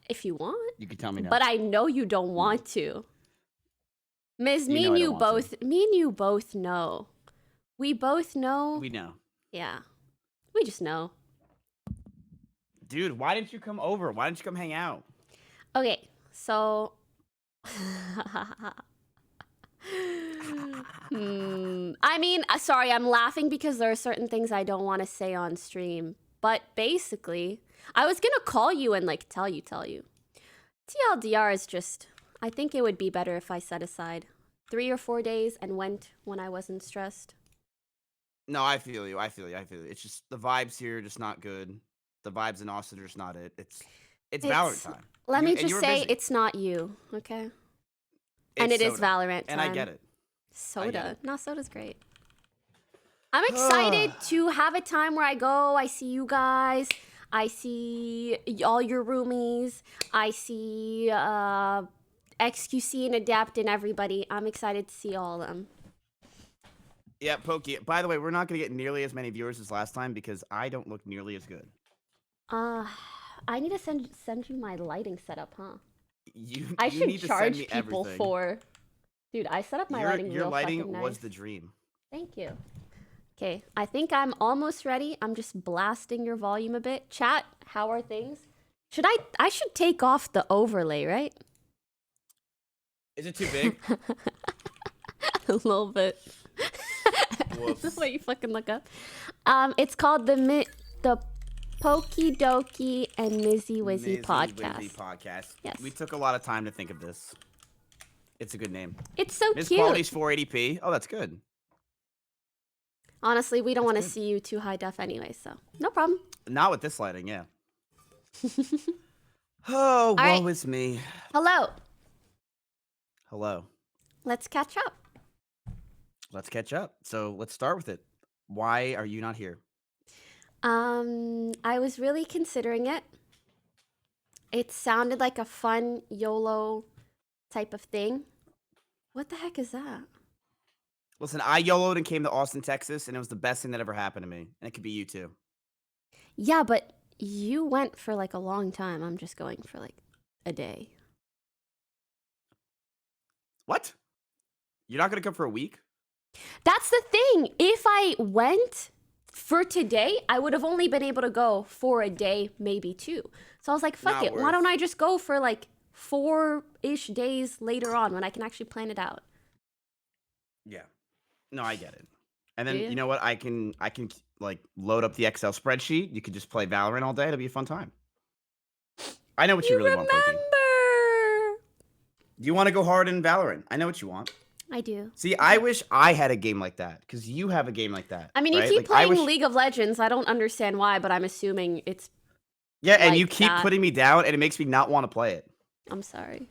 If you want. You can tell me now. But I know you don't want to. Miz, You me know and I you don't want both, me and you both know. We both know. We know. Yeah. We just know. Dude, why didn't you come over? Why didn't you come hang out? Okay, so I mean, sorry, I'm laughing because there are certain things I don't want to say on stream. But basically, I was gonna call you and like tell you. TLDR is just, I think it would be better if I set aside 3 or 4 days and went when I wasn't stressed. No, I feel you. It's just the vibes here are just not good. The vibes in Austin are just not it. It's Valorant time. Let me and just you were say busy. it's not you, okay? And It's it is Soda. Valorant time. And I get it. Soda. No, Soda's great. I'm excited to have a time where I go, I see you guys, I see all your roomies, I see XQC and Adapt and everybody. I'm excited to see all of them. Yeah, Poki. By the way, we're not going to get nearly as many viewers as last time because I don't look nearly as good. I need to send you my lighting setup, huh? I should need to charge send me people everything. for... Dude, I set up my lighting Your real lighting fucking nice. was the dream. Thank you. Okay, I think I'm almost ready. I'm just blasting your volume a bit. Chat, how are things? I should take off the overlay, right? Is it too big? A little bit. Whoops. What you fucking look up? It's called the Poki Doki and Mizzy Wizzy podcast. Wizzy podcast. Yes. We took a lot of time to think of this. It's a good name. It's so Miss cute. Quality's 480p. Oh, that's good. Honestly, we don't want to see you too high def anyway, so no problem. Not with this lighting, yeah. Oh, woe is me. Hello. Hello. Let's catch up. Let's catch up. So let's start with it. Why are you not here? I was really considering it. It sounded like a fun YOLO type of thing. What the heck is that? Listen, I YOLO'd and came to Austin, Texas, and it was the best thing that ever happened to me. And it could be you too. Yeah, but you went for like a long time. I'm just going for like a day. What? You're not going to come for a week? That's the thing. If I went for today, I would have only been able to go for a day, maybe 2. So I was like, fuck it. Why don't I just go for like 4-ish days later on when I can actually plan it out? Yeah. No, I get it. And then, you know what? I can like load up the Excel spreadsheet. You could just play Valorant all day. It'll be a fun time. I know what you really want, Poki. You want to go hard in Valorant. I know what you want. I do. See, I wish I had a game like that because you have a game like that. I mean, right? you keep playing League of Legends. I don't understand why, but I'm assuming it's... Yeah, and you keep putting me down, and it makes me not want to play it. I'm sorry.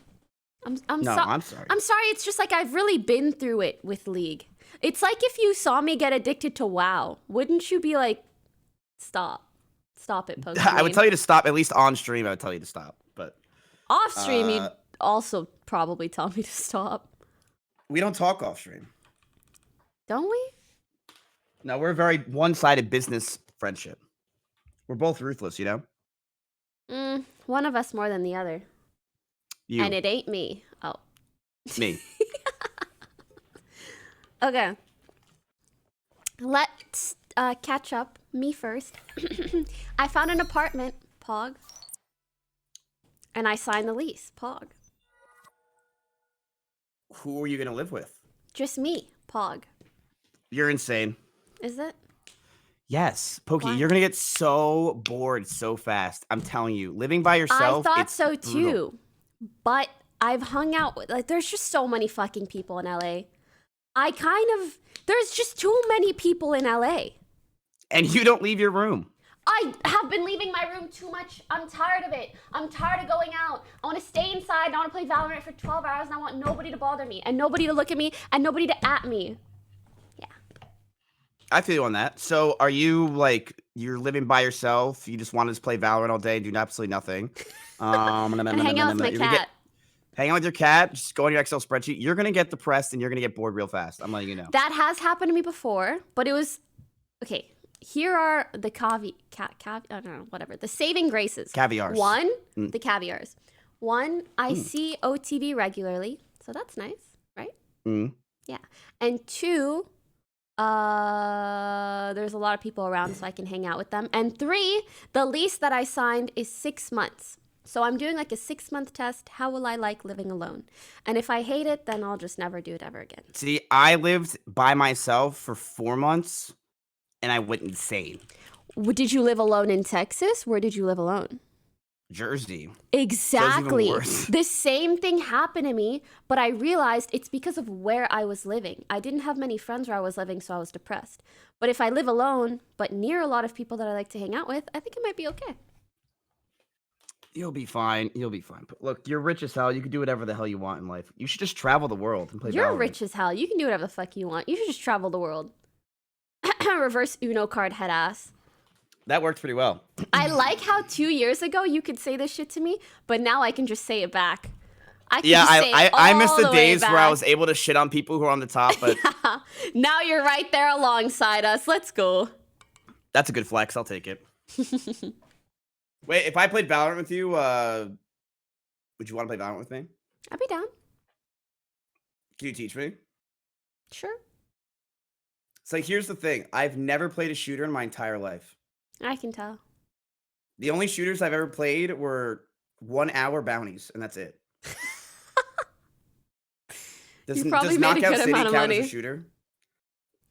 I'm sorry. I'm sorry. It's just like I've really been through it with League. It's like if you saw me get addicted to WoW, wouldn't you be like, stop it, POKIIMANE? I would tell you to stop. At least on stream, I would tell you to stop. But off stream, you'd also probably tell me to stop. We don't talk off stream. Don't we? No, we're a very one-sided business friendship. We're both ruthless, you know? One of us more than the other. You. And it ain't me. Oh. Me. Okay. Let's catch up. Me first. I found an apartment, Pog. And I signed the lease, Pog. Who are you going to live with? Just me, Pog. You're insane. Is it? Yes. Poki, you're going to get so bored so fast. I'm telling you. Living by yourself, I thought so too. But I've hung out with, like, there's just so many fucking people in LA. There's just too many people in LA. And you don't leave your room. I have been leaving my room too much. I'm tired of it. I'm tired of going out. I want to stay inside. I want to play Valorant for 12 hours, and I want nobody to bother me, and nobody to look at me, and nobody to at me. Yeah. I feel you on that. So are you, like, you're living by yourself? You just want to just play Valorant all day and do absolutely nothing? And hang out with my cat. Hang out with your cat. Just go on your Excel spreadsheet. You're going to get depressed, and you're going to get bored real fast. I'm letting you know. That has happened to me before, but it was... Okay. here are the I don't know, whatever. The saving graces. Caviars. One, the caviars. One, I see OTV regularly, so that's nice, right? Yeah. And two, there's a lot of people around, so I can hang out with them. And three, the lease that I signed is 6 months. So I'm doing like a 6-month test. How will I like living alone? And if I hate it, then I'll just never do it ever again. See, I lived by myself for 4 months, and I went insane. Did you live alone in Texas? Where did you live alone? Jersey. Exactly. So it's even worse. The same thing happened to me, but I realized it's because of where I was living. I didn't have many friends where I was living, so I was depressed. But if I live alone, but near a lot of people that I like to hang out with, I think it might be okay. You'll be fine. You'll be fine. But look, you're rich as hell. You can do whatever the hell you want in life. You should just travel the world and play You're Valorant. rich as hell. You can do whatever the fuck you want. You should just travel the world. Reverse Uno card head ass. That worked pretty well. I like how 2 years ago you could say this shit to me, but now I can just say it back. I miss the days where I back. was able to shit on people who are on the top, but Now you're right there alongside us. Let's go. that's a good flex. I'll take it. Wait, if I played Valorant with you, would you want to play Valorant with me? I'd be down. Can you teach me? Sure. So here's the thing. I've never played a shooter in my entire life. I can tell. The only shooters I've ever played were 1 hour bounties, and that's it. You probably does made a Knockout good City amount of count money. as a shooter?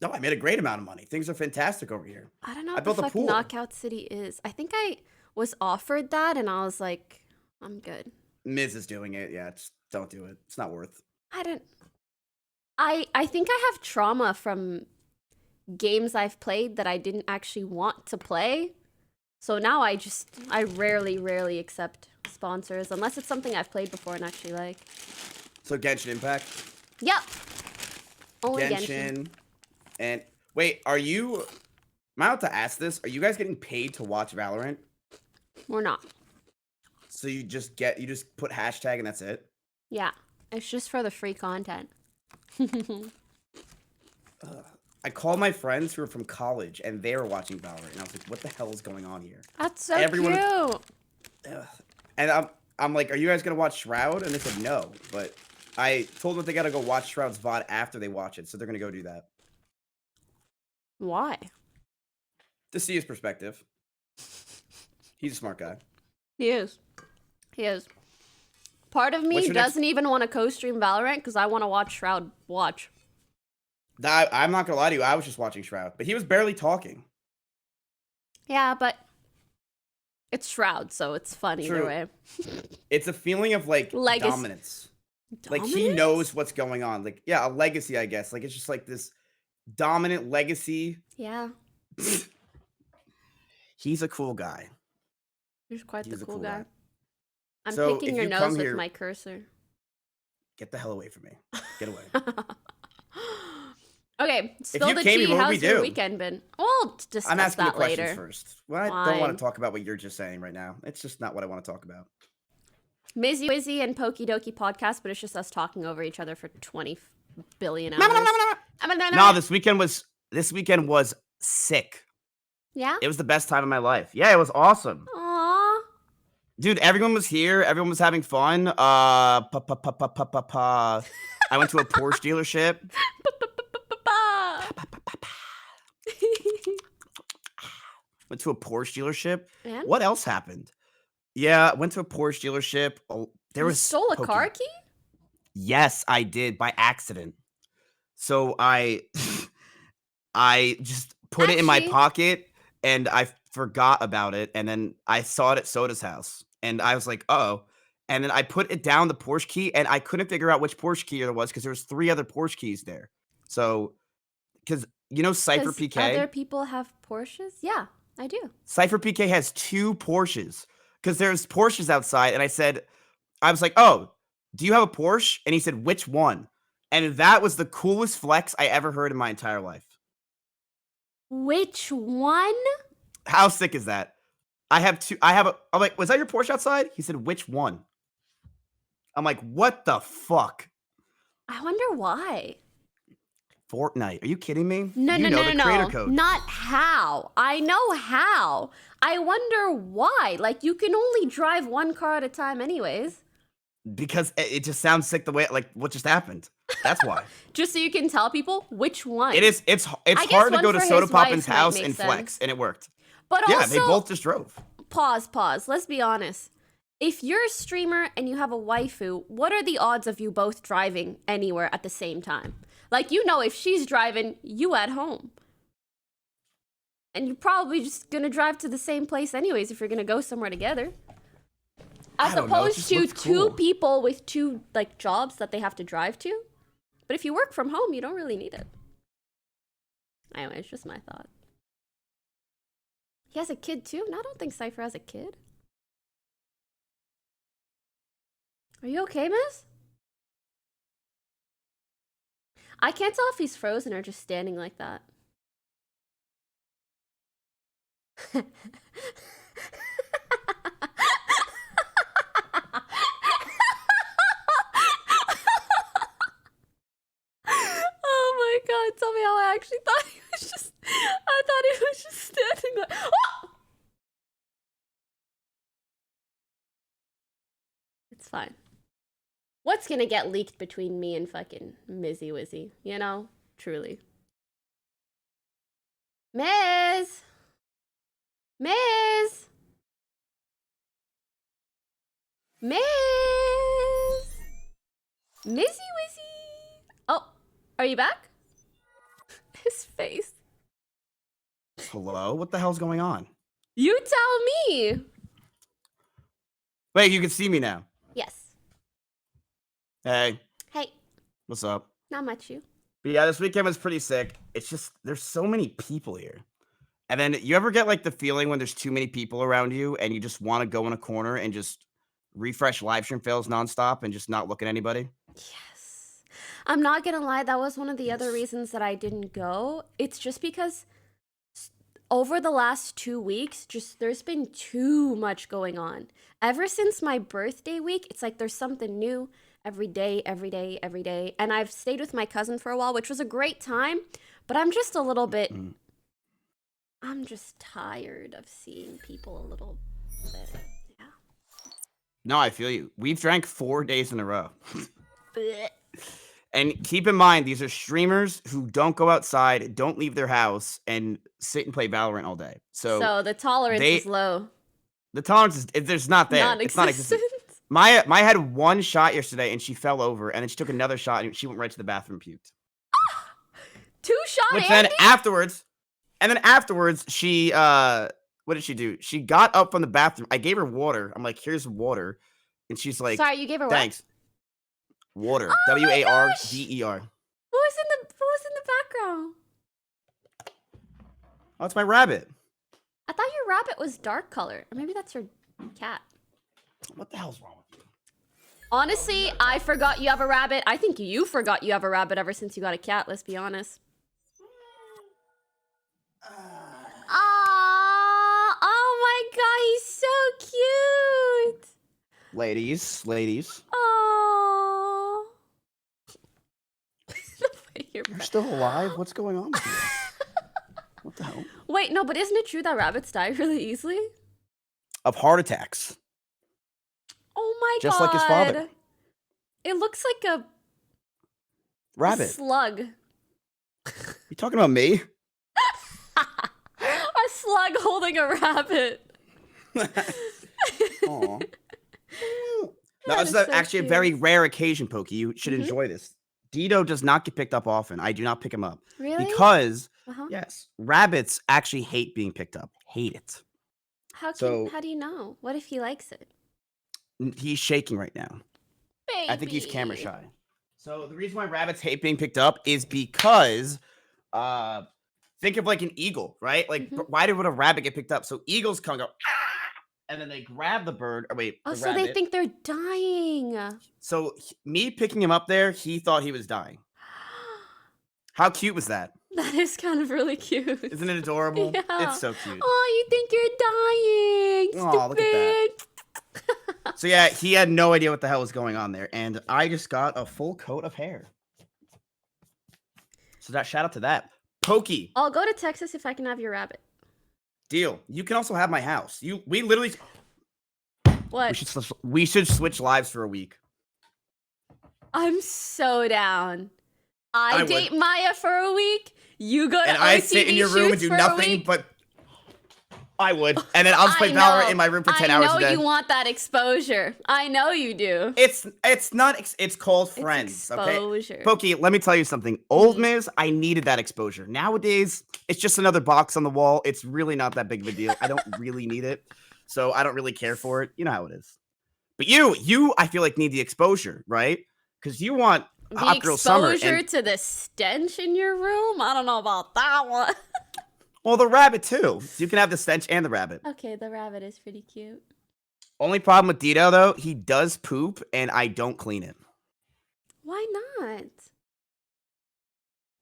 No, I made a great amount of money. Things are fantastic over here. I don't know I what built the a fuck pool. Knockout City is. I think I was offered that, and I was like, I'm good. Miz is doing it. Yeah, just don't do it. It's not worth. I think I have trauma from games I've played that I didn't actually want to play. So now I rarely accept sponsors unless it's something I've played before and actually like. So Genshin Impact. Yep. Only Genshin. And wait, are you? Am I allowed to ask this? Are you guys getting paid to watch Valorant? We're not. So you just put hashtag and that's it? Yeah. It's just for the free content. I called my friends who are from college and they were watching Valorant, and I was like, "What the hell is going on here?" That's so cute. cute. And I'm like, "Are you guys gonna watch Shroud?" And they said no, but I told them they gotta go watch Shroud's VOD after they watch it, so they're gonna go do that Why? to see his perspective. He's a smart guy. He is. He is. Part of me What's your next- doesn't even want to co-stream Valorant because I want to watch Shroud watch. I'm not gonna lie to you. I was just watching Shroud, but he was barely talking. Yeah, but it's Shroud, so it's fun either True. way. It's a feeling of like Legacy. dominance. Like he knows what's going on. Like, yeah, a legacy, I guess. Like it's just like this dominant legacy. Yeah, He's a cool guy. you're quite He's the a cool cool guy. guy. I'm So, picking if your you nose come with here- my cursor. Get the hell away from me. Get away. Okay, spill you the came here, tea. what would we How's your do? weekend been? We'll discuss I'm asking the that questions later. first. Well, I don't want Fine. to talk about what you're just saying right now. It's just not what I want to talk about. Mizzy, Wizzy, and Poki Doki podcast, but it's just us talking over each other for 20 billion hours. No, this weekend was sick. Yeah? It was the best time of my life. Yeah, it was awesome. Aww. Dude, everyone was here. Everyone was having fun. I went to a Porsche dealership. Went to a Porsche dealership. And? What else happened? Yeah, went to a Porsche dealership. There You was stole a Poki. car key? Yes, I did by accident. So I just put it in my Actually- pocket and I forgot about it. And then I saw it at Soda's house and I was like, oh. And then I put it down the Porsche key and I couldn't figure out which Porsche key there was because there was 3 other Porsche keys there. So, because you know Cypher 'Cause PK? Other people have Porsches? Yeah, I do. Cypher PK has 2 Porsches because there's Porsches outside. And I was like, oh, do you have a Porsche? And he said, which one? And that was the coolest flex I ever heard in my entire life. Which one? How sick is that? I'm like, was that your Porsche outside? He said, which one? I'm like, what the fuck? I wonder why. Fortnite. Are you kidding me? No, You no, know no, the no, creator no. code. Not how. I know how. I wonder why. Like, you can only drive one car at a time anyways. Because it just sounds sick the way, like, what just happened. That's why. Just so you can tell people which one. It's I guess hard to one go to for Soda his Poppin's wife might house make and flex, sense. and it worked. But Yeah, also, they both just drove. Pause. Let's be honest. If you're a streamer and you have a waifu, what are the odds of you both driving anywhere at the same time? Like, you know, if she's driving, you at home. And you're probably just gonna drive to the same place anyways if you're gonna go somewhere together. As opposed to two people with two, like, jobs that they have to drive to. But if you work from home, you don't really need it. Anyway, it's just my thought. He has a kid too? No, I don't think Cypher has a kid. Are you okay, miss? I can't tell if he's frozen or just standing like that. Oh my god, tell me how I actually thought he was just... I thought he was just standing like... Oh! It's fine. What's gonna get leaked between me and fucking Mizzy Wizzy? You know? Truly. Miz! Miz! Miz! Mizzy Wizzy! Oh, are you back? His face. Hello? What the hell's going on? You tell me! Wait, you can see me now. Yes. Hey. Hey. What's up? Not much, you. But yeah, this weekend was pretty sick. It's just, there's so many people here. And then you ever get like the feeling when there's too many people around you and you just want to go in a corner and just refresh live stream fails nonstop and just not look at anybody? Yes. I'm not gonna lie, that was one of the other reasons that I didn't go. It's just because over the last 2 weeks, just there's been too much going on. Ever since my birthday week, it's like there's something new every day. And I've stayed with my cousin for a while, which was a great time, but I'm just a little bit... I'm just tired of seeing people a little bit. Yeah. No, I feel you. We've drank 4 days in a row. And keep in mind, these are streamers who don't go outside, don't leave their house, and sit and play Valorant all day. So the tolerance is low. The tolerance is there's not there. It's not existent. Maya had one shot yesterday and she fell over, and then she took another shot and she went right to the bathroom, puked. 2 shots. Which then afterwards, she what did she do? She got up from the bathroom. I gave her water. I'm like, here's water, and she's like, sorry, you gave her thanks. Water. Oh WARDER. Who was in the background? Oh, it's my rabbit. I thought your rabbit was dark color. Or maybe that's your cat. What the hell's wrong with you? Honestly, I forgot you have a rabbit. I think you forgot you have a rabbit ever since you got a cat, let's be honest. Oh my god, he's so cute. Ladies. Oh. You're still alive? What's going on with you? What the hell? Wait, no, but isn't it true that rabbits die really easily? Of heart attacks. Oh my god. Just like his father. It looks like a rabbit. A slug. You talking about me? A slug holding a rabbit. Aw. No, this is actually a very rare occasion, Poki. You should enjoy this. Dido does not get picked up often. I do not pick him up. Really? Because, yes, rabbits actually hate being picked up. Hate it. How do you know? What if he likes it? He's shaking right now. Baby. I think he's camera shy. So the reason why rabbits hate being picked up is because, think of like an eagle, right? Like, why would a rabbit get picked up? So eagles come and go, ah! And then they grab the bird. Or wait, oh, so they think they're dying. So me picking him up there, he thought he was dying. How cute was that? That is kind of really cute. Isn't it adorable? Yeah. It's so cute. Oh, you think you're dying. Oh, look at that. So yeah, he had no idea what the hell was going on there. And I just got a full coat of hair. So that shout out to that. Poki. I'll go to Texas if I can have your rabbit. Deal. You can also have my house. We literally. What? We should switch lives for a week. I'm so down. I date would. Maya for a week. You go to and OTV I sit in your room and do nothing but. I would, and then I'll just play Valorant in my room for 10 hours a day. I know you want that exposure. I know you do. It's not. It's called friends. Exposure. Okay. Poki, let me tell you something. Old Miz, I needed that exposure. Nowadays, it's just another box on the wall. It's really not that big of a deal. I don't really need it, so I don't really care for it. You know how it is. But you, I feel like need the exposure, right? Because you want hot girl summer. Exposure to the stench in your room? I don't know about that one. Well, the rabbit too. So you can have the stench and the rabbit. Okay, the rabbit is pretty cute. Only problem with Dito though, he does poop and I don't clean it. Why not?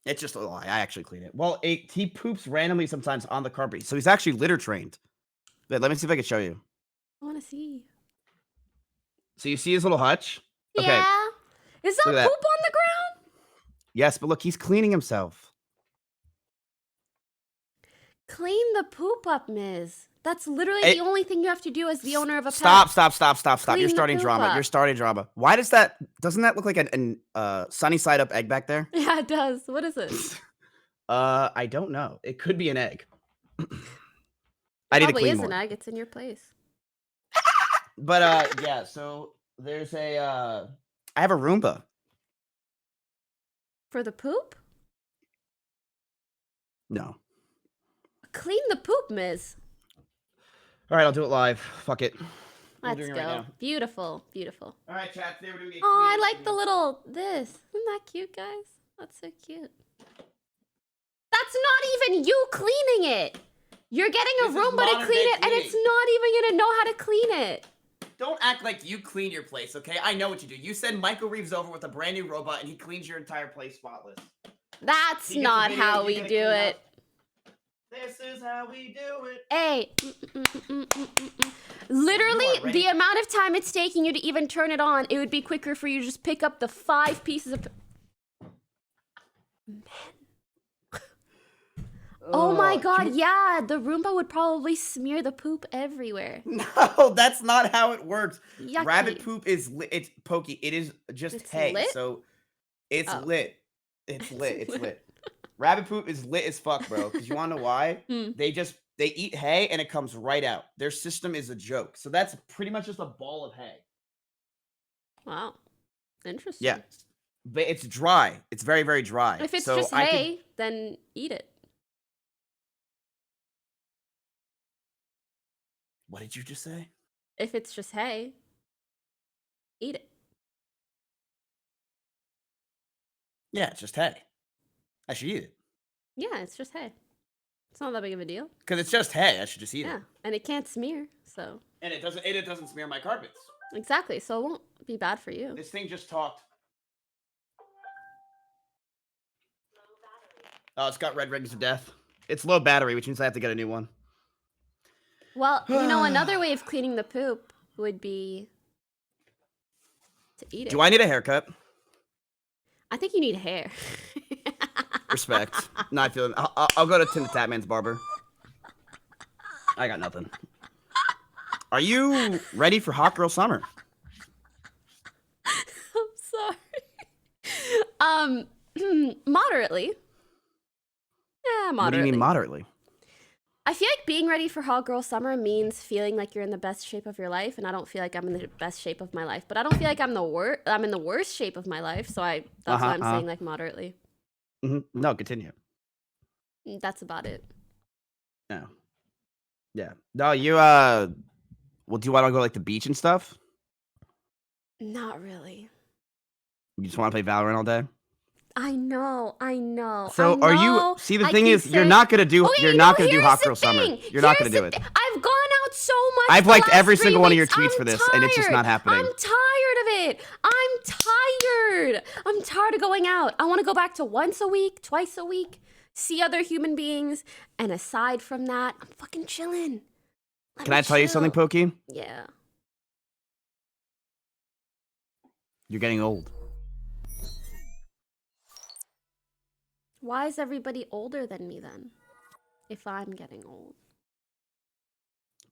It's just a lie. I actually clean it. Well, he poops randomly sometimes on the carpet, so he's actually litter trained. But let me see if I can show you. I want to see. So you see his little hutch? Yeah. Okay. Is that poop on the ground? Yes, but look, he's cleaning himself. Clean the poop up, Miz. That's literally the only thing you have to do as the owner of a pet. Stop. Clean You're starting drama. up. You're starting drama. Why doesn't that look like a sunny side up egg back there? Yeah, it does. What is it? I don't know. It could be an egg. I need to clean Probably is more. an egg. It's in your place. But yeah, so there's I have a Roomba. For the poop? No. Clean the poop, Miz. All right, I'll do it live. Fuck it. Let's go. Right beautiful. All right, chat. Today we're doing Oh, I like the little this. Isn't that cute, guys? That's so cute. That's not even you cleaning it. You're getting a Roomba to clean it, and it's not even gonna know how to clean it. Don't act like you clean your place, okay? I know what you do. You send Michael Reeves over with a brand new robot, and he cleans your entire place spotless. That's not how we do it. This is how we do it. Hey. Literally, the amount of time it's taking you to even turn it on, it would be quicker for you to just pick up the 5 pieces of... Man. Oh my god, yeah, the Roomba would probably smear the poop everywhere. No, that's not how it works. Yucky. Rabbit poop is lit. It's pokey. It is just hay. Lit? So it's lit. It's lit. It's lit. Rabbit poop is lit as fuck, bro. Because you want to know why? They eat hay and it comes right out. Their system is a joke. So that's pretty much just a ball of hay. Wow. Interesting. Yeah. But it's dry. It's very, very dry. If it's just hay, then eat it. What did you just say? If it's just hay, eat it. Yeah, it's just hay. I should eat it. Yeah, it's just hay. It's not that big of a deal. Because it's just hay. I should just eat it. Yeah, and it can't smear, so. And it doesn't smear my carpets. Exactly, so it won't be bad for you. This thing just talked. Oh, it's got red rings of death. It's low battery, which means I have to get a new one. Well, you know, another way of cleaning the poop would be to eat it. Do I need a haircut? I think you need hair. Respect. Not feeling. I'll go to Tim the Tatman's barber. I got nothing. Are you ready for hot girl summer? I'm sorry. Moderately. Yeah, moderately. What do you mean moderately? I feel like being ready for hot girl summer means feeling like you're in the best shape of your life, and I don't feel like I'm in the best shape of my life. But I don't feel like I'm in the worst shape of my life, so that's why I'm saying like moderately. No, continue. That's about it. No. Yeah. No, you well, do you want to go like the beach and stuff? Not really. You just want to play Valorant all day? I know. So are you? See, the thing is, you're not gonna do. You're not gonna do hot girl summer. You're not gonna do it. I've gone out so much. I've liked every single one of your tweets for this, and it's just not happening. I'm tired of it. I'm tired of going out. I want to go back to once a week, twice a week, see other human beings, and aside from that, I'm fucking chilling. Can I tell you something, Poki? Yeah. You're getting old. Why is everybody older than me then? If I'm getting old.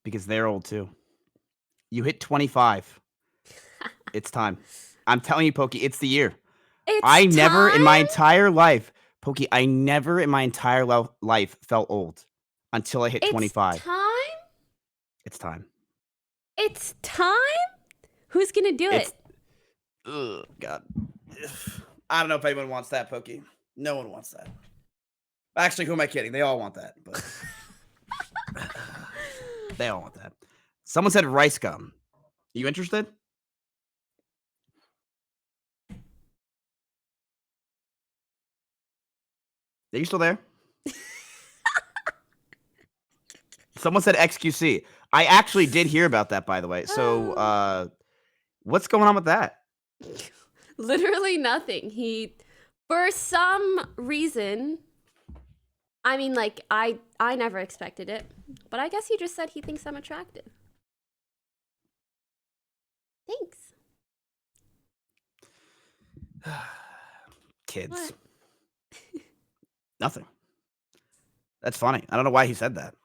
Because they're old too. You hit 25. It's time. I'm telling you, Poki, it's the year. It's I never in my time? entire life, Poki, I never in my entire life felt old until I hit It's 25. time? It's time. It's time? Who's gonna do It's it? ugh, God. I don't know if anyone wants that, Poki. No one wants that. Actually, who am I kidding? They all want that, but they all want that. Someone said rice gum. You interested? Are you still there? Someone said XQC. I actually did hear about that, by the way. So, what's going on with that? Literally nothing. He, for some reason, I mean, like, I never expected it, but I guess he just said he thinks I'm attractive. Thanks. Kids. What? Nothing. That's funny. I don't know why he said that.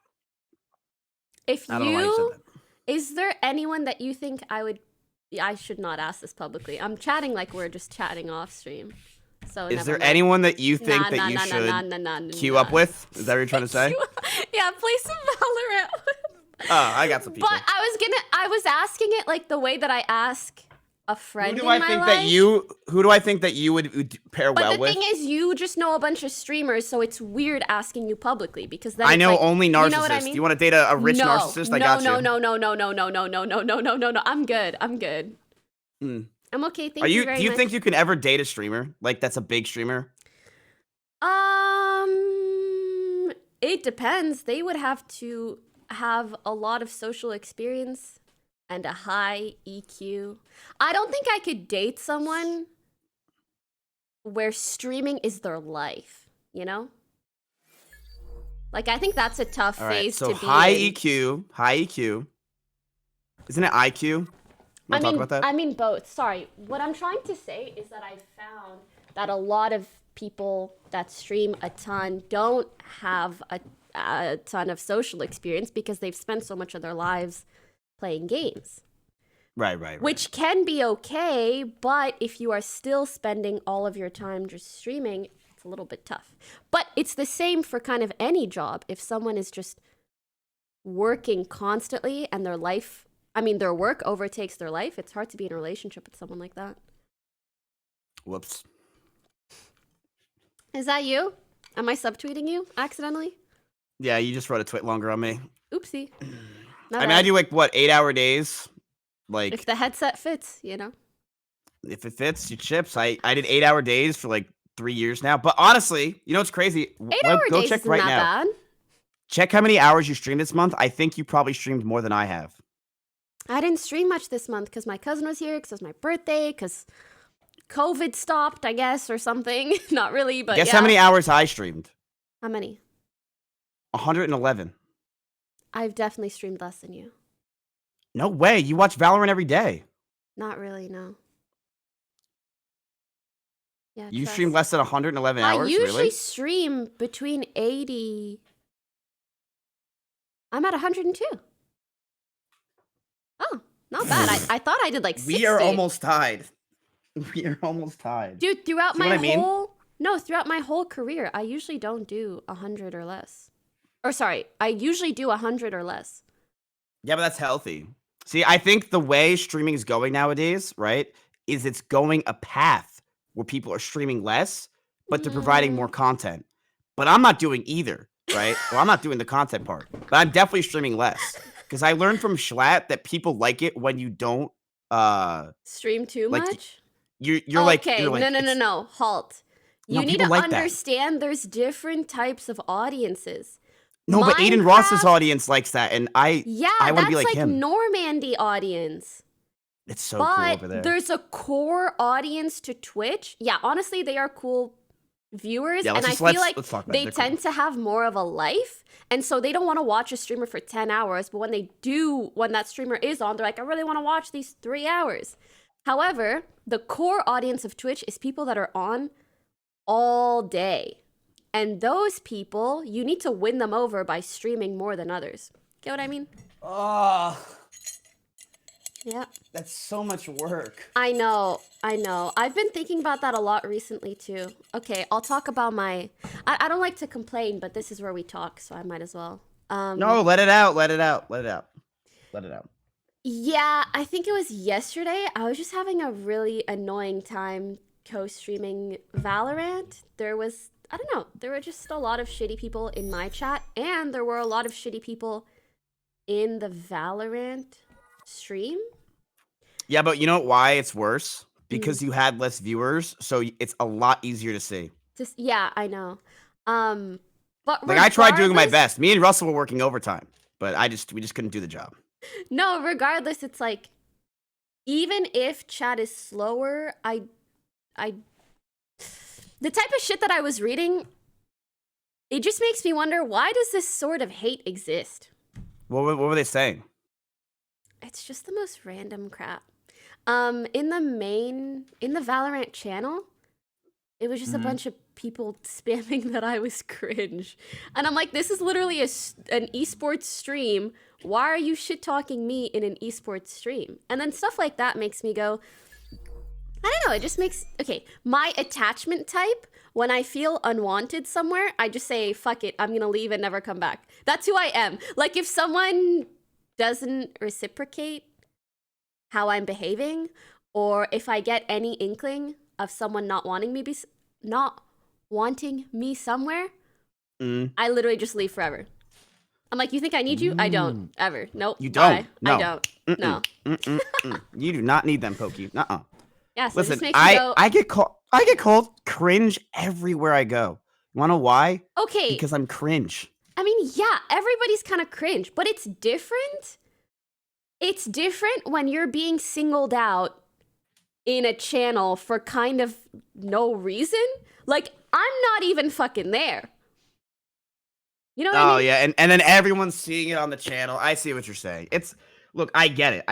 If I don't know why he said you, that. is there anyone that you think I should not ask this publicly. I'm chatting like we're just chatting off stream. So Is never there mind. anyone that you think that you should queue up with? Is that what you're trying to say? Yeah, play some Valorant. Oh, I got some people. But I was asking it like the way that I ask a friend Who do in I my think life. that you would pair well with? But the thing is, you just know a bunch of streamers, so it's weird asking you publicly because then I it's know like, only narcissists. You know what I mean? You want to date a rich narcissist? I got you. No. I'm good. Mm. I'm okay. Thank you very much. Do you think you can ever date a streamer? Like that's a big streamer? It depends. They would have to have a lot of social experience and a high EQ. I don't think I could date someone where streaming is their life, you know? Like, I think that's a tough phase to be high in. high EQ. Isn't it IQ? Want to talk about that? I mean both. Sorry. What I'm trying to say is that I've found that a lot of people that stream a ton don't have a ton of social experience because they've spent so much of their lives playing games. Right. Which can be okay, but if you are still spending all of your time just streaming, it's a little bit tough. But it's the same for kind of any job. If someone is just working constantly and their work overtakes their life, it's hard to be in a relationship with someone like that. Whoops. Is that you? Am I subtweeting you accidentally? Yeah, you just wrote a tweet longer on me. Oopsie. I do like, what, 8-hour days? Like, if the headset fits, you know? If it fits, you chips. I did 8-hour days for like 3 years now. But honestly, you know what's crazy? 8-hour Go days check isn't right that now. bad. Check how many hours you streamed this month. I think you probably streamed more than I have. I didn't stream much this month because my cousin was here, because it was my birthday, because COVID stopped, I guess, or something. Not really, but Guess how many hours I streamed? How many? 111. I've definitely streamed less than you. No way. You watch Valorant every day. Not really, no. Yeah, you stream less than 111 hours? I usually really? stream between 80. I'm at 102. Oh, not bad. I thought I did like 60. We are almost tied. Dude, throughout my whole career, I usually don't do 100 or less. Or sorry, I usually do 100 or less. Yeah, but that's healthy. See, I think the way streaming is going nowadays, right, is it's going a path where people are streaming less, but they're providing more content. But I'm not doing either, right? Well, I'm not doing the content part, but I'm definitely streaming less. Because I learned from Schlatt that people like it when you don't stream too much. You're okay. No. Halt. You need to understand there's different types of audiences. No, but Aiden Ross's audience likes that, and I want to be like him. Normandy audience. It's so cool over there. There's a core audience to Twitch. Yeah, honestly, they are cool viewers, and I feel like they tend to have more of a life, and so they don't want to watch a streamer for 10 hours, but when that streamer is on, they're like, I really want to watch these 3 hours. However, the core audience of Twitch is people that are on all day. And those people, you need to win them over by streaming more than others. Get what I mean? Oh, Yeah. that's so much work. I know. I've been thinking about that a lot recently too. Okay, I'll talk about my... I don't like to complain, but this is where we talk, so I might as well. No, let it out. Let it out. Let it out. Let it out. Yeah, I think it was yesterday. I was just having a really annoying time co-streaming Valorant. There was... I don't know. There were just a lot of shitty people in my chat, and there were a lot of shitty people in the Valorant stream. Yeah, but you know why it's worse? Because you had less viewers, so it's a lot easier to see. Yeah, I know. But like I tried doing my best. Me and Russell were working overtime, but we just couldn't do the job. No, regardless, it's like even if chat is slower, the type of shit that I was reading, it just makes me wonder, why does this sort of hate exist? What were they saying? It's just the most random crap. In the Valorant channel, it was just a bunch of people spamming that I was cringe. And I'm like, this is literally an esports stream. Why are you shit-talking me in an esports stream? And then stuff like that makes me go, I don't know, it just makes... Okay, my attachment type, when I feel unwanted somewhere, I just say, fuck it, I'm gonna leave and never come back. That's who I am. Like, if someone doesn't reciprocate how I'm behaving, or if I get any inkling of someone not wanting me somewhere, I literally just leave forever. I'm like, you think I need you? I don't. Ever. Nope. You don't. Bye. No. I don't. No. You do not need them, Poki. Nuh-uh. Yeah, so listen, this makes me go, I get called cringe everywhere I go. You wanna know why? okay. Because I'm cringe. I mean, yeah, everybody's kind of cringe, but it's different. It's different when you're being singled out in a channel for kind of no reason. Like, I'm not even fucking there. You know what I mean? Oh, yeah, and then everyone's seeing it on the channel. I see what you're saying. Look, I get it.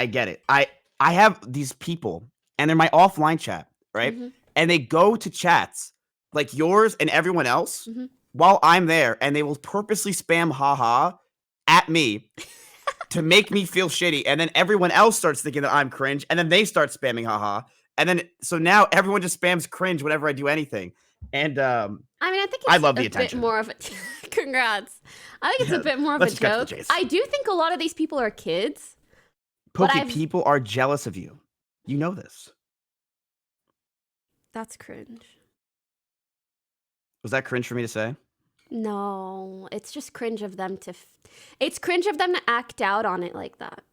I have these people, and they're my offline chat, right? And they go to chats, like yours and everyone else, while I'm there, and they will purposely spam haha at me to make me feel shitty, and then everyone else starts thinking that I'm cringe, and then they start spamming haha, and then, so now everyone just spams cringe whenever I do anything. And I mean, I think it's I love the bit attention. more of a congrats. I think it's a bit more of a joke. I do think a lot of these people are kids. Poki, people are jealous of you. You know this. That's cringe. Was that cringe for me to say? No, it's just cringe of them to... It's cringe of them to act out on it like that,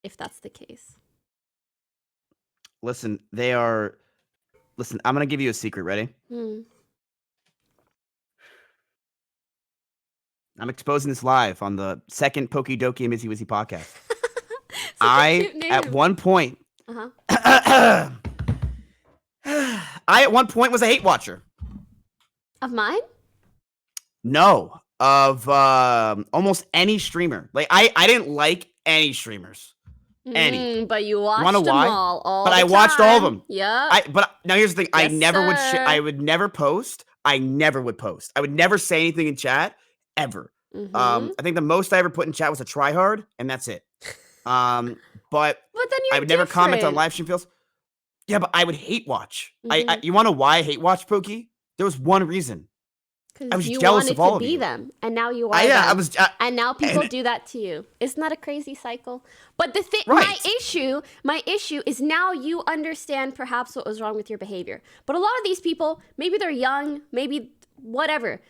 if that's the case. Listen, they are... Listen, I'm going to give you a secret. Ready? I'm exposing this live on the second Poki, Doki, and Mizzy Wizzy podcast. At one point... I, at one point, was a hate watcher. Of mine? No. Of almost any streamer. Like, I didn't like any streamers. Any. But you watched them all But the I watched all of them. Yeah. But now here's the thing. Yes, I would never post. I never would post. I would never say anything in chat, ever. I think the most I ever put in chat was a tryhard, and that's it. But then you're I would never comment on live stream feels. Yeah, but I would hate watch. You want to know why I hate watch, Poki? There was one reason. I was jealous of all of you. You wanted to be them, and now you are them. I was, and now people do that to you. Isn't that a crazy cycle? But the thing, right. my issue is now you understand perhaps what was wrong with your behavior. But a lot of these people, maybe they're young, maybe whatever,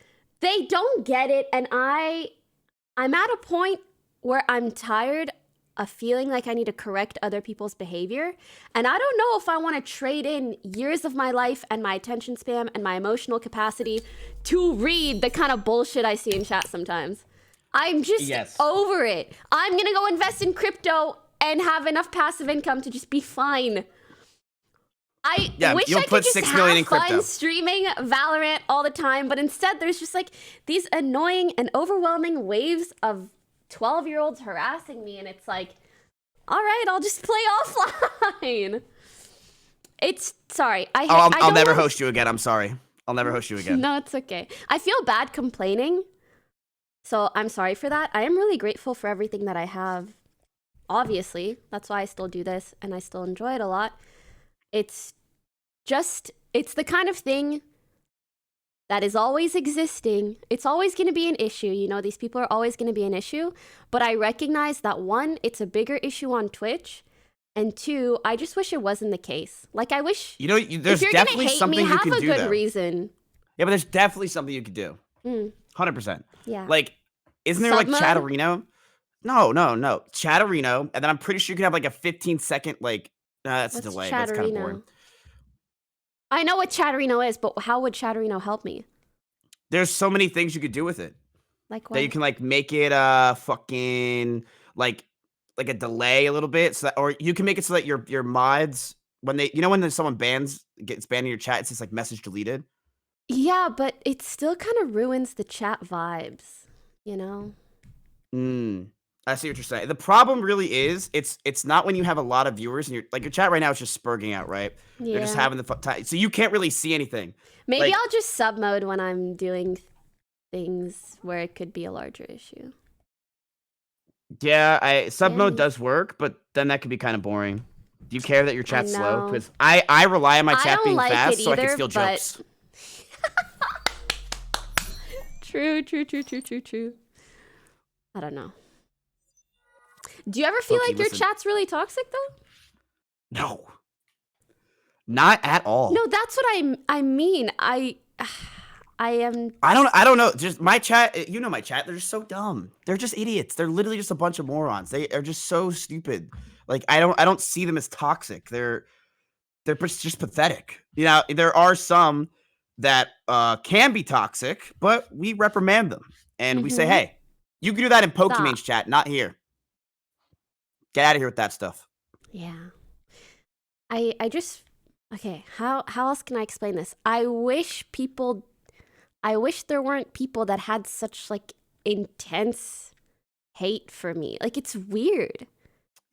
they don't get it, and I'm at a point where I'm tired of feeling like I need to correct other people's behavior. And I don't know if I want to trade in years of my life and my attention span and my emotional capacity to read the kind of bullshit I see in chat sometimes. I'm just over it. I'm going to go invest in crypto and have enough passive income to just be fine. I wish I could just have fun streaming Valorant all the time, but instead there's just like these annoying and overwhelming waves of 12-year-olds harassing me, and it's like, all right, I'll just play offline. Sorry. I'll never host you again. I'm sorry. I'll never host you again. No, it's okay. I feel bad complaining, so I'm sorry for that. I am really grateful for everything that I have. Obviously, that's why I still do this and I still enjoy it a lot. It's the kind of thing that is always existing. It's always going to be an issue. You know, these people are always going to be an issue. But I recognize that one, it's a bigger issue on Twitch. And two, I just wish it wasn't the case. Like, I wish. You know, there's definitely something you can do. Have a good reason. Yeah, but there's definitely something you could do. 100%. Yeah. Like, isn't there like Chatterino? No. Chatterino, and then I'm pretty sure you can have like a 15-second like. That's a delay. That's kind of boring. I know what Chatterino is, but how would Chatterino help me? There's so many things you could do with it. Like what? That you can like make it fucking like a delay a little bit, so that, or you can make it so that your mods when when someone gets banned in your chat, it's just like message deleted. Yeah, but it still kind of ruins the chat vibes, you know? I see what you're saying. The problem really is it's not when you have a lot of viewers and your chat right now is just spurging out, right? Yeah. You're just having the time, so you can't really see anything. Maybe I'll just sub mode when I'm doing things where it could be a larger issue. Yeah, sub mode does work, but then that could be kind of boring. Do you care that your chat's slow? Because I rely on my chat being fast so I can steal jokes. True. I don't know. Do you ever feel like your chat's really toxic though? No. Not at all. No, that's what I mean. I am. I don't know. Just my chat. You know my chat. They're just so dumb. They're just idiots. They're literally just a bunch of morons. They are just so stupid. Like I don't see them as toxic. They're just pathetic. You know, there are some that can be toxic, but we reprimand them and we say, hey, you can do that in POKIIMANE's chat, not here. Get out of here with that stuff. Yeah. I just okay, how else can I explain this? I wish there weren't people that had such like intense hate for me. Like it's weird.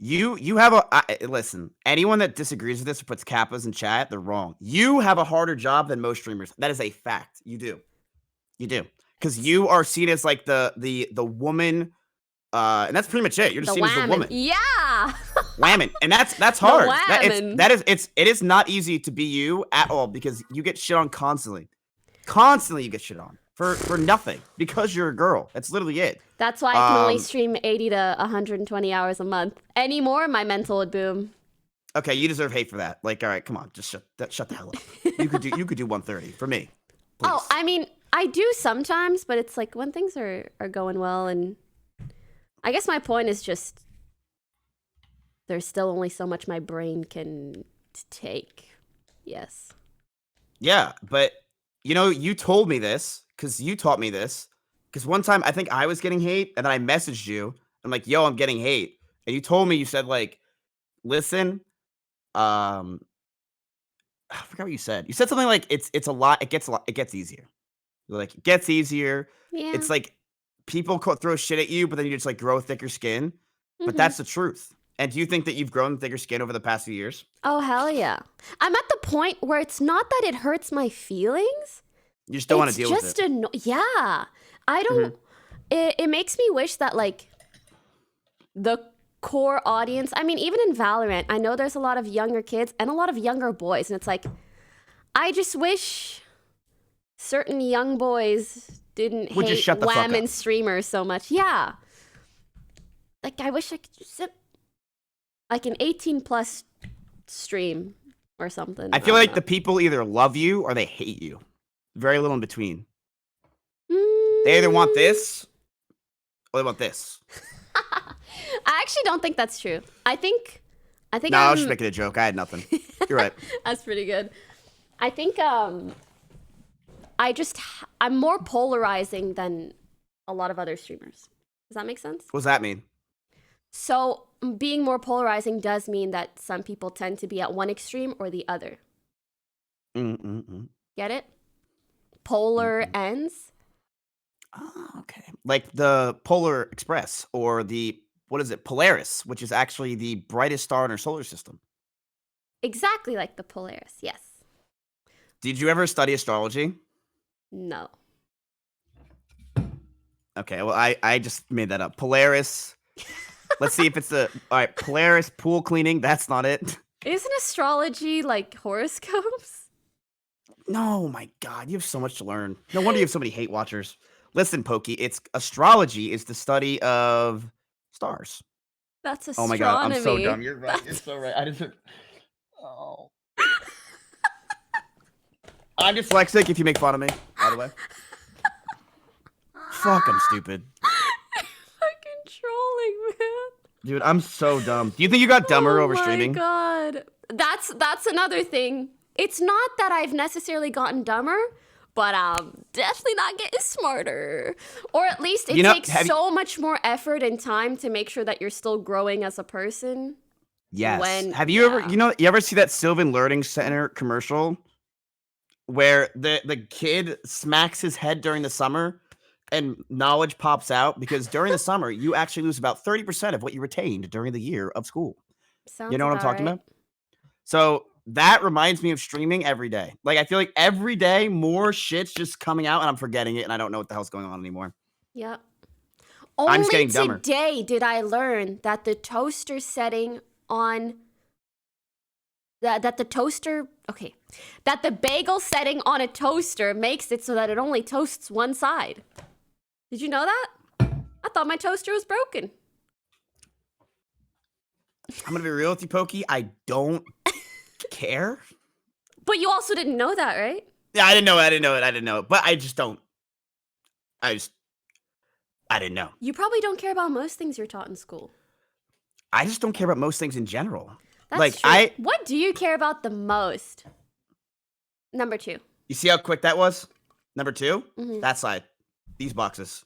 You have listen, anyone that disagrees with this or puts kappas in chat, they're wrong. You have a harder job than most streamers. That is a fact. You do. Because you are seen as like the woman, and that's pretty much it. You're just seen as the woman. Yeah. Whammon. And that's hard. It is not easy to be you at all because you get shit on constantly. Constantly you get shit on for nothing because you're a girl. That's literally it. That's why I can only stream 80 to 120 hours a month. Any more, my mental would boom. Okay, you deserve hate for that. Like, all right, come on, just shut the hell up. You could do 130 for me. Please. Oh, I mean, I do sometimes, but it's like when things are going well, and I guess my point is just there's still only so much my brain can take. Yes. Yeah, but you told me this because you taught me this. Because one time I think I was getting hate, and then I messaged you. I'm like, yo, I'm getting hate. And you told me, you said like, listen, I forgot what you said. You said something like it's a lot, it gets easier. You're like, it gets easier. Yeah. It's like people throw shit at you, but then you just like grow thicker skin. But that's the truth. And do you think that you've grown thicker skin over the past few years? Oh, hell yeah. I'm at the point where it's not that it hurts my feelings. You just don't want to deal with it. Yeah. I don't. It makes me wish that like the core audience. I mean, even in Valorant, I know there's a lot of younger kids and a lot of younger boys, and it's like I just wish certain young boys didn't hate Whammon streamers so much. Yeah. Like I wish I could just sit like an 18+ stream or something. I feel like the people either love you or they hate you. Very little in between. They either want this or they want this. I actually don't think that's true. I think No, I was just making a joke. I had nothing. You're right. That's pretty good. I think I'm more polarizing than a lot of other streamers. Does that make sense? What does that mean? So being more polarizing does mean that some people tend to be at one extreme or the other. Get it? Polar ends. Oh, okay. Like the Polar Express or the, what is it, Polaris, which is actually the brightest star in our solar system. Exactly like the Polaris, yes. Did you ever study astrology? No. Okay, well, I just made that up. Polaris. Let's see if it's the all right. Polaris pool cleaning. That's not it. Isn't astrology like horoscopes? No, my God, you have so much to learn. No wonder you have so many hate watchers. Listen, Pokey, it's astrology is the study of stars. That's Oh my God, I'm so astronomy. dumb. You're right. You're so right. I just. Oh. I'm dyslexic. If you make fun of me, by the way. Fuck, I'm stupid. Fucking trolling, man. Dude, I'm so dumb. Do you think you got dumber over streaming? Oh my God. That's another thing. It's not that I've necessarily gotten dumber, but I'm definitely not getting smarter. Or at least it takes so much more effort and time to make sure that you're still growing as a person. Yes. Have you ever, you ever see that Sylvan Learning Center commercial where the kid smacks his head during the summer and knowledge pops out? Because during the summer, you actually lose about 30% of what you retained during the year of school. Sounds You know what I'm about talking right. about? So that reminds me of streaming every day. Like, I feel like every day more shit's just coming out and I'm forgetting it and I don't know what the hell's going on anymore. Yep. I'm just Only getting dumber. today did I learn that the toaster setting on that the bagel setting on a toaster makes it so that it only toasts one side. Did you know that? I thought my toaster was broken. I'm gonna be real with you, Pokey. I don't care. But you also didn't know that, right? Yeah, I didn't know it. But I just don't. I didn't know. You probably don't care about most things you're taught in school. I just don't care about most things in general. That's true. What do you care about the most? Number 2. You see how quick that was? Number 2? Mm-hmm. That side. These boxes.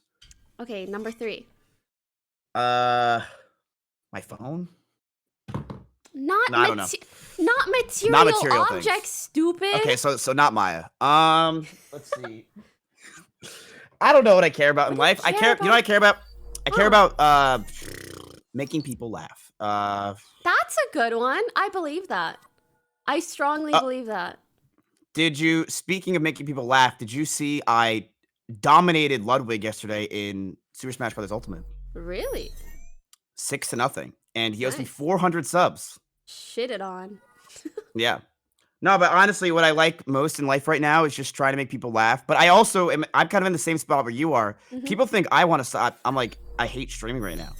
Okay, number 3. My phone? Not material objects, things. Stupid. Okay, so not Maya. Let's see. I don't know what I care about in life. You know what I care about? I care about making people laugh. That's a good one. I believe that. I strongly believe that. Speaking of making people laugh, did you see I dominated Ludwig yesterday in Super Smash Bros. Ultimate? Really? 6-0. And he owes me 400 subs. Shit it on. Yeah. No, but honestly, what I like most in life right now is just trying to make people laugh. But I'm kind of in the same spot where you are. Mm-hmm. People think I want to stop. I'm like, I hate streaming right now.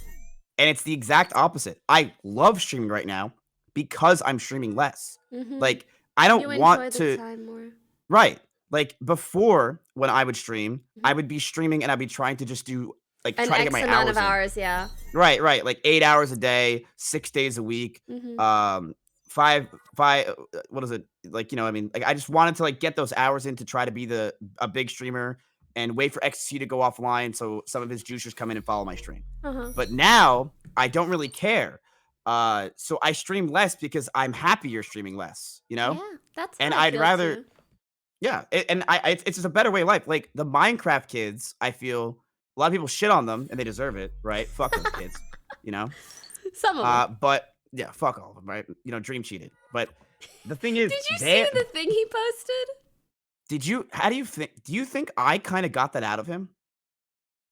And it's the exact opposite. I love streaming right now because I'm streaming less. Mm-hmm. Like, I don't want to. Time more. Right. Like, before, when I would stream, I would be streaming and I'd be trying to just do, like, try to get my hours amount of hours, yeah. Right. Like 8 hours a day, 6 days a week. Mm-hmm. Five, what is it? Like, I mean, like, I just wanted to, like, get those hours in to try to be a big streamer and wait for XC to go offline so some of his juicers come in and follow my stream. Uh-huh. But now, I don't really care. So I stream less because I'm happier streaming less, Yeah, that's and I'd rather... Too. Yeah, it's just a better way of life. Like, the Minecraft kids, I feel... A lot of people shit on them, and they deserve it, right? Fuck those kids, Some of them. But, yeah, fuck all of them, right? Dream cheated. But the thing is... Did you see the thing he posted? Do you think I kind of got that out of him?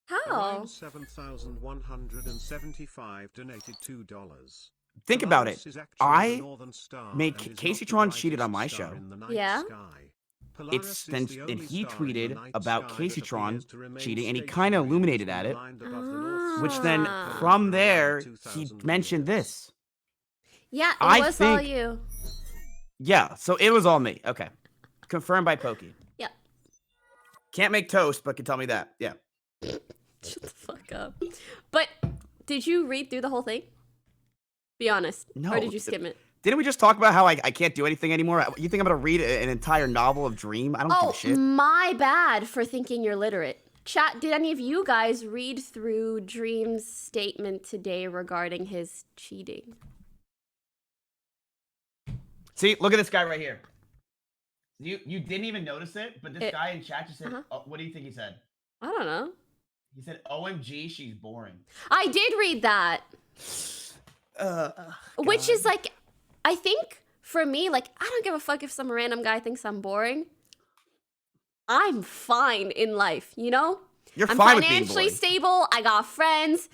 How? 7,175 donated $2. Think about it. Caseytron cheated on my show. Yeah. And he tweeted about Caseytron cheating, and he kind of illuminated at it. Which then, from there, he mentioned this. Yeah, it was all you. Yeah, so it was all me. Okay. Confirmed by Pokey. Yeah. Can't make toast, but can tell me that. Yeah. Shut the fuck up. But did you read through the whole thing? Be honest. No. Or did you skim it? Didn't we just talk about how I can't do anything anymore? You think I'm going to read an entire novel of Dream? I don't give a shit. My bad for thinking you're literate. Chat, did any of you guys read through Dream's statement today regarding his cheating? See, look at this guy right here. You didn't even notice it, but this guy in chat just said, what do you think he said? I don't know. He said, OMG, she's boring. I did read that. Which is like, I think for me, like, I don't give a fuck if some random guy thinks I'm boring. I'm fine in life, you know? You're I'm fine with being financially boring. stable. I got friends.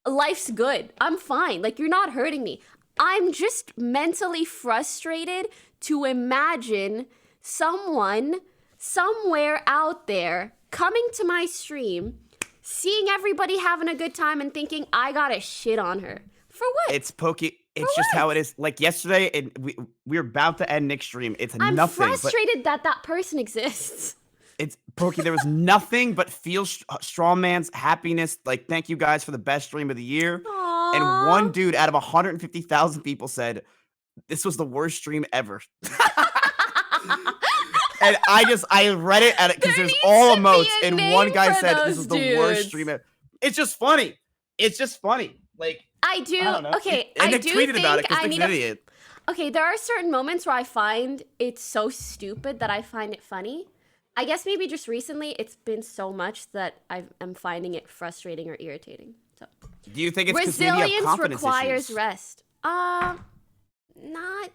Life's good. I'm fine. Like, you're not hurting me. I'm just mentally frustrated to imagine someone somewhere out there coming to my stream, seeing everybody having a good time and thinking I gotta shit on her. For what? It's Poki. It's just how it is. Like yesterday, and we were about to end Nick's stream. It's I'm nothing. frustrated that that person exists. It's Poki. There was nothing but feel strong man's happiness. Like, thank you guys for the best stream of the year. Aww. And one dude out of 150,000 people said, "This was the worst stream ever." And I read it at it because there's all emotes, and one guy said, "This is the worst stream ever." It's just funny. It's just funny. Like, I do. I don't know. Okay, And I Nick do tweeted think about it because I Nick's need an a. idiot. Okay, there are certain moments where I find it's so stupid that I find it funny. I guess maybe just recently it's been so much that I'm finding it frustrating or irritating. So Do you think it's because maybe you have resilience confidence requires issues? rest. Not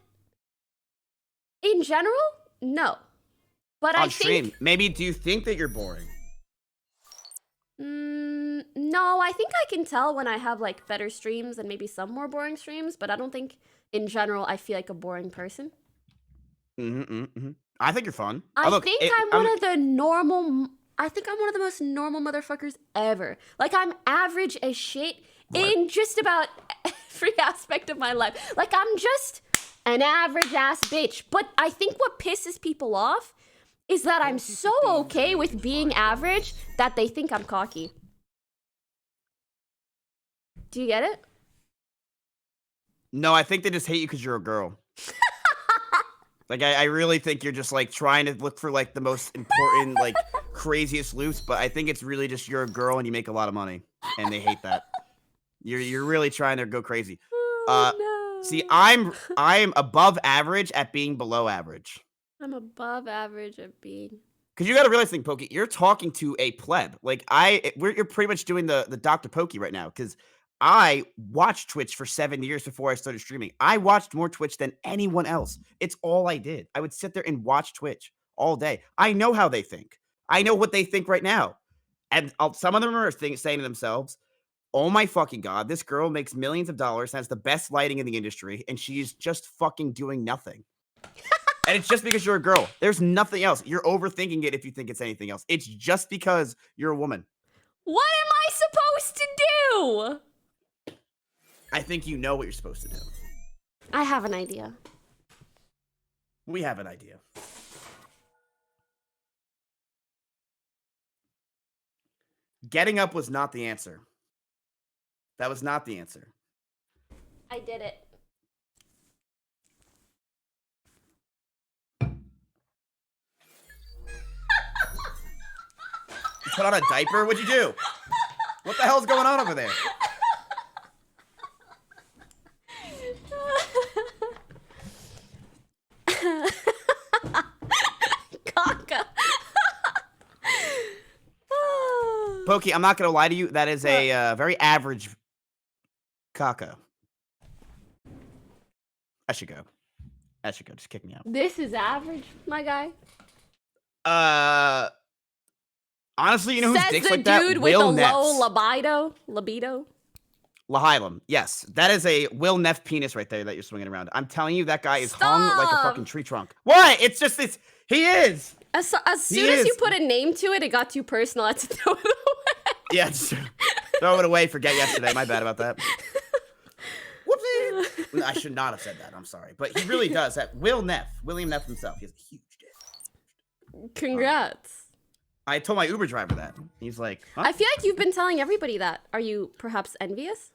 in general, no. But On I stream, think maybe do you think that you're boring? no, I think I can tell when I have like better streams and maybe some more boring streams, but I don't think in general I feel like a boring person. I think you're fun. I Look, think I'm one of the normal. I think I'm one of the most normal motherfuckers ever. Like, I'm average as shit in just about every aspect of my life. Like, I'm just an average ass bitch. But I think what pisses people off is that I'm so okay with being average that they think I'm cocky. Do you get it? No, I think they just hate you because you're a girl. Like, I really think you're just, like, trying to look for, like, the most important, like, craziest loops, but I think it's really just you're a girl and you make a lot of money, and they hate that. You're really trying to go crazy. Oh, no. See, I'm above average at being below average. I'm above average at being. Because you got to realize, thing, Pokey, you're talking to a pleb. Like, you're pretty much doing the Dr. Pokey right now, because I watched Twitch for 7 years before I started streaming. I watched more Twitch than anyone else. It's all I did. I would sit there and watch Twitch all day. I know how they think. I know what they think right now. And some of them are saying to themselves, oh my fucking God, this girl makes millions of dollars, has the best lighting in the industry, and she's just fucking doing nothing. And it's just because you're a girl. There's nothing else. You're overthinking it if you think it's anything else. It's just because you're a woman. What am I supposed to do? I think you know what you're supposed to do. I have an idea. We have an idea. Getting up was not the answer. That was not the answer. I did it. You put on a diaper? What'd you do? What the hell's going on over there? Caca. Pokey, I'm not going to lie to you. That is a very average caca. I should go. Just kick me out. This is average, my guy. Honestly, you know who's Says dicks the like that? dude with Will the Neff. low libido. Lahylum. Yes, that is a Will Neff penis right there that you're swinging around. I'm telling you, that guy is hung like a Stop. fucking tree trunk. What? He is. As soon as you put a name to it, it got too personal. I had to throw it away. Yeah, just throw it away. Forget yesterday. My bad about that. Whoopsie. I should not have said that. I'm sorry. But he really does. That William Neff himself, he has a huge dick. Congrats. I told my Uber driver that. He's like, huh? I feel like you've been telling everybody that. Are you perhaps envious?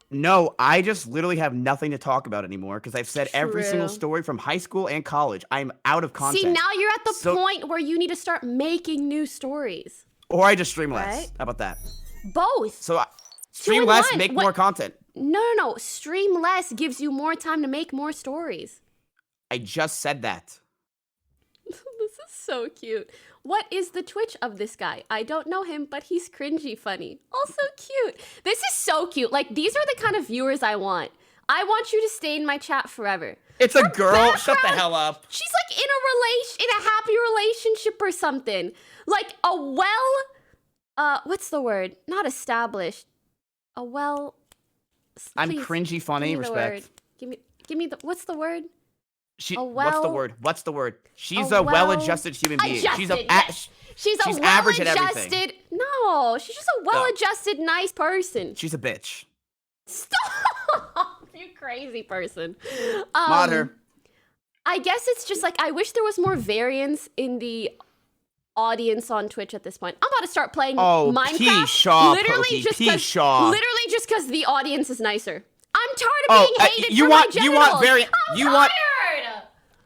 No, I just literally have nothing to talk about anymore because I've said every single True. story from high school and college. I'm out of content. See, now you're at the point where you need to start making new stories. Or I just stream less. Right? How about that? Both. So stream in less, one. make What- more content. No. Stream less gives you more time to make more stories. I just said that. This is so cute. What is the Twitch of this guy? I don't know him, but he's cringy funny. Also cute. This is so cute. Like, these are the kind of viewers I want. I want you to stay in my chat forever. It's a girl. Shut the hell up. She's like in a happy relationship or something. Like a what's the word? Not established. A well. I'm Please, cringy funny. give me the word. Respect. Give me the. What's the word? What's the word? What's the word? She's a a well-adjusted human being. She's She's a average at well-adjusted. everything. No, she's just a well-adjusted, nice person. She's a bitch. Stop, you crazy person. Mod her. I guess it's just like I wish there was more variance in the audience on Twitch at this point. I'm about to start playing Minecraft. Pshaw, literally Poki, just Pshaw. because the audience is nicer. I'm tired of being hated for my genitals. You want variance. I'm tired.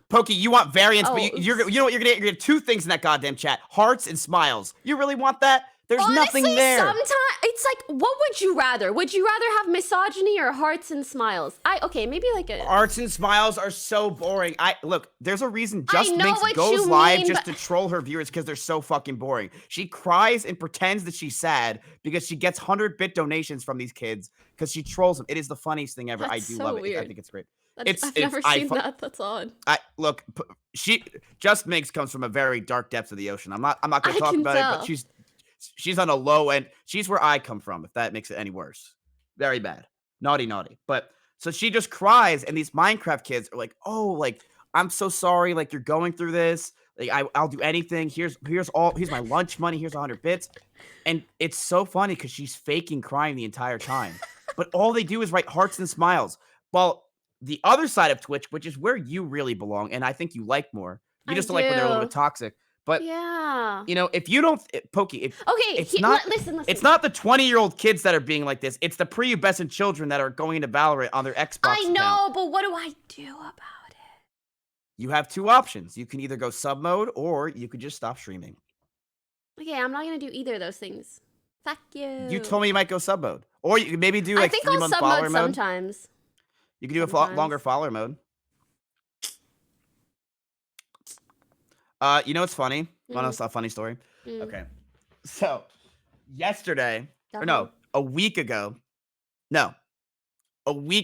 Pokey, you want variance, but oops. you know what? You're gonna get two things in that goddamn chat: hearts and smiles. You really want that? There's Honestly, nothing there. Sometimes it's like, what would you rather? Would you rather have misogyny or hearts and smiles? Okay, maybe like a Hearts and smiles are so boring. Look, there's a reason Just know Minx what goes you live mean, just but- to troll her viewers because they're so fucking boring. She cries and pretends that she's sad because she gets 100-bit donations from these kids because she trolls them. It is the funniest thing ever. That's I do so love it. weird. I think it's great. I've never seen that. That's odd. Look, Just Minx comes from a very dark depths of the ocean. I'm not gonna I talk can about tell. it, but she's on a low end. She's where I come from, if that makes it any worse. Very bad. Naughty. But so she just cries, and these Minecraft kids are like, oh, like, I'm so sorry, like, you're going through this. Like, I'll do anything. Here's my lunch money, here's 100 bits. And it's so funny because she's faking crying the entire time. But all they do is write hearts and smiles. Well, the other side of Twitch, which is where you really belong, and I think you like more. You just don't like when they're a little bit toxic. But yeah, you know, if you don't, Pokey, listen. It's not the 20-year-old kids that are being like this. It's the prepubescent children that are going into Valorant on their Xbox. I know, account. but what do I do about it? You have two options. You can either go sub mode, or you could just stop streaming. Okay, I'm not gonna do either of those things. Fuck you. You told me you might go sub mode, or you could maybe do like 3-month follower mode. Sometimes. You can do a longer follower mode. You know what's funny? Want a funny story? Okay. So, yesterday, a week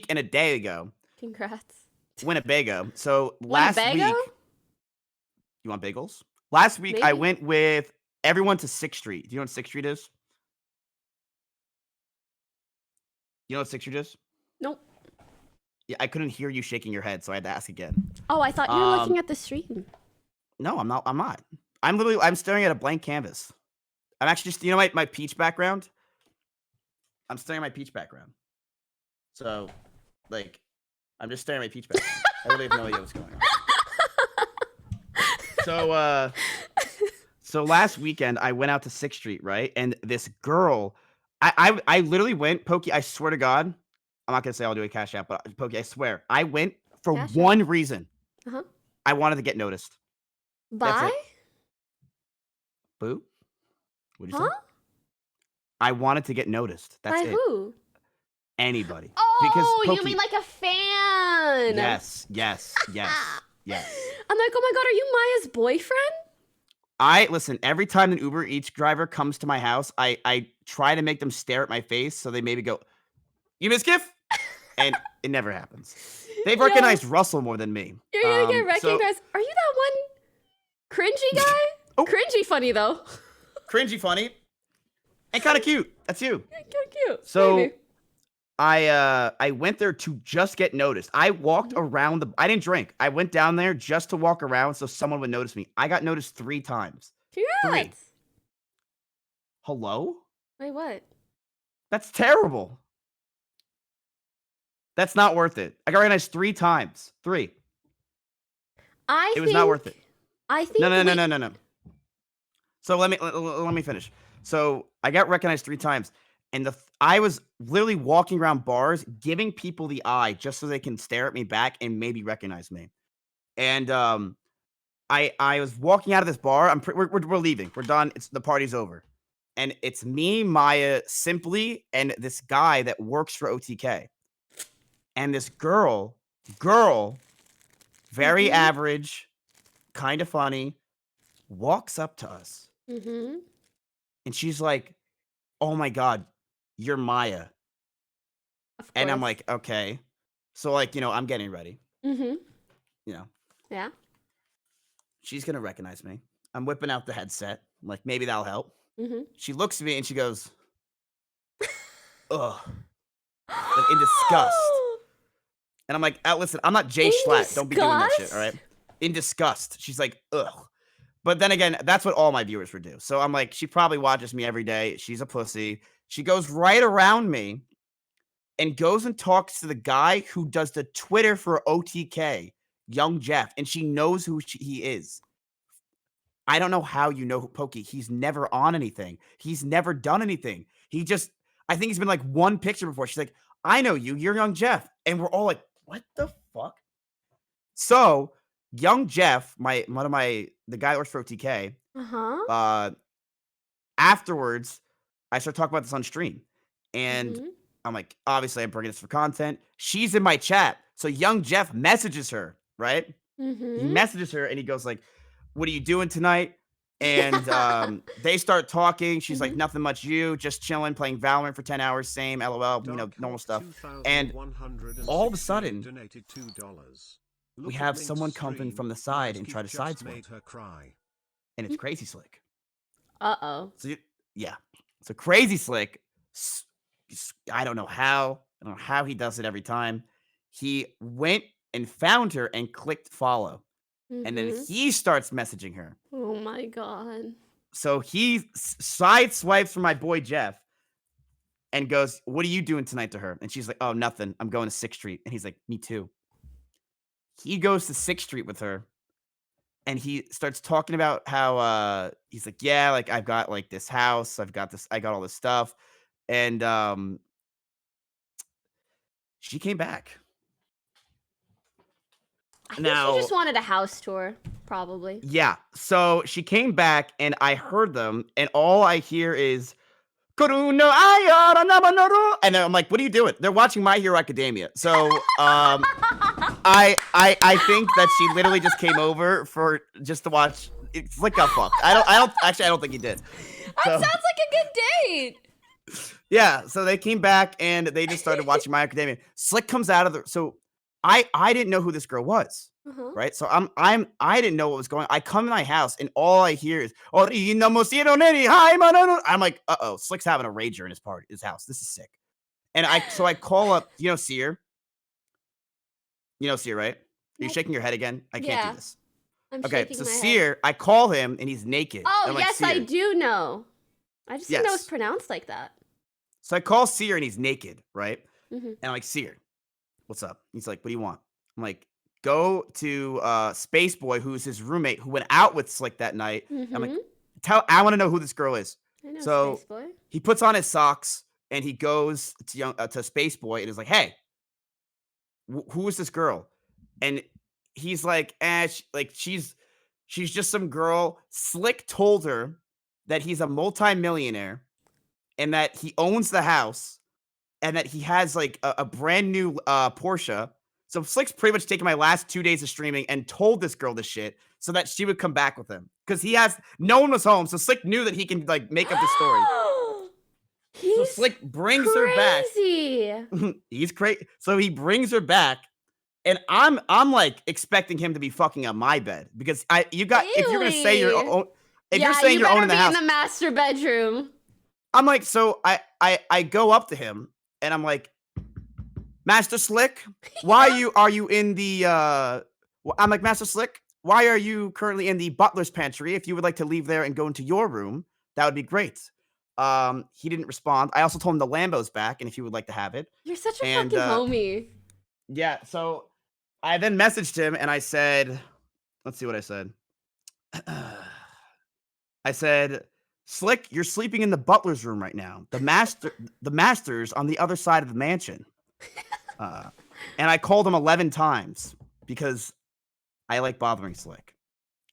and a day ago. Congrats. Winnebago. So, last week. You want bagels? Last week, I went with everyone to 6th Street. Do you know what 6th Street is? You know what 6th Street is? Nope. Yeah, I couldn't hear you shaking your head, so I had to ask again. Oh, I thought you were looking at the stream. No, I'm not. I'm staring at a blank canvas. I'm actually just, you know, my peach background? I'm staring at my peach background. So, like, I'm just staring at my peach background. I really have no idea what's going on. So last weekend, I went out to 6th Street, right? And this girl, I literally went, Pokey, I swear to God, I'm not going to say I'll do a cash out, but Pokey, I swear, I went for one reason. I wanted to get noticed. Bye? Boo? What'd you say? I wanted to get noticed. That's By who? Anybody. Oh, because Pokey, you mean like a fan? Yes. I'm like, oh my God, are you Maya's boyfriend? Listen, every time an Uber Eats driver comes to my house, I try to make them stare at my face so they maybe go, you miss Giff? And it never happens. They've recognized Russell more than me. You're gonna get recognized. Are you that one cringy guy? Cringy funny, though. Cringy funny. And kind of cute. That's you. Kind of cute. So maybe. I went there to just get noticed. I walked around I didn't drink. I went down there just to walk around so someone would notice me. I got noticed 3 times. Congrats. 3. Hello? Wait, what? That's terrible. That's not worth it. I got recognized 3 times. 3. It was not worth it. I think No. So let me finish. So I got recognized 3 times, and I was literally walking around bars, giving people the eye just so they can stare at me back and maybe recognize me. And I was walking out of this bar. We're leaving. We're done. The party's over, and it's me, Maya, Simply, and this guy that works for OTK, and this girl, very average, kind of funny, walks up to us. And she's like, oh my God, you're Maya. And I'm like, okay. So like, I'm getting ready. Mm-hmm. You know, Yeah. she's gonna recognize me. I'm whipping out the headset. I'm like, maybe that'll help. Mm-hmm. She looks at me and she goes, ugh, like in disgust. And I'm like, listen, I'm not Jay In Schlatt. Don't be doing that shit, all right? disgust? In disgust. She's like, ugh. But then again, that's what all my viewers would do. So I'm like, she probably watches me every day. She's a pussy. She goes right around me and goes and talks to the guy who does the Twitter for OTK, Young Jeff, and she knows who he is. I don't know how you know Pokey. He's never on anything. He's never done anything. I think he's been like one picture before. She's like, I know you. You're Young Jeff. And we're all like, what the fuck? So, Young Jeff, the guy that works for OTK, Uh-huh. afterwards, I start talking about this on stream. And Mm-hmm. I'm like, obviously, I'm bringing this for content. She's in my chat. So, Young Jeff messages her, right? He Mm-hmm. messages her and he goes like, what are you doing tonight? And they start talking. She's like, nothing much, you just chilling, playing Valorant for 10 hours, same, LOL, normal stuff. And all of a sudden, we have someone come in from the side and try to sideswipe. And it's Crazy Slick. Uh-oh. So yeah. So Crazy Slick, I don't know how he does it every time. He went and found her and clicked follow. And then he starts messaging her. Oh my god. So he sideswipes from my boy Jeff and goes, what are you doing tonight to her? And she's like, oh, nothing. I'm going to 6th Street. And he's like, me too. He goes to 6th Street with her. And he starts talking about how he's like, yeah, like I've got like this house. I got all this stuff. And she came back. I think she just wanted a house tour, probably. Yeah. So she came back and I heard them and all I hear is and then I'm like, what are you doing? They're watching My Hero Academia. So I think that she literally just came over for just to watch. It's like a fuck. I don't think he did. That sounds like a good date. Yeah, so they came back and they just started watching My Academia. Slick comes out of the I didn't know who this girl was. Right? So I didn't know what was going on. I come to my house and all I hear is I'm like, uh-oh, Slick's having a rager in his house. This is sick. And I call up, Seer. You know Seer, right? Are you shaking your head again? I can't do this. I'm okay, shaking so my Seer, head. I call him and he's naked. Oh, like, yes, Seer. I do know. I just didn't know it was pronounced like that. So I call Seer and he's naked, right? And I'm like, Seer, what's up? He's like, what do you want? I'm like, go to Space Boy, who's his roommate, who went out with Slick that night. I'm like, I want to know who this girl is. I know So Space Boy. he puts on his socks and he goes to Space Boy and is like, hey, who is this girl? And he's like, she's just some girl. Slick told her that he's a multimillionaire and that he owns the house and that he has like a brand new Porsche. So Slick's pretty much taken my last 2 days of streaming and told this girl this shit so that she would come back with him because no one was home. So Slick knew that he can like make up the story. So Slick brings her back. He's crazy. So he brings her back, and I'm like expecting him to be fucking on my bed because if you're gonna say you're saying you're owning the house, in the master bedroom. I'm like, so I go up to him and I'm like, Master Slick, why are you in the I'm like, Master Slick, why are you currently in the butler's pantry? If you would like to leave there and go into your room, that would be great. He didn't respond. I also told him the Lambo's back and if you would like to have it. You're such a fucking homie. Yeah, so I then messaged him and I said, let's see what I said. I said, Slick, you're sleeping in the butler's room right now. The master's on the other side of the mansion. And I called him 11 times because I like bothering Slick.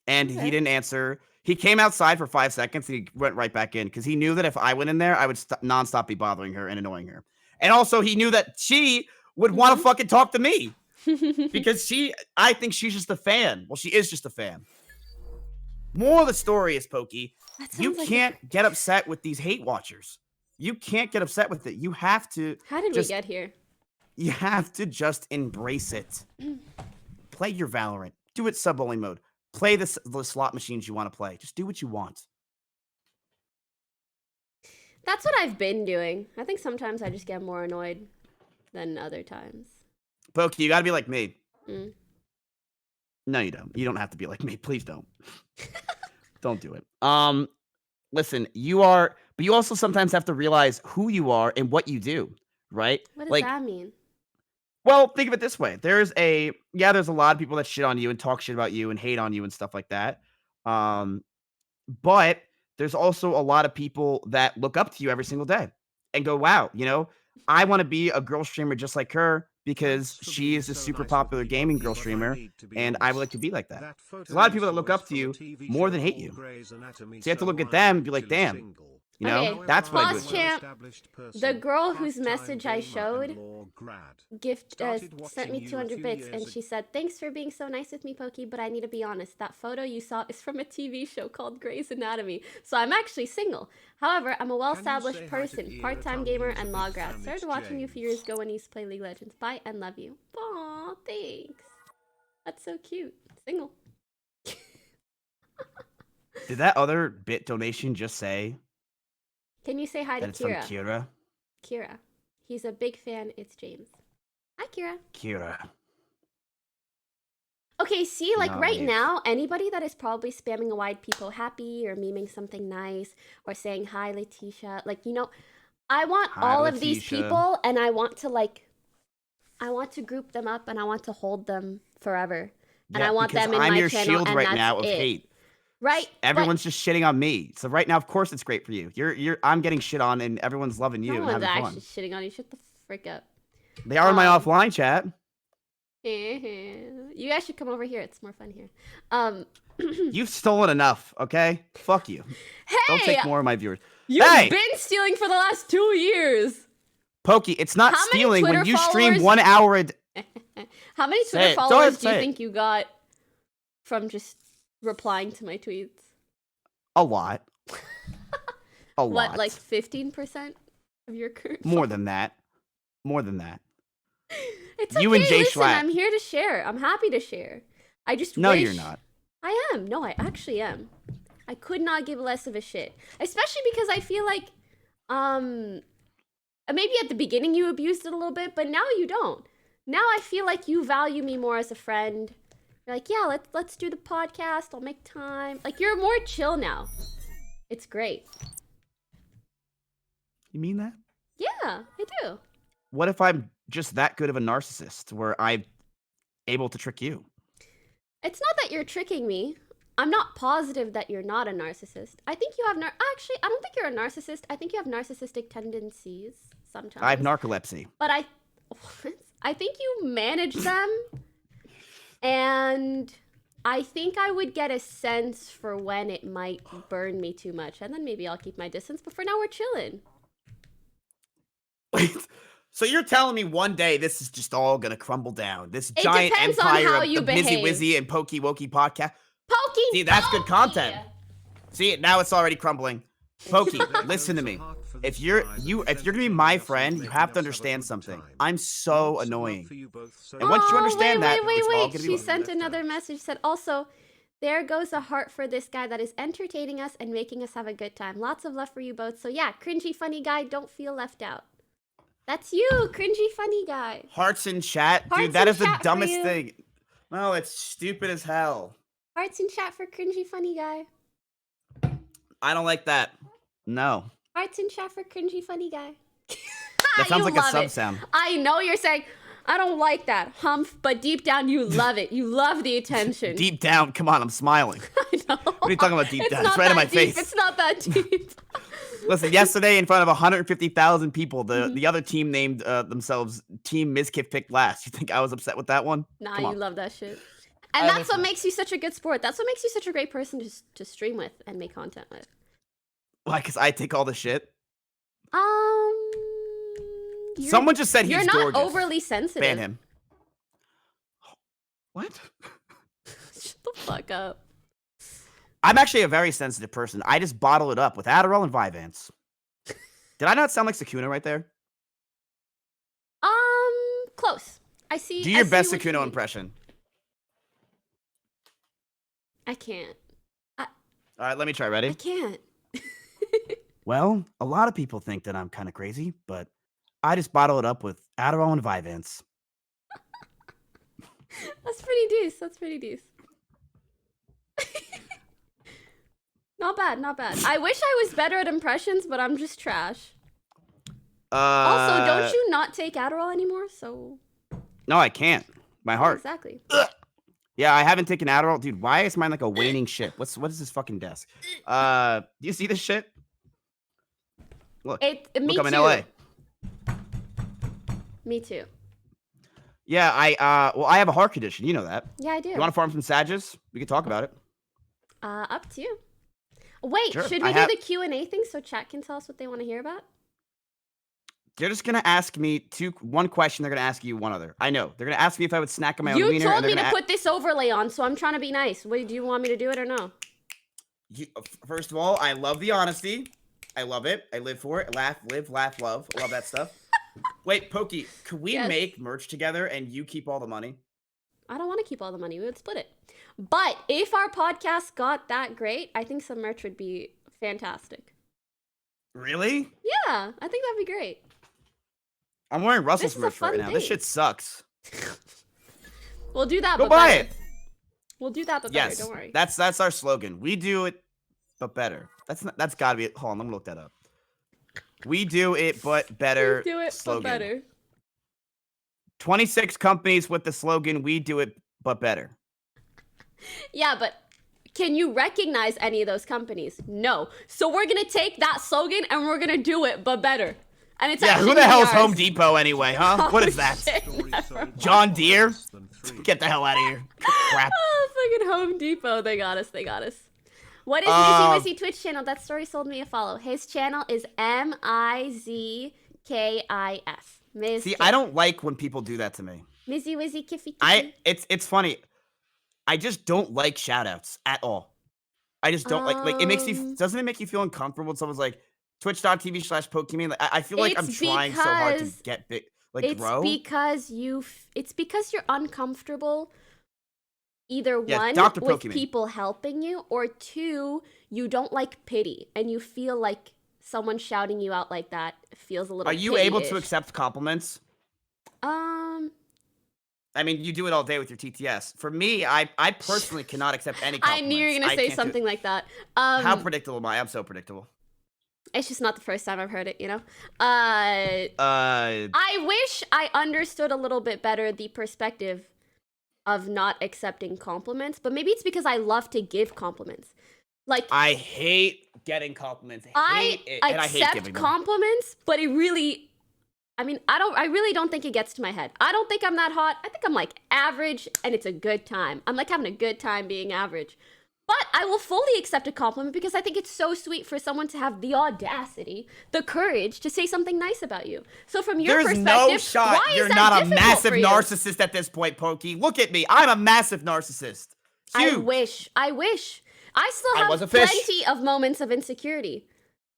And he didn't answer. He came outside for 5 seconds and he went right back in because he knew that if I went in there, I would nonstop be bothering her and annoying her. And also he knew that she would want to fucking talk to me because I think she's just a fan. Well, she is just a fan. More of the story is, Pokey, you can't get upset with these hate watchers. You can't get upset with it. You have to. How did we get here? You have to just embrace it. Play your Valorant. Do it sub-only mode. Play the slot machines you want to play. Just do what you want. That's what I've been doing. I think sometimes I just get more annoyed than other times. Poki, you gotta be like me. Mm. No, you don't. You don't have to be like me. Please don't. Don't do it. Listen, but you also sometimes have to realize who you are and what you do, right? What does Like, that mean? well, think of it this way. There's a lot of people that shit on you and talk shit about you and hate on you and stuff like that. But there's also a lot of people that look up to you every single day and go, wow, I want to be a girl streamer just like her because she is a super popular gaming girl streamer and I would like to be like that. There's a lot of people that look up to you more than hate you. So you have to look at them and be like, damn, Okay, that's what I do. Boss Champ, the girl whose message I showed sent me 200 bits and she said, thanks for being so nice with me, Poki, but I need to be honest. That photo you saw is from a TV show called Grey's Anatomy, so I'm actually single. However, I'm a well-established person, part-time gamer, and law grad. Started watching you a few years ago when I used to play League of Legends. Bye and love you. Aw, thanks. That's so cute. Single. Did that other bit donation just say Can you say hi to that it's from Kira? Kira? Kira. He's a big fan. It's James. Hi, Kira. Kira. Okay, see, like right Nice. now, anybody that is probably spamming a wide people happy or memeing something nice or saying hi, Letitia, like, I want Hi, all of these Letitia. people and I want to group them up and I want to hold them forever. And Yeah, I want because them in I'm my your channel shield and right that's now of it. hate. Right? Everyone's just shitting on me. So right now, of course, it's great for you. I'm getting shit on, and everyone's loving you No and one's having actually fun. shitting on you. Shut the frick up. They are in my offline chat. You guys should come over here. It's more fun here. You've stolen enough, okay? Fuck you. Hey! Don't take more of my viewers. You've Hey! been stealing for the last 2 years. Poki, it's not How many stealing when Twitter you stream followers- 1 hour a day. How many Say Twitter it. Go followers ahead, do you say it. think you got from just replying to my tweets? A lot. A What, lot. like 15% of your current More followers? than that. More than that. It's You okay, and Jay listen, Schlatt. I'm here to share. I'm happy to share. I just No, wish... you're not. I am. No, I actually am. I could not give less of a shit. Especially because I feel like, maybe at the beginning you abused it a little bit, but now you don't. Now I feel like you value me more as a friend. You're like, yeah, let's do the podcast. I'll make time. Like, you're more chill now. It's great. You mean that? Yeah, I do. What if I'm just that good of a narcissist where I'm able to trick you? It's not that you're tricking me. I'm not positive that you're not a narcissist. I think you have actually, I don't think you're a narcissist. I think you have narcissistic tendencies sometimes. I have narcolepsy. But I think you manage them. And I think I would get a sense for when it might burn me too much. And then maybe I'll keep my distance. But for now, we're chilling. Wait, so you're telling me one day this is just all gonna crumble down? This It giant depends on empire how of you the Mizzy behave. Wizzy and Poki Woki podcast. Poki! See, that's good content. See, now it's already crumbling. Poki, listen to me. If you're gonna be my friend, you have to understand something. I'm so annoying. And once you understand that, it's all gonna be She sent another message, said, also, there goes a heart for this guy that is entertaining us and making us have a good time. Lots of love for you both. So yeah, cringy funny guy, don't feel left out. That's you, cringy funny guy. Hearts in chat? Hearts Dude, that in is the chat for dumbest you. thing. No, it's stupid as hell. Hearts in chat for cringy funny guy. I don't like that. No. Hearts in chat for cringy funny guy. That sounds You like a love sub it. sound. I know you're saying, I don't like that, humph, but deep down you love it. You love the attention. Deep down, come on, I'm smiling. I know. What are you talking about deep It's down? not It's right in that my deep. face. It's not that deep. Listen, yesterday in front of 150,000 people, Mm-hmm. the other team named themselves Team Mizkif picked last. You think I was upset with that one? Nah, Come you on. love that shit. And that's what makes you such a good sport. That's what makes you such a great person to stream with and make content with. Why? Because I take all the shit? Someone just said he's you're not gorgeous. overly sensitive. Ban him. What? Shut the fuck up. I'm actually a very sensitive person. I just bottle it up with Adderall and Vyvanse. Did I not sound like Sakuna right there? I see. Do your best what you Akuno mean. impression. I can't. All right, let me try. Ready? I can't. Well, a lot of people think that I'm kind of crazy, but I just bottle it up with Adderall and Vyvanse. That's pretty deuce. That's pretty deuce. Not bad, not bad. I wish I was better at impressions, but I'm just trash. Also, don't you not take Adderall anymore? So. No, I can't. My heart. Exactly. Ugh. Yeah, I haven't taken Adderall, dude. Why is mine like a waning ship? What is this fucking desk? Do you see this shit? Look, Me look, I'm in too. LA. Me too. Yeah, I have a heart condition. You know that. Yeah, I do. You want to farm some Sages? We can talk about it. Up to you. Wait, Sure, should we do the Q&A thing so chat can tell us what they want to hear about? They're just gonna ask me one question. They're gonna ask you one other. I know. They're gonna ask me if I would snack on my own wiener. You told me to put this overlay on, so I'm trying to be nice. Wait, do you want me to do it or no? First of all, I love the honesty. I love it. I live for it. Laugh, live, laugh, love. I love that stuff. Wait, Poki, could we make merch together and you keep all the money? I don't want to keep all the money. We would split it. But if our podcast got that great, I think some merch would be fantastic. Really? Yeah, I think that'd be great. I'm wearing Russell's merch right now. This shit sucks. We'll do that. Go buy it. We'll do that, but better. Don't worry. That's our slogan. We do it, but better. That's gotta be it. Hold on, let me look that up. We do it, but better. We do it, slogan. but better. 26 companies with the slogan "We do it, but better." Yeah, but can you recognize any of those companies? No. So we're gonna take that slogan and we're gonna do it, but better. And it's who the hell is Home Depot anyway, huh? Oh, what is that? Shit, John Deere? Get the hell out of here. Crap. Oh, fucking Home Depot. They got us. They got us. What is Mizzy Wizzy Twitch channel? That story sold me a follow. His channel is MIZKIF. See, I don't like when people do that to me. Mizzy Wizzy Kiffy. It's funny. I just don't like shoutouts at all. I just don't like it makes you doesn't it make you feel uncomfortable when someone's like twitch.tv/POKIIMANE? Like, I feel like I'm trying so hard to get big, grow. It's because you're uncomfortable. Either one, Dr. with POKIIMANE. people helping you, or two, you don't like pity, and you feel like someone shouting you out like that feels a little. Are you able to accept compliments? I mean, you do it all day with your TTS. For me, I personally cannot accept any compliments. I knew you were gonna say something like that. How predictable am I? I'm so predictable. It's just not the first time I've heard it, you know? I wish I understood a little bit better the perspective of not accepting compliments, but maybe it's because I love to give compliments. Like, I hate getting compliments. I accept compliments, but it really, I really don't think it gets to my head. I don't think I'm that hot. I think I'm like average, and it's a good time. I'm like having a good time being average. But I will fully accept a compliment because I think it's so sweet for someone to have the audacity, the courage to say something nice about you. So from your perspective, no shot why you're is that not a difficult massive for you? narcissist at this point, Poki. Look at me. I'm a massive narcissist. Huge. I wish. I still have plenty of moments of insecurity.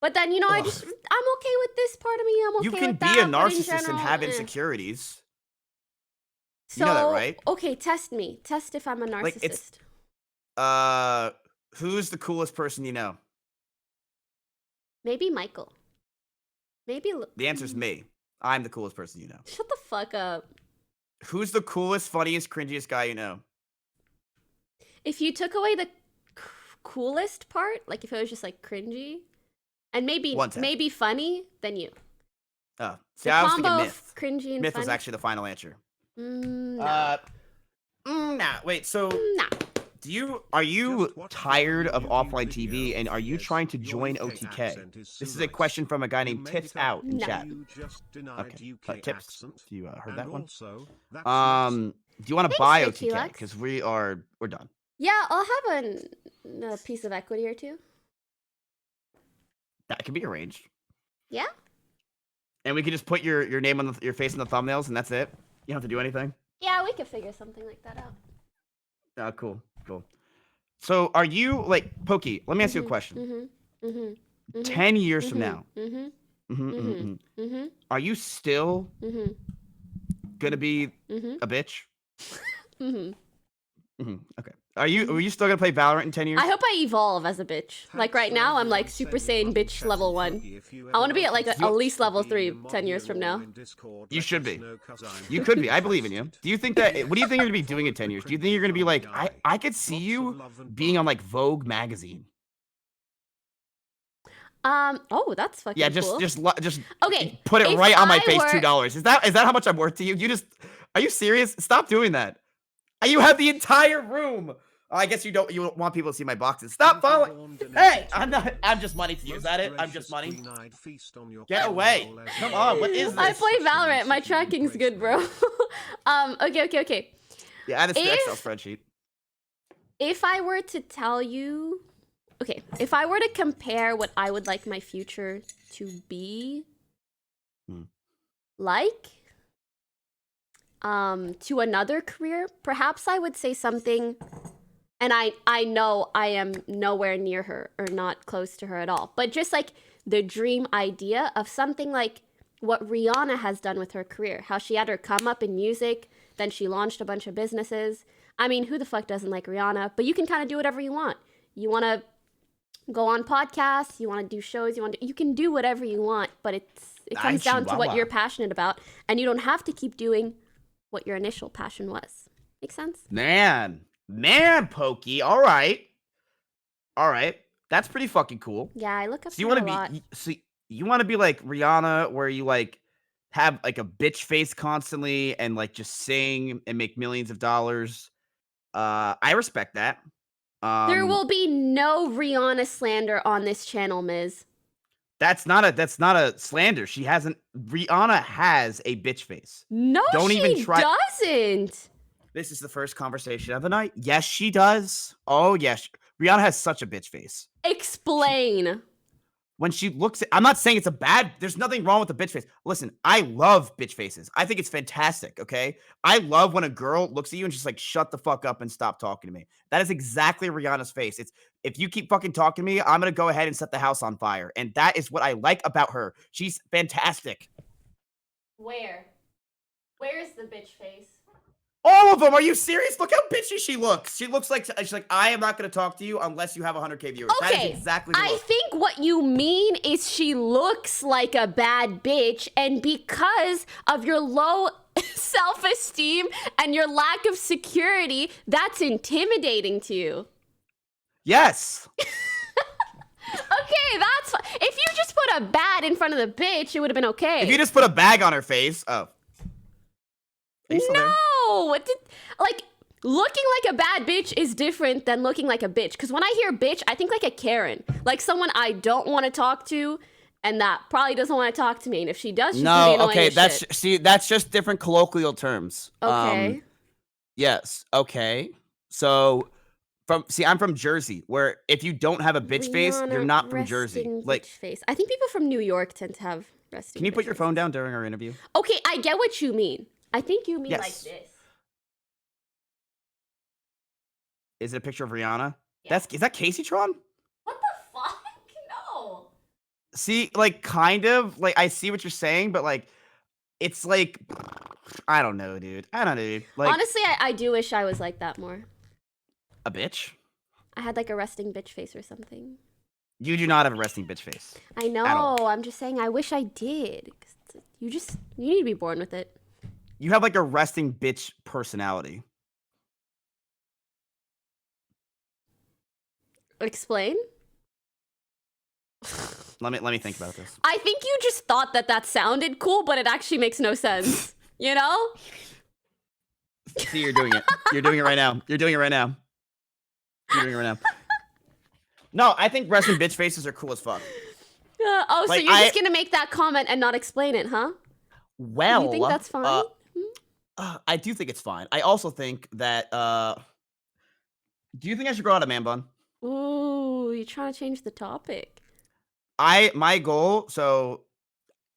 But then, you know, I'm okay with this part of me. I'm okay with that. You can be a narcissist and have insecurities. So, you know that, right? Okay, test me. Test if I'm a narcissist. Who's the coolest person you know? Maybe Michael. Maybe. The answer's me. I'm the coolest person you know. Shut the fuck up. Who's the coolest, funniest, cringiest guy you know? If you took away the coolest part, like if it was just like cringy, and maybe funny, then you. Oh, see, I was thinking Myth. Cringy and Myth funny. was actually the final answer. Nah. Wait, so Nah. Are you tired of offline TV and are you trying to join OTK? This is a question from a guy named Tips Out in chat. Okay. Tips, you heard that one? Do you want to buy OTK? Because we're done. Yeah, I'll have a piece of equity or two. That can be arranged. Yeah. And we can just put your name on your face in the thumbnails, and that's it. You don't have to do anything. Yeah, we could figure something like that out. Oh, cool. So, are you like Poki? Let me ask you a question. 10 years from now, are you still gonna be Mm-hmm. a bitch? Mm-hmm. Okay. Are you still gonna play Valorant in 10 years? I hope I evolve as a bitch. Like right now, I'm like Super Saiyan bitch level 1. I want to be at like at least level 3 10 years from now. You should be. You could be. I believe in you. Do you think that? What do you think you're gonna be doing in 10 years? Do you think you're gonna be like? I could see you being on like Vogue magazine. Oh, that's fucking Yeah, cool. just Okay, put it if right on my I face. were- $2. Is that how much I'm worth to you? Are you serious? Stop doing that. You have the entire room. Oh, I guess you don't want people to see my boxes. Stop following. Hey, I'm just money to you. Is that it? I'm just money. Get away. Come on. What is this? I play Valorant. My tracking's good, bro. Okay. Yeah, add this to the Excel spreadsheet. If I were to tell you, okay, if I were to compare what I would like my future to be like, to another career, perhaps I would say something, and I know I am nowhere near her or not close to her at all, but just like the dream idea of something like what Rihanna has done with her career, how she had her come up in music, then she launched a bunch of businesses. I mean, who the fuck doesn't like Rihanna? But you can kind of do whatever you want. You want to go on podcasts, you want to do shows, you can do whatever you want, but it comes down to what you're passionate about, and you don't have to keep doing what your initial passion was. Make sense? Man, Poki. All right. That's pretty fucking cool. Yeah, I look up So you want want to be you want to be like Rihanna, where you like have like a bitch face constantly and like just sing and make millions of dollars. I respect that. There will be no Rihanna slander on this channel, Miz. That's not a slander. Rihanna has a bitch face. No, Don't she even try. doesn't. This is the first conversation of the night. Yes, she does. Oh, yes. Rihanna has such a bitch face. Explain. When she looks at, I'm not saying it's there's nothing wrong with the bitch face. Listen, I love bitch faces. I think it's fantastic, okay? I love when a girl looks at you and she's like, shut the fuck up and stop talking to me. That is exactly Rihanna's face. It's, if you keep fucking talking to me, I'm going to go ahead and set the house on fire. And that is what I like about her. She's fantastic. Where's the bitch face? All of them. Are you serious? Look how bitchy she looks. She's like, I am not going to talk to you unless you have 100K viewers. Okay, that is exactly the I look. think what you mean is she looks like a bad bitch, and because of your low self-esteem and your lack of security, that's intimidating to you. Yes. Okay, that's fine. If you just put a bad in front of the bitch, it would have been okay. If you just put a bag on her face. Oh. No! Like, looking like a bad bitch is different than looking like a bitch. Because when I hear bitch, I think like a Karen. Like someone I don't want to talk to, and that probably doesn't want to talk to me. And if she does, she's gonna be annoying okay, as shit. that's just different colloquial terms. Okay. Yes, okay. So, I'm from Jersey, where if you don't have a bitch face, you're not from Jersey. Like, bitch face. I think people from New York tend to have resting. Can you put your faces. phone down during our interview? Okay, I get what you mean. I think you mean like this. Is it a picture of Rihanna? Yeah. Is that Casey Tron? What the fuck? No. See, like, kind of, like, I see what you're saying, but like, it's like, I don't know, dude. Like, honestly, I do wish I was like that more. A bitch? I had like a resting bitch face or something. You do not have a resting bitch face. I know. I'm just saying. I wish I did. You need to be born with it. You have like a resting bitch personality. Explain. Let me think about this. I think you just thought that sounded cool, but it actually makes no sense. You know? See, you're doing it. You're doing it right now. No, I think resting bitch faces are cool as fuck. So you're just gonna make that comment and not explain it, huh? Well, you think that's fine? I do think it's fine. I also think that. Do you think I should grow out a man bun? Ooh, you're trying to change the topic. My goal. So,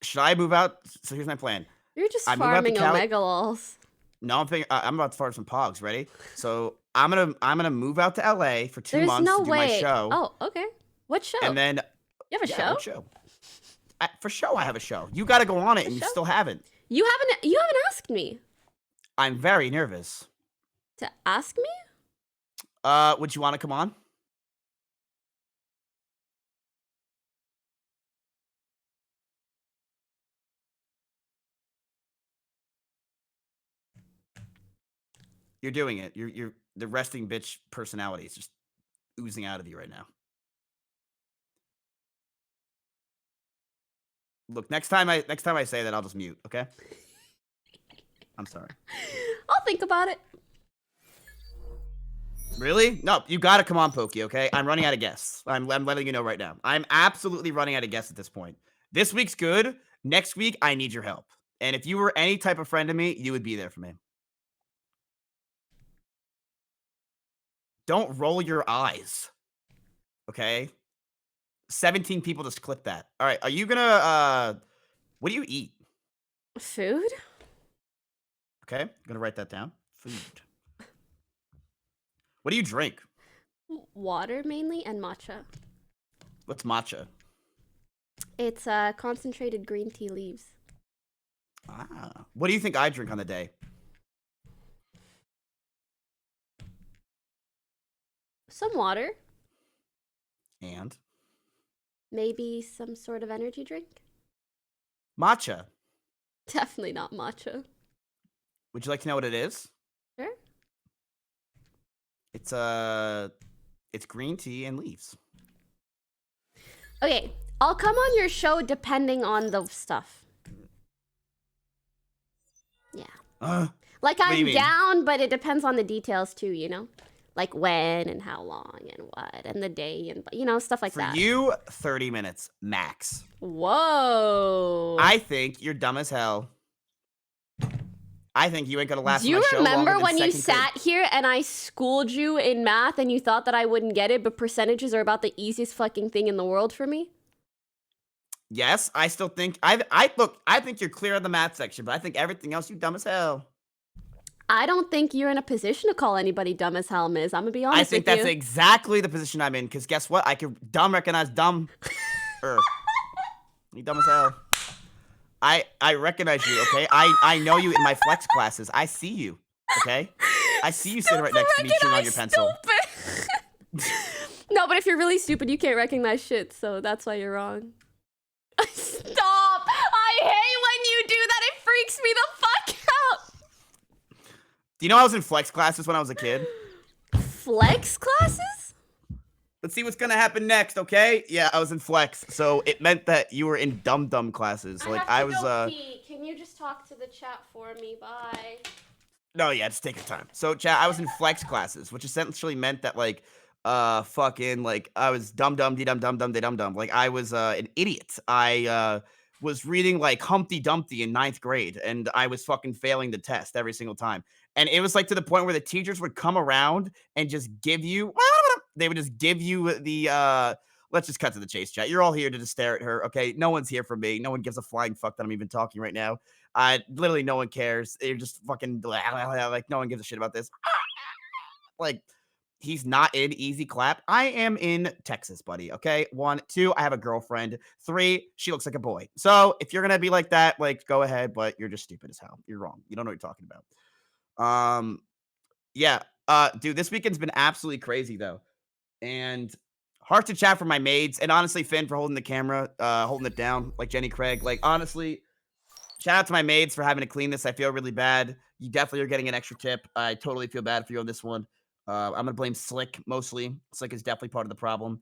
should I move out? So here's my plan. You're just farming omega lols. No, I'm about to farm some pogs. Ready? So I'm gonna move out to LA for 2 months to do my show. Oh, okay. What show? And then you have a show? What show? For show, I have a show. You got to go on it, and you still haven't. You haven't asked me. I'm very nervous. To ask me? Would you want to come on? You're doing it. You're the resting bitch personality is just oozing out of you right now. Look, next time I say that, I'll just mute, okay? I'm sorry. I'll think about it. Really? No, you gotta come on, Poki, okay? I'm running out of guests. I'm letting you know right now. I'm absolutely running out of guests at this point. This week's good. Next week, I need your help. And if you were any type of friend to me, you would be there for me. Don't roll your eyes. Okay? 17 people just clicked that. All right, are you gonna what do you eat? Food? Okay, I'm gonna write that down. Food. What do you drink? Water mainly and matcha. What's matcha? It's concentrated green tea leaves. Ah. What do you think I drink on the day? Some water. And Maybe some sort of energy drink. matcha. Definitely not matcha. Would you like to know what it is? Sure. It's green tea and leaves. Okay, I'll come on your show depending on the stuff. Yeah. Like, What do you I'm mean? down, but it depends on the details too, you know? Like when and how long and what and the day and, you know, stuff like For that. you, 30 minutes max. Whoa. I think you're dumb as hell. I think you ain't gonna last Do on you my show longer remember than when you second grade. sat here and I schooled you in math and you thought that I wouldn't get it, but percentages are about the easiest fucking thing in the world for me? Yes, I still think I think you're clear on the math section, but I think everything else you dumb as hell. I don't think you're in a position to call anybody dumb as hell, Miz. I'm gonna be I honest think with that's you. exactly the position I'm in, because guess what? I can dumb recognize dumb. You dumb as hell. I recognize you, okay? I know you in my flex classes. I see you, okay? I see you sitting right next to me chewing on your pencil. No, but if you're really stupid, you can't recognize shit, so that's why you're wrong. Stop! I hate when you do that. It freaks me the fuck out. Do you know I was in flex classes when I was a kid? Flex classes? Let's see what's gonna happen next, okay? Yeah, I was in flex, so it meant that you were in dumb classes. Like I was pee. Can you just talk to the chat for me? Bye. No, yeah, just take your time. So, chat, I was in flex classes, which essentially meant that like fucking like I was dumb de dum dum dum de dum dum. Like I was an idiot. I was reading like Humpty Dumpty in ninth grade, and I was fucking failing the test every single time. And it was like to the point where the teachers would come around and just give you they would just give you the let's just cut to the chase, chat. You're all here to just stare at her, okay? No one's here for me. No one gives a flying fuck that I'm even talking right now. Literally no one cares. They're just fucking like no one gives a shit about this. Like he's not in easy clap. I am in Texas, buddy. Okay. 1, 2, I have a girlfriend. 3, she looks like a boy. So if you're gonna be like that, like go ahead, but you're just stupid as hell. You're wrong. You don't know what you're talking about. Yeah. Dude, this weekend's been absolutely crazy though. And heart to chat for my maids, and honestly, Finn for holding the camera, holding it down, like Jenny Craig. Like honestly, shout out to my maids for having to clean this. I feel really bad. You definitely are getting an extra tip. I totally feel bad for you on this one. I'm gonna blame Slick mostly. Slick is definitely part of the problem.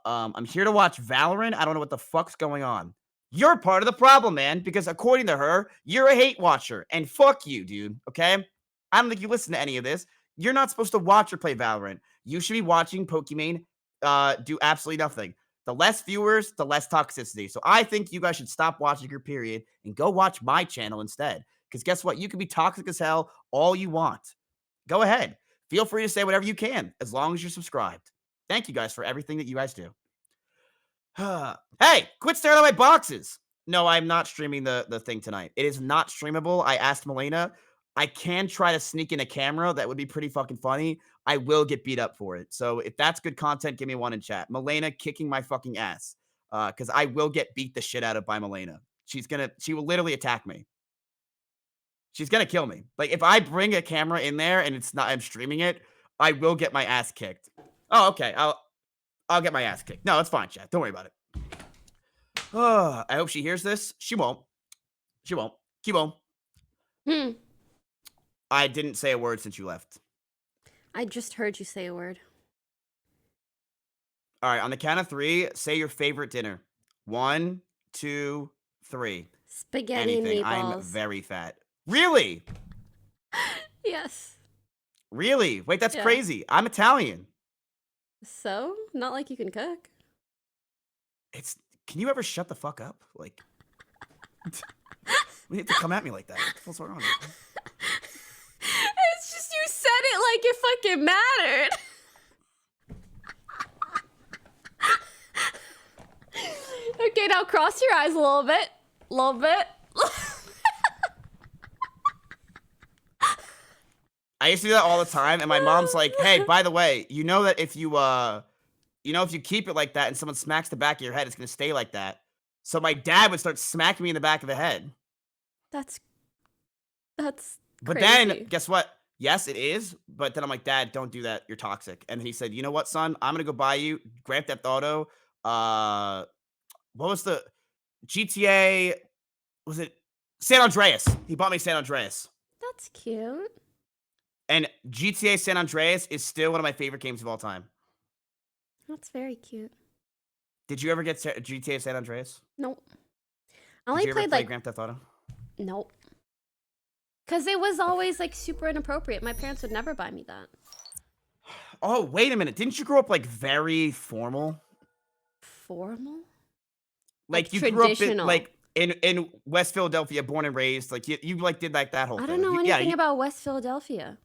I'm here to watch Valorant. I don't know what the fuck's going on. You're part of the problem, man, because according to her, you're a hate watcher, and fuck you, dude. Okay? I don't think you listen to any of this. You're not supposed to watch or play Valorant. You should be watching POKIIMANE do absolutely nothing. The less viewers, the less toxicity. So I think you guys should stop watching your period and go watch my channel instead. Because guess what? You can be toxic as hell all you want. Go ahead. Feel free to say whatever you can as long as you're subscribed. Thank you guys for everything that you guys do. Hey, quit staring at my boxes. No, I'm not streaming the thing tonight. It is not streamable. I asked Milena. I can try to sneak in a camera. That would be pretty fucking funny. I will get beat up for it. So if that's good content, give me one in chat. Milena kicking my fucking ass. Because I will get beat the shit out of by Milena. She will literally attack me. She's gonna kill me. Like, if I bring a camera in there and it's not, I'm streaming it, I will get my ass kicked. Oh, okay. I'll get my ass kicked. No, it's fine, chat. Don't worry about it. Oh, I hope she hears this. She won't. She won't. She won't. Hmm. I didn't say a word since you left. I just heard you say a word. All right, on the count of 3, say your favorite dinner. 1, 2, 3. Spaghetti Anything. and I'm meatballs. very fat. Really? Yes. Really? Wait, that's Yeah. crazy. I'm Italian. So? Not like you can cook. Can you ever shut the fuck up? Like, we have to come at me like that. What the fuck's wrong with you? It's just you said it like it fucking mattered. Okay, now cross your eyes a little bit. A little bit. I used to do that all the time, and my mom's like, "Hey, by the way, you know that if you if you keep it like that and someone smacks the back of your head, it's gonna stay like that." So my dad would start smacking me in the back of the head. That's But crazy. then, guess what? Yes, it is. But then I'm like, Dad, don't do that. You're toxic. And he said, you know what, son? I'm gonna go buy you Grand Theft Auto. What was the GTA? Was it San Andreas? He bought me San Andreas. That's cute. And GTA San Andreas is still one of my favorite games of all time. That's very cute. Did you ever get GTA San Andreas? Nope. I Did only you ever played play like Grand Theft Auto? nope. Cause it was always like super inappropriate. My parents would never buy me that. Oh, wait a minute. Didn't you grow up like very formal? Formal? Like you traditional. grew up in West Philadelphia, born and raised. Like you like did like that whole I thing. don't know Yeah, anything about West Philadelphia.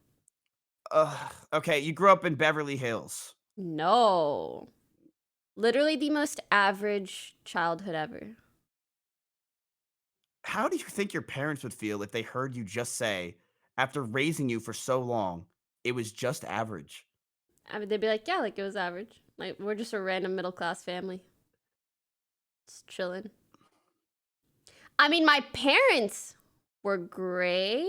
Okay, you grew up in Beverly Hills. No. Literally the most average childhood ever. How do you think your parents would feel if they heard you just say, after raising you for so long, it was just average? I mean, they'd be like, yeah, like it was average. Like we're just a random middle class family. Just chilling. I mean, my parents were great.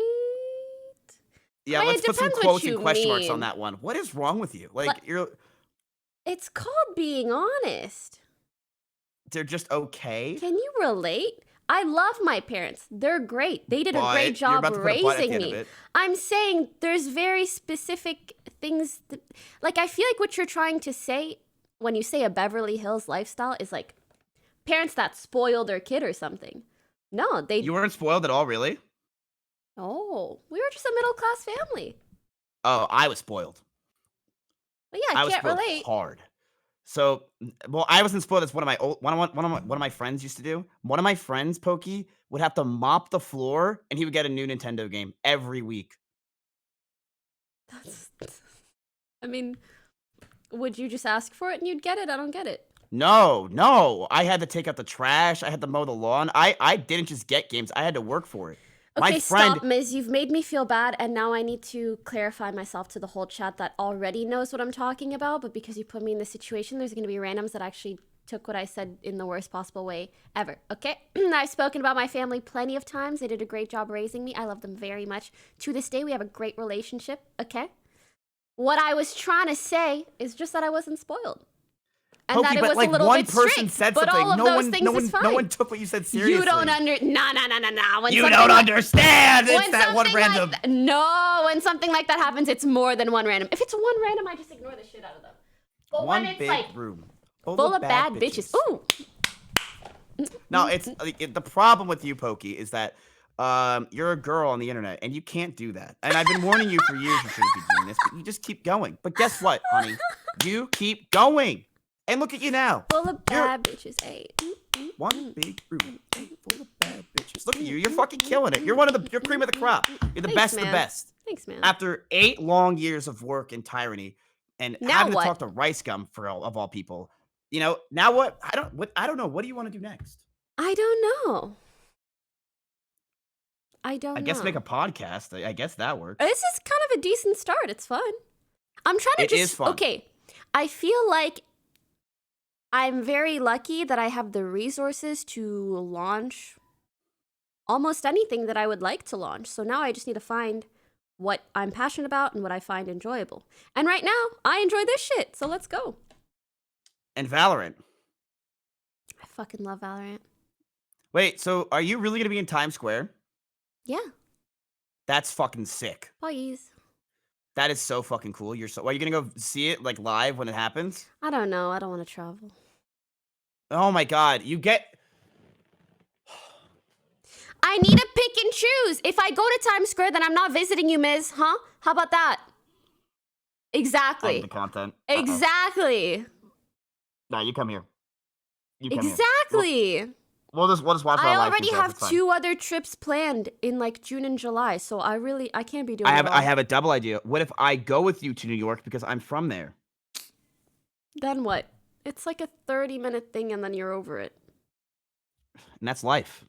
Yeah, I mean, let's it put some depends what quotes and you question marks on mean. that one. What is wrong with you? Like Like- you're It's called being honest. they're just okay. Can you relate? I love my parents. They're great. They did a But great you're job about to put a but at the raising end of me. it. I'm saying there's very specific things like I feel like what you're trying to say when you say a Beverly Hills lifestyle is like parents that spoil their kid or something. No, they You weren't spoiled at all, really? Oh, we were just a middle class family. Oh, I was spoiled. But yeah, I was can't spoiled relate. hard. So, well, I wasn't spoiled. That's one of my friends used to do. One of my friends, Pokey, would have to mop the floor, and he would get a new Nintendo game every week. I mean, would you just ask for it and you'd get it? I don't get it. No, I had to take out the trash. I had to mow the lawn. I didn't just get games. I had to work for it. Okay, My friend, stop, Miz. You've made me feel bad, and now I need to clarify myself to the whole chat that already knows what I'm talking about. But because you put me in this situation, there's going to be randoms that actually took what I said in the worst possible way ever. Okay? I've spoken about my family plenty of times. They did a great job raising me. I love them very much. To this day, we have a great relationship. Okay? What I was trying to say is just that I wasn't spoiled. And Pokey, that it but was like a little one bit person strict, said but something. all of those things is fine. No one took what you said seriously. You don't nah. When You something don't like- understand. It's when that one something random. No, when something like that happens, it's more than one random. If it's one random, I just ignore the shit out of them. But One when it's big like room full of bad bitches. Ooh. No, it's the problem with you, Pokey, is that you're a girl on the internet, and you can't do that. And I've been warning you for years you shouldn't be doing this, but you just keep going. But guess what, honey? You keep going. And look at you now. Full of bad bitches. Hey. One big room full of bad bitches. Look at you. You're fucking killing it. You're you're cream of the crop. You're the Thanks, best of the man. best. Thanks, man. After 8 long years of work and tyranny and Now having what? to talk to Rice Gum of all people, now what? I don't know. What do you want to do next? I don't know. I guess make a podcast. I guess that works. This is kind of a decent start. It's fun. I'm trying to It is fun. Okay. I feel like I'm very lucky that I have the resources to launch almost anything that I would like to launch. So now I just need to find what I'm passionate about and what I find enjoyable. And right now, I enjoy this shit. So let's go. And Valorant. I fucking love Valorant. Wait, so are you really gonna be in Times Square? Yeah. That's fucking sick. Please. That is so fucking cool. Are you gonna go see it like live when it happens? I don't know. I don't want to travel. Oh my god, you get. I need to pick and choose. If I go to Times Square, then I'm not visiting you, Miz. Huh? How about that? Exactly. The content. Exactly. No, you come here. You come Exactly. Here. We'll just watch our I live already streams, have 2 other trips planned in like June and July, so I can't be doing it all. I have a double idea. What if I go with you to New York because I'm from there? Then what? It's like a 30-minute thing and then you're over it. And that's life.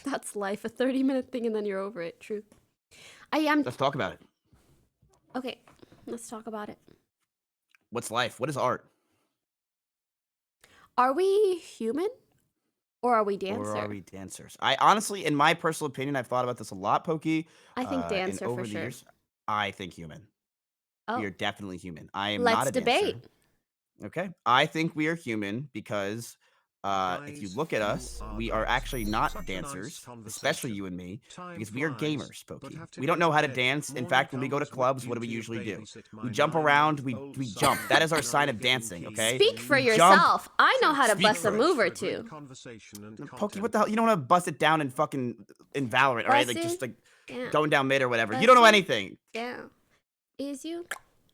That's life. A 30-minute thing and then you're over it. True. I am. Let's talk about it. Okay, let's talk about it. What's life? What is art? Are we human? Or are we dancer? Or are we dancers? I honestly, in my personal opinion, I've thought about this a lot, Pokey. I think and dancer over for the sure. years, I think human. Oh, We are definitely human. I am let's not a debate. dancer. Okay. I think we are human because if you look at us, we are actually not dancers, especially you and me, because we are gamers, Pokey. We don't know how to dance. In fact, when we go to clubs, what do we usually do? We jump around, we jump. That is our sign of dancing, okay? Speak for We jump. yourself. I know how to Speak bust a for move or two. Pokey, what the hell? You don't want to bust it down in fucking in Valorant, all right? Like Bust just like Yeah. going down mid or whatever. You don't know Bust it. anything. Yeah. Is you?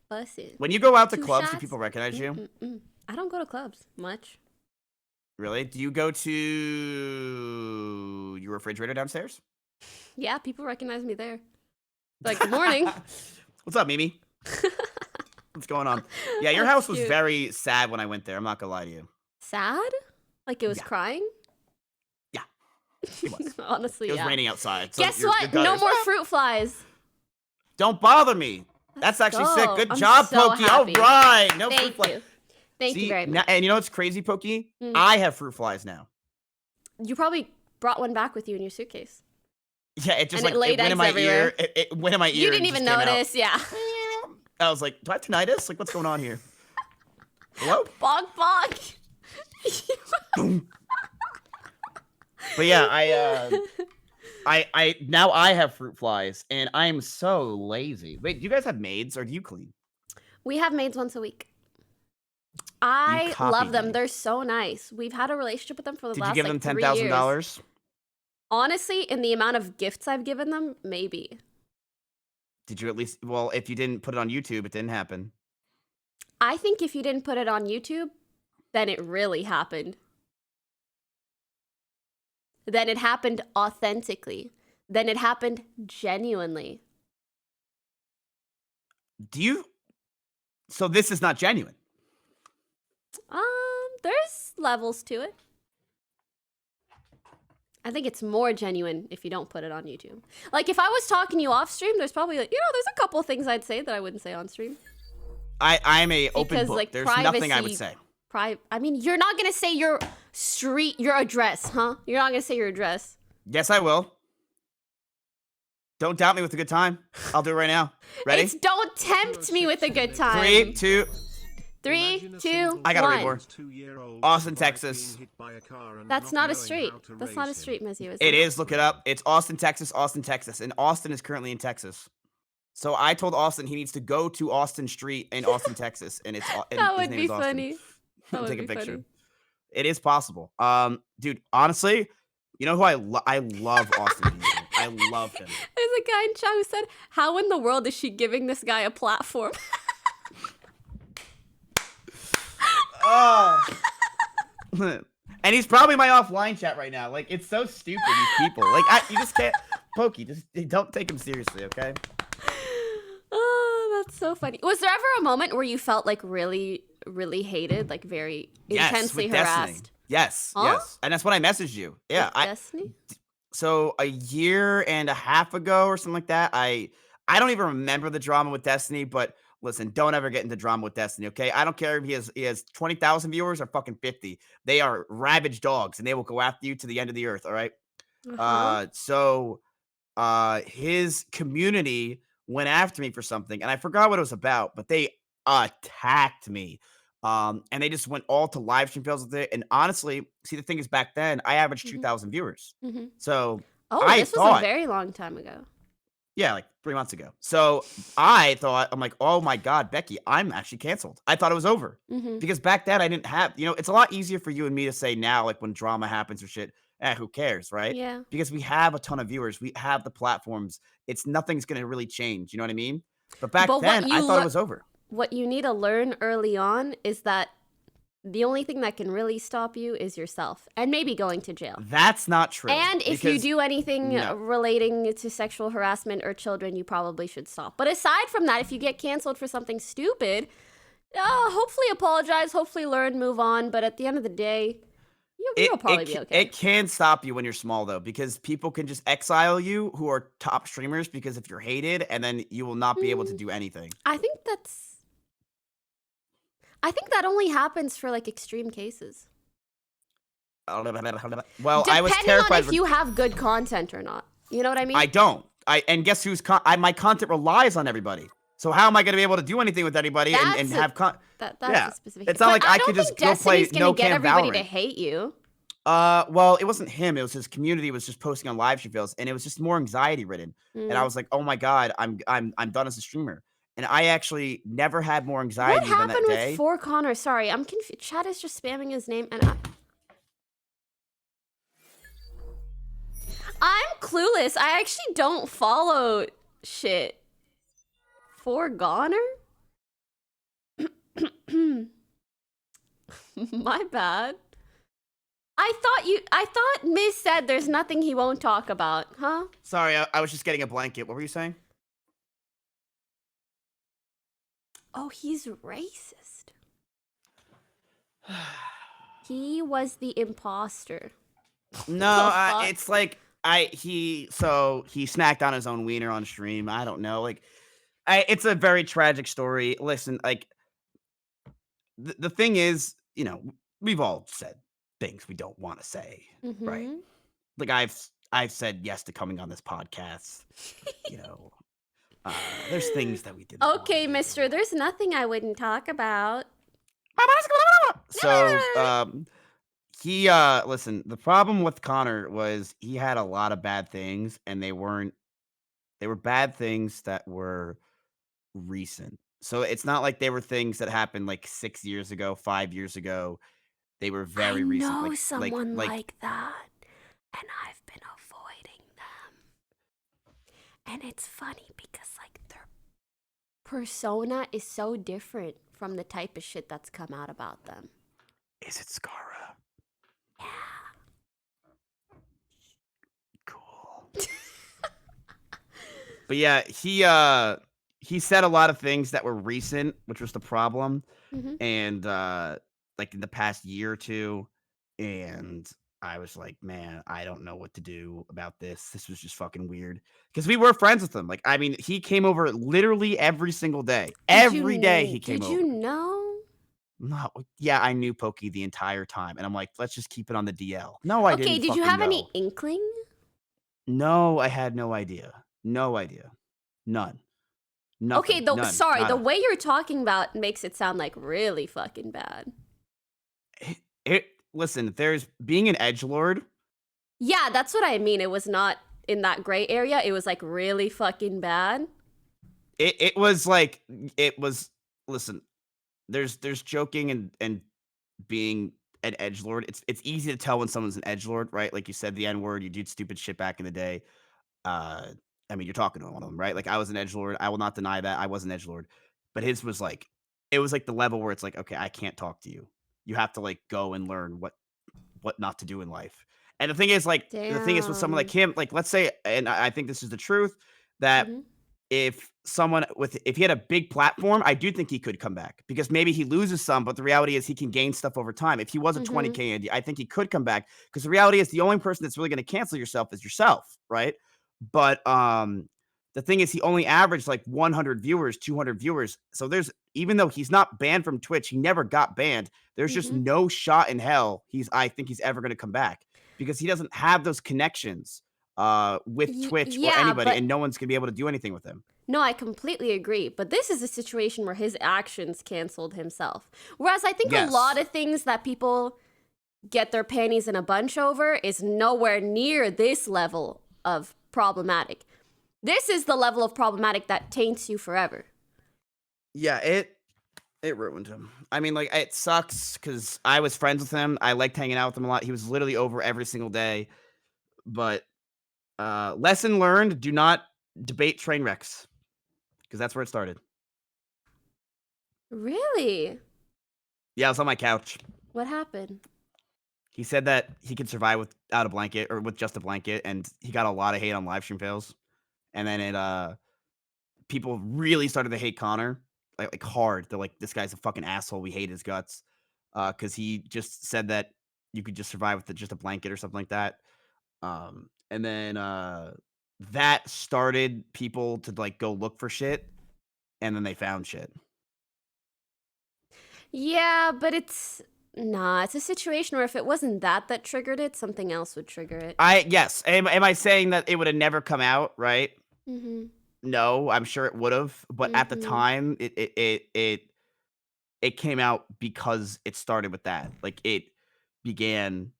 Bust it. When you go out to 2 clubs, do shots? people recognize you? Mm-mm-mm. I don't go to clubs much. Really? Do you go to your refrigerator downstairs? Yeah, people recognize me there. Like, good morning. What's up, Mimi? What's going on? Yeah, your That's house was cute. very sad when I went there. I'm not gonna lie to you. Sad? Like it was Yeah. crying? Yeah, it was. Honestly, It was yeah. raining outside. So Guess your what? No gutters- more fruit flies. Don't bother me. That's actually sick. go. Good I'm job, so Pokey. happy. All right. No fruit Thank flies. you. Thank you See, very much. and you know what's crazy, Pokey? Mm. I have fruit flies now. You probably brought one back with you in your suitcase. Yeah, it just And it like laid it went in eggs my everywhere. ear. It went in my ear. You didn't and even just came out. notice, yeah. I was like, do I have tinnitus? Like, what's going on here? Hello? Bonk bonk. But yeah, I now I have fruit flies, and I'm so lazy. Wait, do you guys have maids or do you clean? We have maids once a week. I copy love them. me. They're so nice. We've had a relationship with them for the Did last you give like them 3 years. $10,000? Honestly, in the amount of gifts I've given them, maybe. Did you at least? Well, if you didn't put it on YouTube, it didn't happen. I think if you didn't put it on YouTube, then it really happened. Then it happened authentically. Then it happened genuinely. Do you? So this is not genuine. There's levels to it. I think it's more genuine if you don't put it on YouTube. Like if I was talking to you off stream, there's probably like, there's a couple things I'd say that I wouldn't say on stream. I'm a open Because, book. like, There's nothing I would privacy- say. I mean, you're not gonna say your address, huh? You're not gonna say your address. Yes, I will. Don't doubt me with a good time. I'll do it right now. Ready? It's don't tempt me with a good time. 3, 2. 3, 2, I gotta read 1. more. Austin, Texas. That's not a street. That's not a street, Mizzy. It is. Look it up. It's Austin, Texas. Austin, Texas. And Austin is currently in Texas. So I told Austin he needs to go to Austin Street in Austin, Texas, and it's and That his would name be is Austin. funny. That would Take a be picture. funny. It is possible. Dude, honestly, you know who I love Austin. Beasley. I love him. There's a guy in chat who said, "How in the world is she giving this guy a platform?" Oh. And he's probably my offline chat right now. Like, it's so stupid, these people. Like, you just can't. Pokey, just don't take him seriously, okay? Oh, that's so funny. Was there ever a moment where you felt like really, really hated, like very intensely with Destiny. harassed? Yes, Huh? yes. And that's when I messaged you. Yeah, With Destiny? so a year and a half ago or something like that, I I don't even remember the drama with Destiny, but listen, don't ever get into drama with Destiny, okay? I don't care if he has 20,000 viewers or fucking 50. They are ravage dogs and they will go after you to the end of the earth, all right? Uh-huh. His community went after me for something and I forgot what it was about, but they attacked me. And they just went all to live stream fails with it. And honestly, see the thing is back then I averaged Mhm. 2,000 viewers. Mhm. So Oh, I this was a thought very long time ago. yeah, like 3 months ago. So, I thought I'm like, "Oh my god, Becky, I'm actually canceled." I thought it was over. Mhm. Because back then I didn't have it's a lot easier for you and me to say now, like, when drama happens or shit, who cares, right? Yeah. Because we have a ton of viewers, we have the platforms, nothing's gonna really change, you know what I mean? But back But then, I thought it was over. what you need to learn early on is that the only thing that can really stop you is yourself and maybe going to jail. That's not true, And if you because do anything no. relating to sexual harassment or children, you probably should stop. But aside from that, if you get canceled for something stupid, hopefully apologize, hopefully learn, move on. But at the end of the day, you'll probably be okay. It can stop you when you're small though, because people can just exile you who are top streamers because if you're hated, and then you will not be able to Mm, do anything. I think that only happens for like extreme cases. Well, I was Depending on terrified if when you have good content or not. You know what I mean? I don't. And guess who's my content relies on everybody. So how am I going to be able to do anything with anybody and That's a have that's yeah. a specific. It's not But like I I could don't think just go play Destiny's gonna no get cam everybody to Valorant. hate you. Well, it wasn't him. It was his community was just posting on live stream fails, and it was just more anxiety ridden. And I Mm. was like, oh my god, I'm done as a streamer. And I actually never had more What anxiety than happened that with day. For Connor? Sorry, I'm confused. Chat is just spamming his name, and I'm clueless. I actually don't follow shit. For Goner? My bad. I thought Miz said there's nothing he won't talk about, huh? Sorry, I was just getting a blanket. What were you saying? Oh, he's racist. He was the imposter. No, The fuck? it's like he snacked on his own wiener on stream. I don't know, like it's a very tragic story. Listen, like the thing is, we've all said things we don't want to say, right? Mm-hmm. Like I've said yes to coming on this podcast. You know, there's things that we didn't want to Okay, do. mister, there's nothing I wouldn't talk about. So, he listen, the problem with Connor was he had a lot of bad things and they were bad things that were recent. So it's not like they were things that happened like 6 years ago, 5 years ago. They were I very recent. know someone Like like that, and I've been avoiding them. And it's funny because, like, their persona is so different from the type of shit that's come out about them. is it Scara? Yeah. Cool. But yeah, he said a lot of things that were recent, which was the problem. Mm-hmm. And like in the past year or two, and I was like, man, I don't know what to do about this. This was just fucking weird because we were friends with him. Like, I mean, he came over literally every single day. Every day he came Did over. you know? No, yeah, I knew Pokey the entire time, and I'm like, let's just keep it on the DL. No, I Okay, didn't did you fucking have any know. inkling? No, I had no idea. No idea. None. Okay, Nothing. None. the Nada. way you're talking about makes it sound like really fucking bad. It listen, there's being an edge lord. Yeah, that's what I mean. It was not in that gray area. It was like really fucking bad. It was like it was. Listen, there's joking and being an edge lord. It's easy to tell when someone's an edge lord, right? Like you said, the N word. You did stupid shit back in the day. Uh, I mean, you're talking to one of them, right? Like I was an edge lord. I will not deny that I was an edge lord, but his was like it was like the level where it's like, okay, I can't talk to you. You have to like go and learn what not to do in life. And the thing is with someone like Damn. him, like let's say, and I think this is the truth, that Mm-hmm. if he had a big platform, I do think he could come back because maybe he loses some, but the reality is he can gain stuff over time. If he was a Mm-hmm. 20K Andy, I think he could come back because the reality is the only person that's really going to cancel yourself is yourself, right? But the the thing is he only averaged like 100 viewers, 200 viewers. So there's, even though he's not banned from Twitch, he never got banned. There's just no shot in hell I think he's ever going to come back because he doesn't have those connections with Twitch or anybody, and no one's going to be able to do anything with him. No, I completely agree. But this is a situation where his actions canceled himself. Whereas I think a lot of things that people get their panties in a bunch over is nowhere near this level of problematic. This is the level of problematic that taints you forever. Yeah, it ruined him. I mean, like, it sucks because I was friends with him. I liked hanging out with him a lot. He was literally over every single day. But lesson learned, do not debate train wrecks. Because that's where it started. Really? Yeah, I was on my couch. What happened? He said that he could survive without a blanket or with just a blanket, and he got a lot of hate on live stream fails. And then people really started to hate Connor, like hard. They're like, this guy's a fucking asshole. We hate his guts. Because he just said that you could just survive with just a blanket or something like that. And then that started people to like go look for shit, and then they found shit. Yeah, but it's a situation where if it wasn't that triggered it, something else would trigger it. Yes. Am I saying that it would have never come out, right? Mm-hmm. No, I'm sure it would have, but at the time, it came out because it started with that. Like it began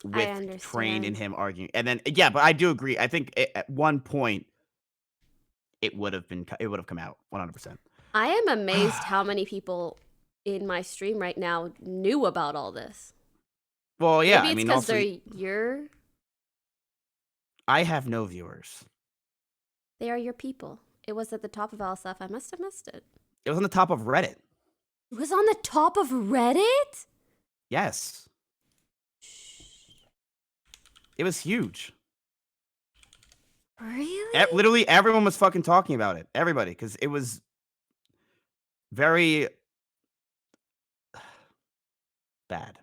with Train and him arguing, and then but I do agree. I think at one point it would have come out 100%. I am amazed how many people in my stream right now knew about all this. Well, yeah, maybe it's because they're your. I have no viewers. They are your people. It was at the top of LSF. I must have missed it. It was on the top of Reddit. It was on the top of Reddit? Yes. It was huge. Really? Literally everyone was fucking talking about it. Everybody, because it was very bad.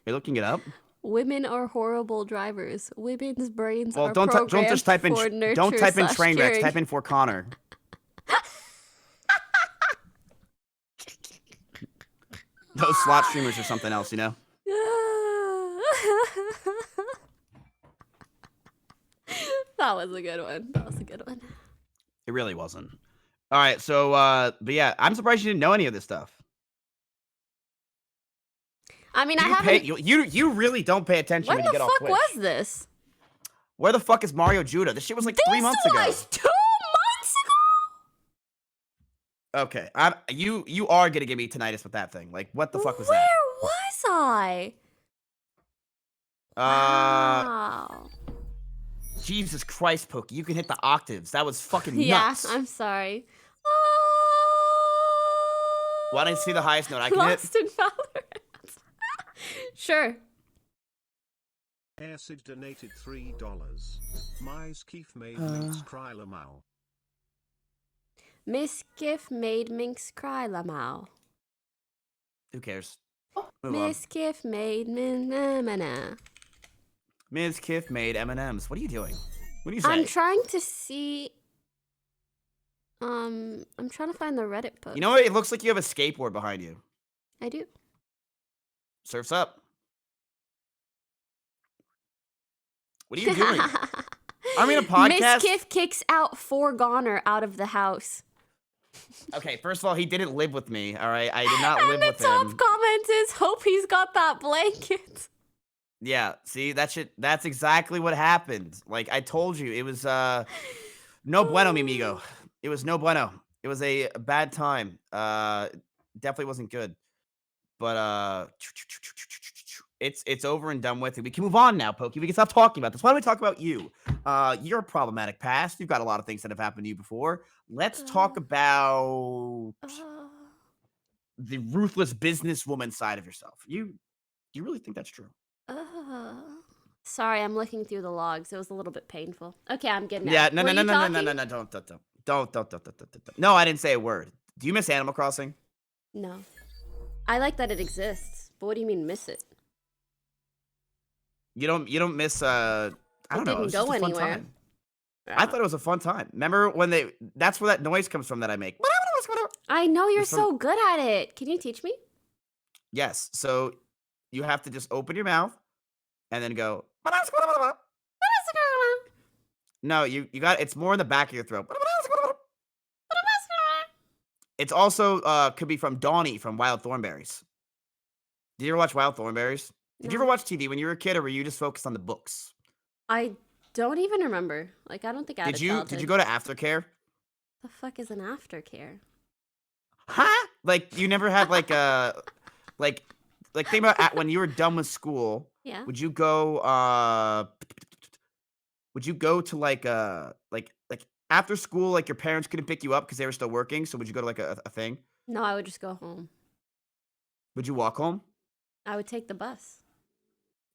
You're looking it up? Women are horrible drivers. Women's brains are don't programmed just type in for nurture don't type in train wrecks. curing. Type in for Connor. Those slot streamers are something else, you know. That was a good one. That was a good one. It really wasn't. All right, so but yeah, I'm surprised you didn't know any of this stuff. I mean, I haven't. You really don't pay attention when you get off Twitch. When the fuck was this? Where the fuck is Mario Judah? This shit was like 3 months ago. This was 2 months ago. Okay, you are gonna give me tinnitus with that thing. Like, what the fuck was that? Where was I? Wow. Jesus Christ, Poki, you can hit the octaves. That was fucking nuts. Yeah, I'm sorry. Why don't I see the highest note I can Lost hit? in Valorant. Sure. Acid donated $3. Miss Keith made Minx cry Lamau. Miss Giff made Minx cry Lamau. Who cares? Miss Giff made Mana. Ms. Kiff made M&Ms. What are you doing? What are you saying? I'm trying to see. I'm trying to find the Reddit post. You know what? It looks like you have a skateboard behind you. I do. Surf's up. What are you doing? I'm in a podcast. Miss Kiff kicks out Goner out of the house. Okay, first of all, he didn't live with me. All right, I did not live with him. And the top comment is, "Hope he's got that blanket." Yeah, see, that's exactly what happened. Like I told you, it was no bueno, mi amigo. It was no bueno. It was a bad time. Definitely wasn't good. But it's over and done with. We can move on now, Pokey. We can stop talking about this. Why don't we talk about you? You're a problematic past. You've got a lot of things that have happened to you before. Let's talk about the ruthless businesswoman side of yourself. You really think that's true? Sorry, I'm looking through the logs. It was a little bit painful. Okay, I'm getting it. Yeah, no, don't. No, I didn't say a word. Do you miss Animal Crossing? No. I like that it exists, but what do you mean miss it? You don't miss I don't know. didn't It's just go a fun anywhere. time. I Yeah. thought it was a fun time. Remember when that's where that noise comes from that I make. I know you're It's from so good at it. Can you teach me? Yes. So you have to just open your mouth and then go No, you got it's more in the back of your throat. It's also could be from Donnie from Wild Thornberries. Did you ever watch Wild Thornberries? Did you ever No. watch TV when you were a kid, or were you just focused on the books? I don't even remember. Like, I don't think I had a childhood. Did you go to aftercare? The fuck is an aftercare? Huh? Like you never had like think about when you were done with school. Yeah. Would you go to like after school, like your parents couldn't pick you up because they were still working, so would you go to like a thing? No, I would just go home. Would you walk home? I would take the bus.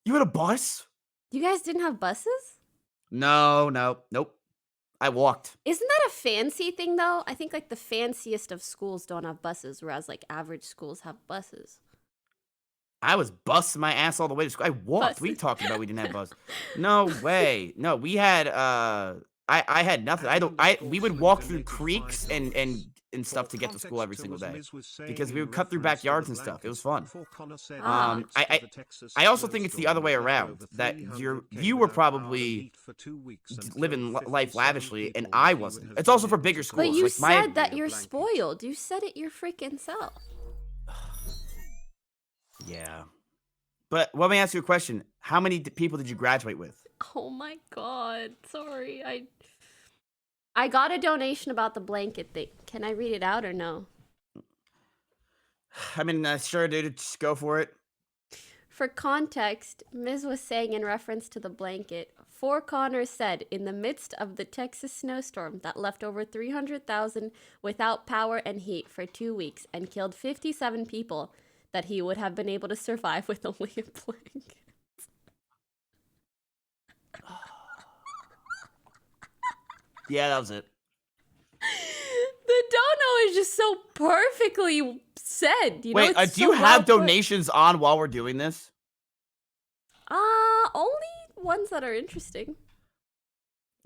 You had a bus? You guys didn't have buses? No, nope. I walked. Isn't that a fancy thing though? I think like the fanciest of schools don't have buses, whereas like average schools have buses. I was busting my ass all the way to school. I walked. We Buses. talking about we didn't have buses. No way. No, we had I had nothing. We would walk through creeks and stuff to get to school every single day because we would cut through backyards and stuff. It was fun. Ah. I also think it's the other way around, that you were probably living life lavishly and I wasn't. It's also for bigger schools. But you like said that you're spoiled. You said it your freaking self. Yeah. But let me ask you a question. How many people did you graduate with? Oh my god. Sorry. I got a donation about the blanket thing. Can I read it out or no? I mean, sure, dude. Just go for it. For context, Ms. was saying in reference to the blanket, Four Connors said in the midst of the Texas snowstorm that left over 300,000 without power and heat for 2 weeks and killed 57 people, that he would have been able to survive with only a blanket. Yeah, that was it. The dono is just so perfectly said. You know, Wait, it's do you so have well put. donations on while we're doing this? Only ones that are interesting.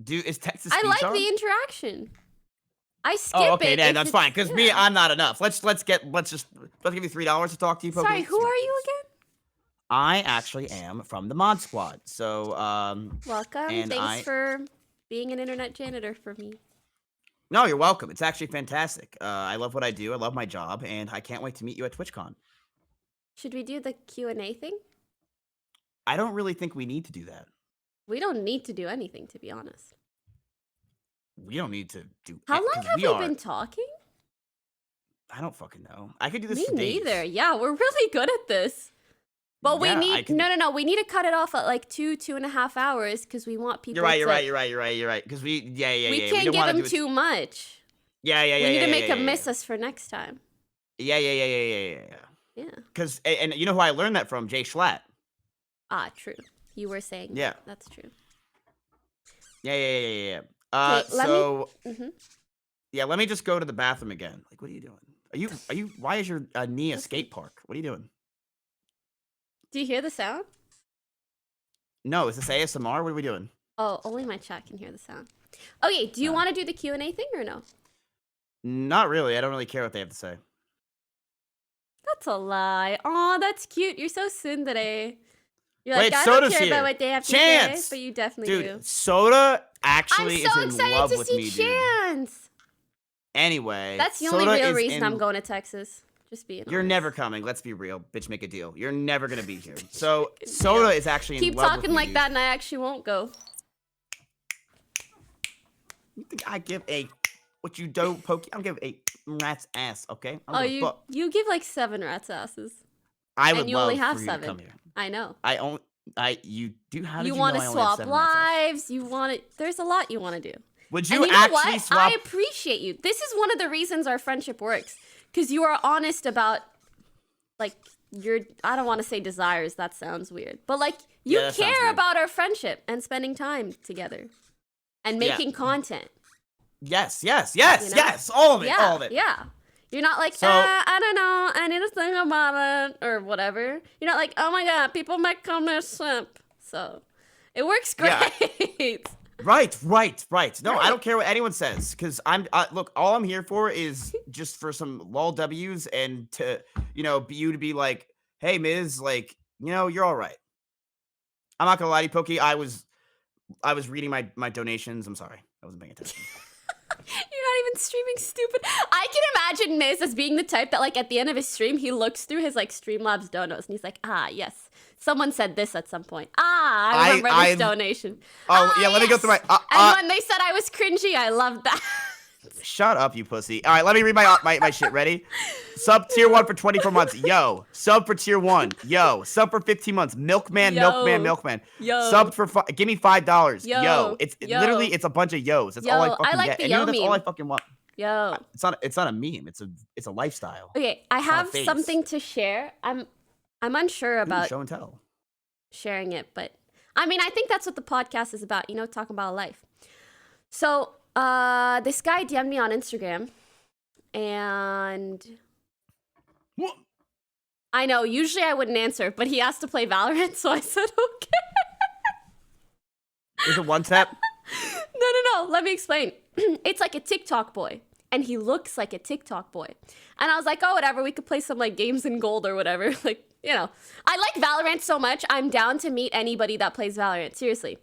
Is Texas I speech like on? the interaction. I skip Oh, okay, it. then if that's it's- fine. Because yeah. me, I'm not enough. Let's give you $3 to talk to you. Poki. Sorry, who are you again? I actually am from the Mod Squad. So, Welcome. and Thanks for being an internet janitor for me. No, you're welcome. It's actually fantastic. I love what I do. I love my job, and I can't wait to meet you at TwitchCon. Should we do the Q&A thing? I don't really think we need to do that. We don't need to do anything, to be honest. We don't need to do. How long 'cause have we we are- been talking? I don't fucking know. I could do this Me for days. neither. Yeah, we're really good at this. But we Yeah, I need can- no. We need to cut it off at like 2.5 hours because we want people. You're right. You're to, right. Because we We yeah. can't don't give wanna them do it- too much. Yeah. We need to make yeah, them miss us for next time. Yeah. Yeah. Because and you know who I learned that from? Jay Schlatt. Ah, true. You were saying. Yeah. That's true. Yeah. Okay, So Mhm. yeah, let me just go to the bathroom again. Like, what are you doing? Are you? Why is your knee a skate park? What are you doing? Do you hear the sound? No, is this ASMR? What are we doing? Oh, only my chat can hear the sound. Okay, do you want to do the Q&A thing or no? Not really. I don't really care what they have to say. That's a lie. Aw, that's cute. You're so tsundere. You're Wait, like, I don't Soda's care here. about what they have to Chance! say, but you definitely do. Dude, Soda I'm actually so is in love excited to with see me, dude. Chance. Anyway, That's the Soda only real is reason in- I'm going to Texas. Just being You're honest. never coming. Let's be real. Bitch, make a deal. You're never gonna be here. So Soda is actually Keep in love with talking me, like dude. that and I actually won't go. You think I give a what you do, Pokey? I don't give a rat's ass. Okay. I don't Oh, give a fuck. you give like 7 rats asses. I would and you love only have for you to 7. come here. I know. You do. How did You you want know to I only have swap 7 rat's ass? lives. You want to. There's a lot you want to do. Would And you you know actually what? swap? I appreciate you. This is one of the reasons our friendship works. Because you are honest about, like, your, I don't want to say desires. That sounds weird. But, like, you Yeah, that sounds care weird. about our friendship and spending time together. And Yeah. making content. Yes. All of it. Yeah. All of it. Yeah. You're not like, So- I don't know. I need to think about it. Or whatever. You're not like, oh my God, people might call me a simp. So it works great. Yeah, right. No, I Right. don't care what anyone says because look. All I'm here for is just for some lol W's and to you to be like, hey, Miz, like you're all right. I'm not gonna lie to you, Pokey. I was reading my donations. I'm sorry, I wasn't paying attention. You're not even streaming, stupid. I can imagine Miz as being the type that, like, at the end of his stream, he looks through his, like, Streamlabs donos and he's like, ah, yes. Someone said this at some point. Ah, I remember this donation. Oh, yeah, let me go through my... and when they said I was cringy, I loved that. Shut up, you pussy. All right, let me read my shit. Ready? Sub tier 1 for 24 months. Yo. Sub for tier 1. Yo. Sub for 15 months. Milkman. Yo. Sub for... Give me $5. Yo. It's literally, it's a bunch of yos. That's all I fucking like get. the And yo that's all I meme. fucking want. Yo. It's not a meme. It's a lifestyle. Okay, I have phase. something to share. I'm unsure about show and tell. sharing it, but I mean, I think that's what the podcast is about, talking about life. So, this guy DM'd me on Instagram, and What? I know, usually I wouldn't answer, but he asked to play Valorant, so I said, okay. Is it one tap? No, let me explain. It's like a TikTok boy, and he looks like a TikTok boy. And I was like, oh, whatever, we could play some, like, games in gold or whatever. Like, I like Valorant so much, I'm down to meet anybody that plays Valorant, seriously.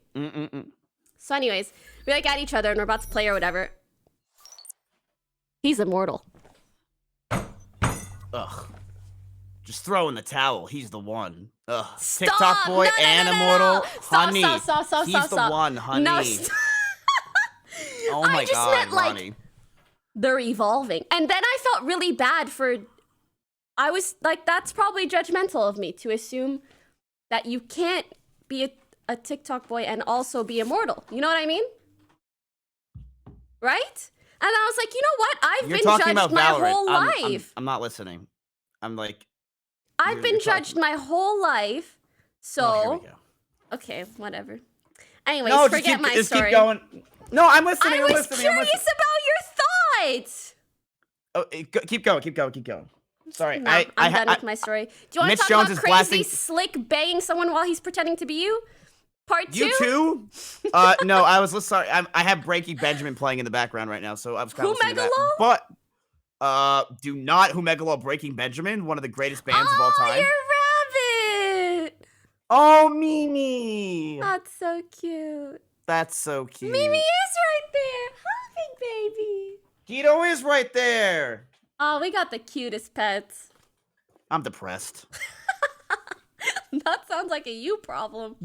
So anyways, we, like, at each other, and we're about to play or whatever. He's immortal. Ugh. Just throw in the towel. He's the one. Ugh. Stop! TikTok boy No. and immortal. Honey. Stop. He's the one, honey. No, Oh my I just god, meant, like, Ronnie. they're evolving. And then I felt really bad for... I was like, that's probably judgmental of me to assume that you can't be a TikTok boy and also be immortal. You know what I mean? Right? And I was like, you know what? I've You're been talking judged about my Valorant. whole life. I'm not listening. I'm like... I've been judged my whole life. So... Oh, here we go. Okay, whatever. Anyways, No, forget my just story. keep going. No, I'm listening. I was curious about your thoughts. Oh, keep going. Sorry, No, I'm done with my story. Do you want Mitch to talk Jones about is crazy blasting- slick baying someone while he's pretending to be you? Part 2? You too? No, I was sorry. I have Breaking Benjamin playing in the background right now, so I was kind of listening to that. But do not Humegalo Breaking Benjamin, one of the greatest bands of all time. Your rabbit! Oh, Mimi! That's so cute. That's so cute. Mimi is right there. Hi, big baby. Guido is right there. Oh, we got the cutest pets. I'm depressed. That sounds like a you problem.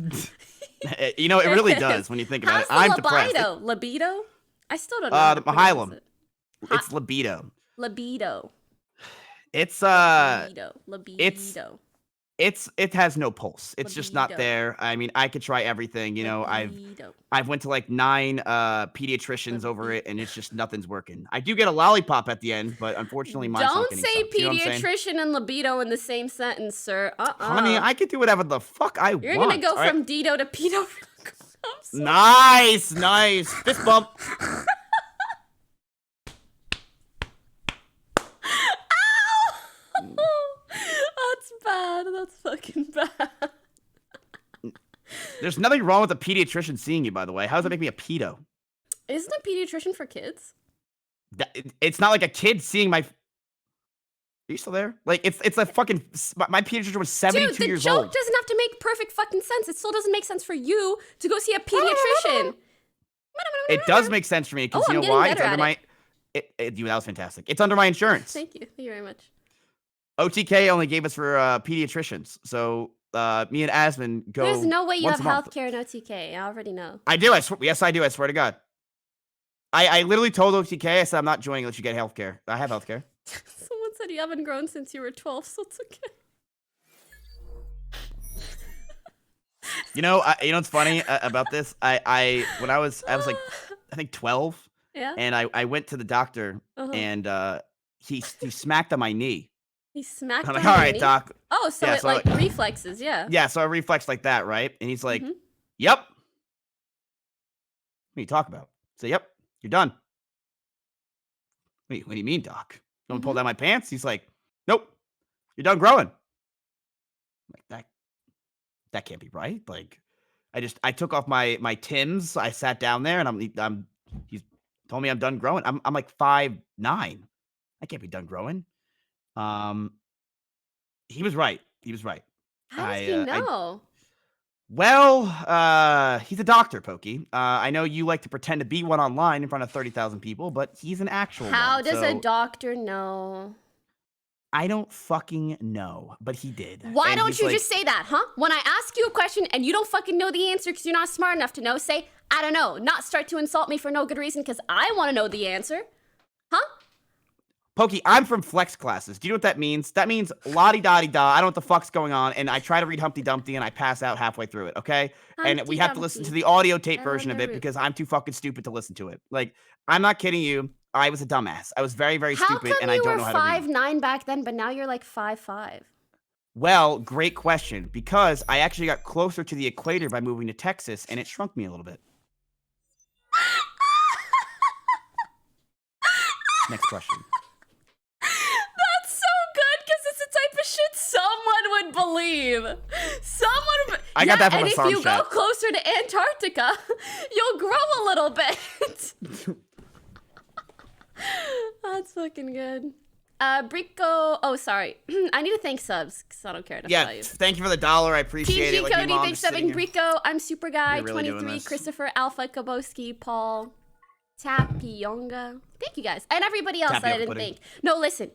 It really does when you think about it. I'm depressed. Libido? I still don't know. How to pronounce Mahylum. it. It's libido. Libido. It's Libido. it has no pulse. It's just not Libido. there. I mean, I could try everything. Libido. I've went to like 9 pediatricians over it, and it's just nothing's working. I do get a lollipop at the end, but unfortunately, mine's not Don't getting say sucked. You know what I'm saying? pediatrician and libido in the same sentence, sir. Honey, I can do whatever the fuck I You're want. gonna go all right? from Dido to pedo. Nice. Fist bump. That's bad. That's fucking bad. There's nothing wrong with a pediatrician seeing you, by the way. How does that make me a pedo? Isn't a pediatrician for kids? It's not like a kid seeing my... Are you still there? Like, it's a fucking... My pediatrician was 72 years old. The joke doesn't have to make perfect fucking sense. It still doesn't make sense for you to go see a pediatrician. It does make sense for me, because Oh, you I'm know why? getting It's better under at my... That was fantastic. It's under my insurance. Thank you. Thank you very much. OTK only gave us for pediatricians. So me and Asmund go. There's no way you have once a month. healthcare in OTK. I already know. I do. Yes, I do. I swear to God. I literally told OTK, I said, I'm not joining unless you get healthcare. I have healthcare. Someone said you haven't grown since you were 12, so it's okay. You know what's funny about this? When I was like, I think 12. Yeah. And I went to the doctor, and he smacked on my knee. He smacked I'm on like, all your right, knee? doc. Oh, so Yeah, it so like reflexes, yeah. Yeah, so I reflexed like that, right? And he's like, Mhm. yep. What are you talking about? I say, yep, you're done. What do you mean, doc? You want to pull down my pants? He's like, nope, you're done growing. I'm like, that can't be right. Like, I took off my Tims. I sat down there, and he's told me I'm done growing. I'm like 5'9". I can't be done growing. He was right. He was right. How does he I know? Well, he's a doctor, Pokey. I know you like to pretend to be one online in front of 30,000 people, but he's an actual How one. does a So doctor know? I don't fucking know, but he did. Why And don't he's you like, just say that, huh? When I ask you a question and you don't fucking know the answer because you're not smart enough to know, say, I don't know, not start to insult me for no good reason because I want to know the answer. Huh? Pokey, I'm from flex classes. Do you know what that means? That means la-di-da-di-da. I don't know what the fuck's going on, and I try to read Humpty Dumpty, and I pass out halfway through it, okay? And we Humpty have to listen to Dumpty the audio tape fell on version of the it roof. because I'm too fucking stupid to listen to it. Like, I'm not kidding you. I was a dumbass. I was very, very How stupid, come and I you don't were know how to read. 5'9" back then, but now you're like 5'5"? Well, great question. Because I actually got closer to the equator by moving to Texas, and it shrunk me a little bit. Next question. That's so good because it's the type of shit someone would believe. Someone would. I got that from and a if song you chat. go closer to Antarctica, you'll grow a little bit. That's fucking good. Brico. Oh, sorry. I need to thank subs because I don't care enough Yeah, about you. thank you for the $1. I appreciate PG it. Like, Cody, my mom thanks just sitting seven. here. Brico, I'm Super Guy, You're really doing 23, this. Christopher, Alpha, Kaboski, Paul, Tapionga. Thank you guys. And everybody else that I Tapioca didn't pudding. thank. No, listen.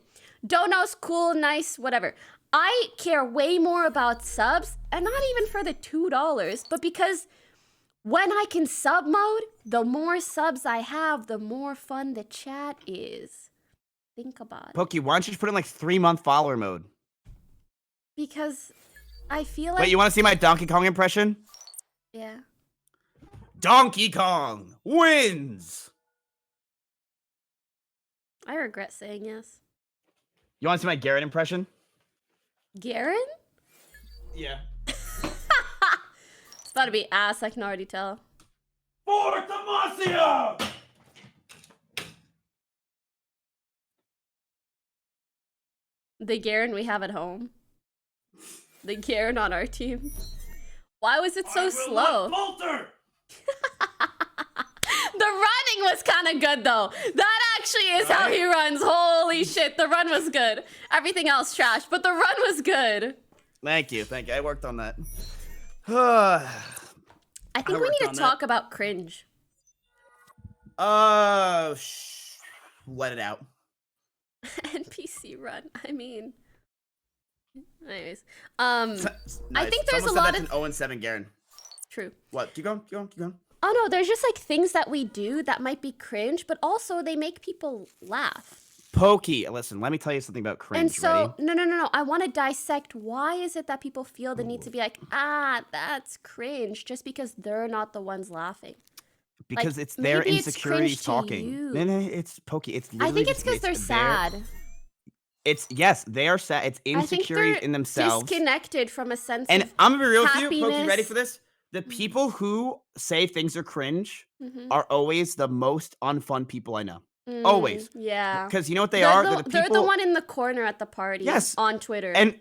Donos, cool, nice, whatever. I care way more about subs, and not even for the $2, but because when I can sub mode, the more subs I have, the more fun the chat is. Think about it. Pokey, why don't you just put in like 3-month follower mode? Because I feel like. Wait, you want to see my Donkey Kong impression? Yeah. Donkey Kong wins! I regret saying yes. You want to see my Garrett impression? Garen? Yeah. It's about to be ass, I can already tell. For Demacia! The Garen we have at home. The Garen on our team. Why was it so slow? The running was kind of good though. That actually is how he runs. Holy shit, the run was good. Everything else trash, but the run was good. Thank you. I worked on that. I think we worked need on to that. talk about cringe. Let it out. NPC run. I mean. Anyways. I Nice. think there's Someone a lot said of. that's an 0-7 Garen. True. What? Keep going. Oh no, there's just like things that we do that might be cringe, but also they make people laugh. Pokey, listen, let me tell you something about cringe. And so, Ready? no. I want to dissect why is it that people feel the need to be like, that's cringe, just because they're not the ones laughing. Because like, it's their maybe it's insecurities cringe to talking. you. No, it's Pokey. It's I literally think it's because they're their- sad. It's yes, they are sad. It's I think insecurities they're in themselves. disconnected from a sense And of I'm gonna be real with you, Pokey. happiness. Ready for this? The people who say things are cringe Mhm. are always the most unfun people I know. Always. Yeah. Because you know what they are? They're the people. They're the one in the corner at the party. Yes. On Twitter. And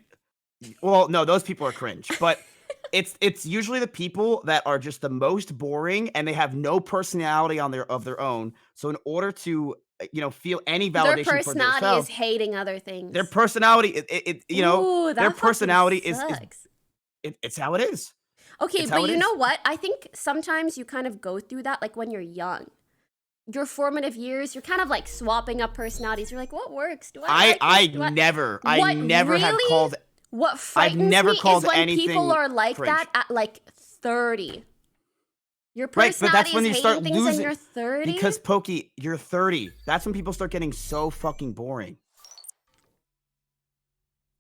well, no, those people are cringe. But it's usually the people that are just the most boring and they have no personality of their own. So in order to feel any validation their for personality themselves, is hating other things. their personality, Ooh, their that personality fucking is sucks. it's how it is. Okay, It's how but it you is. know what? I think sometimes you kind of go through that, like when you're young. Your formative years, you're kind of like swapping up personalities. You're like, what works? Do I? I like this? never What have really- called. What frightens never me called is when anything people are like cringe. that at like 30. Your Right, personality but that's when is you hating start things losing. when you're 30. Because Pokey, you're 30. That's when people start getting so fucking boring.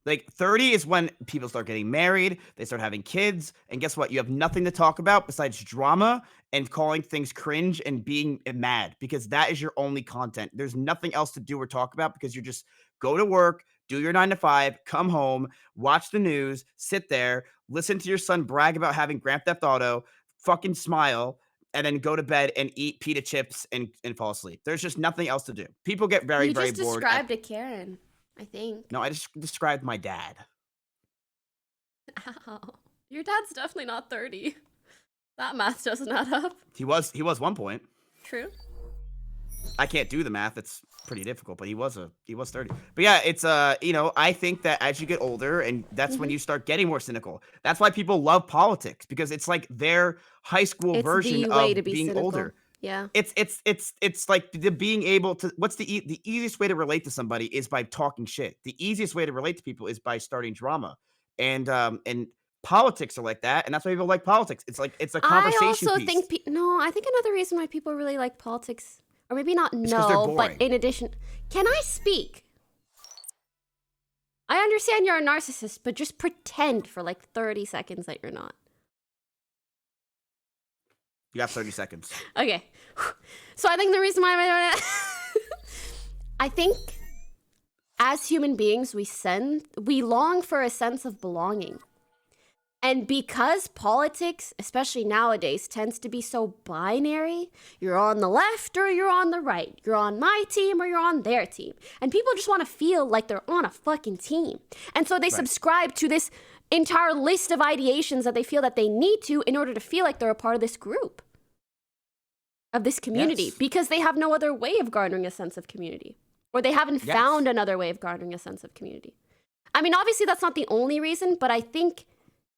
Like 30 is when people start getting married, they start having kids, and guess what? You have nothing to talk about besides drama and calling things cringe and being mad because that is your only content. There's nothing else to do or talk about because you just go to work, do your 9 to 5, come home, watch the news, sit there, listen to your son brag about having Grand Theft Auto, fucking smile, and then go to bed and eat pita chips and fall asleep. There's just nothing else to do. People get very, you very just bored. described a Karen, I think. No, I just described my dad. Ow. Your dad's definitely not 30. That math doesn't add up. He was 1 point. True. I can't do the math. It's pretty difficult, but he was 30. But yeah, it's I think that as you get older, and that's when you start getting more cynical. That's why people love politics, because it's like their high school It's version the way to of be being cynical. older. Yeah. It's like the being able to, what's the easiest way to relate to somebody is by talking shit. The easiest way to relate to people is by starting drama. And politics are like that, and that's why people like politics. It's like it's a I conversation also piece. think no. I think another reason why people really like politics, or maybe not It's 'cause they're no, but boring. in addition, can I speak? I understand you're a narcissist, but just pretend for like 30 seconds that you're not. You got 30 seconds. Okay. So I think the reason why I think as human beings, we long for a sense of belonging. And because politics, especially nowadays, tends to be so binary, you're on the left or you're on the right. You're on my team or you're on their team. And people just want to feel like they're on a fucking team. And so they subscribe to this entire list of ideations that they feel that they need to in order to feel like they're a part of this group, of this community, Yes. because they have no other way of garnering a sense of community, or they haven't found another way of garnering a sense of community. I mean, obviously that's not the only reason, but I think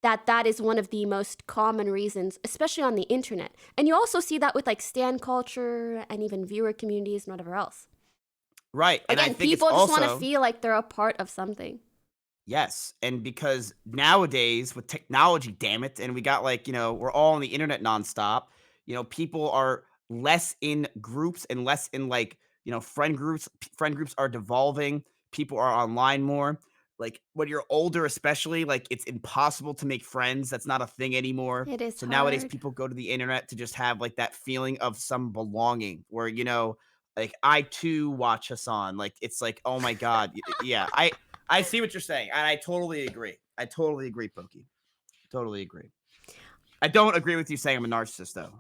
that is one of the most common reasons, especially on the internet. And you also see that with like stan culture and even viewer communities and whatever else. Right. And Again, I think people it's just also, want to feel like they're a part of something. yes, and because nowadays with technology, damn it, and we got like, we're all on the internet nonstop. People are less in groups and less in like, friend groups. Friend groups are devolving. People are online more. Like when you're older, especially, like it's impossible to make friends. That's not a thing anymore. It is So nowadays hard. people go to the internet to just have like that feeling of some belonging where, like I too watch Hassan. Like it's like, oh my God. Yeah. I see what you're saying, and I totally agree. I totally agree, Poki. Totally agree. I don't agree with you saying I'm a narcissist, though.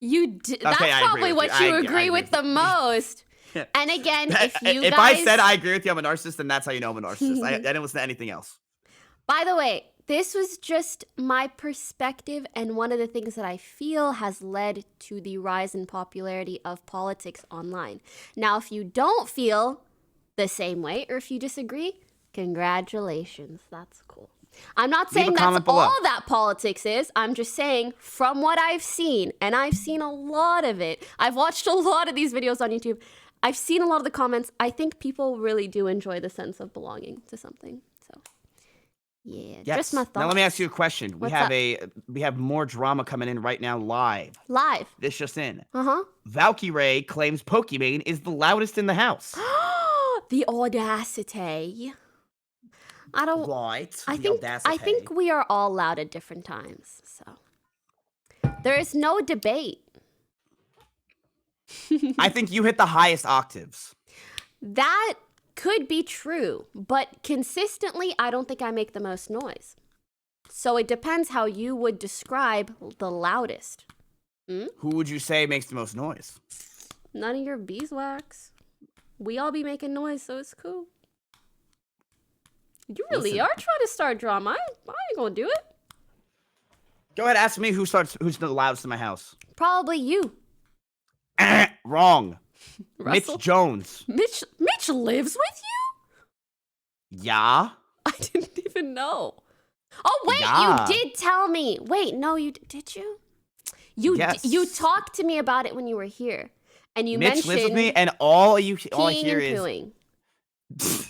That's Okay, I agree probably with what you. you I agree agree with with the you. most. And again, if you if guys... I said I agree with you, I'm a narcissist, then that's how you know I'm a narcissist. I didn't listen to anything else. By the way, this was just my perspective, and one of the things that I feel has led to the rise in popularity of politics online. Now, if you don't feel the same way, or if you disagree, congratulations. That's cool. I'm not Leave a saying that's comment below. all that politics is. I'm just saying from what I've seen, and I've seen a lot of it. I've watched a lot of these videos on YouTube. I've seen a lot of the comments. I think people really do enjoy the sense of belonging to something. So, yeah, Yes. just my thoughts. Now let me ask you a question. What's we have more drama coming in right now live. Live. This just in. Uh-huh. Valkyrie claims POKIIMANE is the loudest in the house. The audacity. I don't... Right. I think we are all loud at different times. So there is no debate. I think you hit the highest octaves. That could be true, but consistently, I don't think I make the most noise. So it depends how you would describe the loudest. Who would you say makes the most noise? None of your beeswax. We all be making noise, so it's cool. You really Listen. are trying to start drama. I ain't gonna do it. Go ahead, ask me who's the loudest in my house. Probably you. Wrong. Russell? Mitch Jones. Mitch lives with you? Yeah. I didn't even know. Oh, wait, Yeah. you did tell me. Wait, no, did you? Yes. You talked to me about it when you were here. And you Mitch mentioned lives with me, and all I peeing hear and is pooing.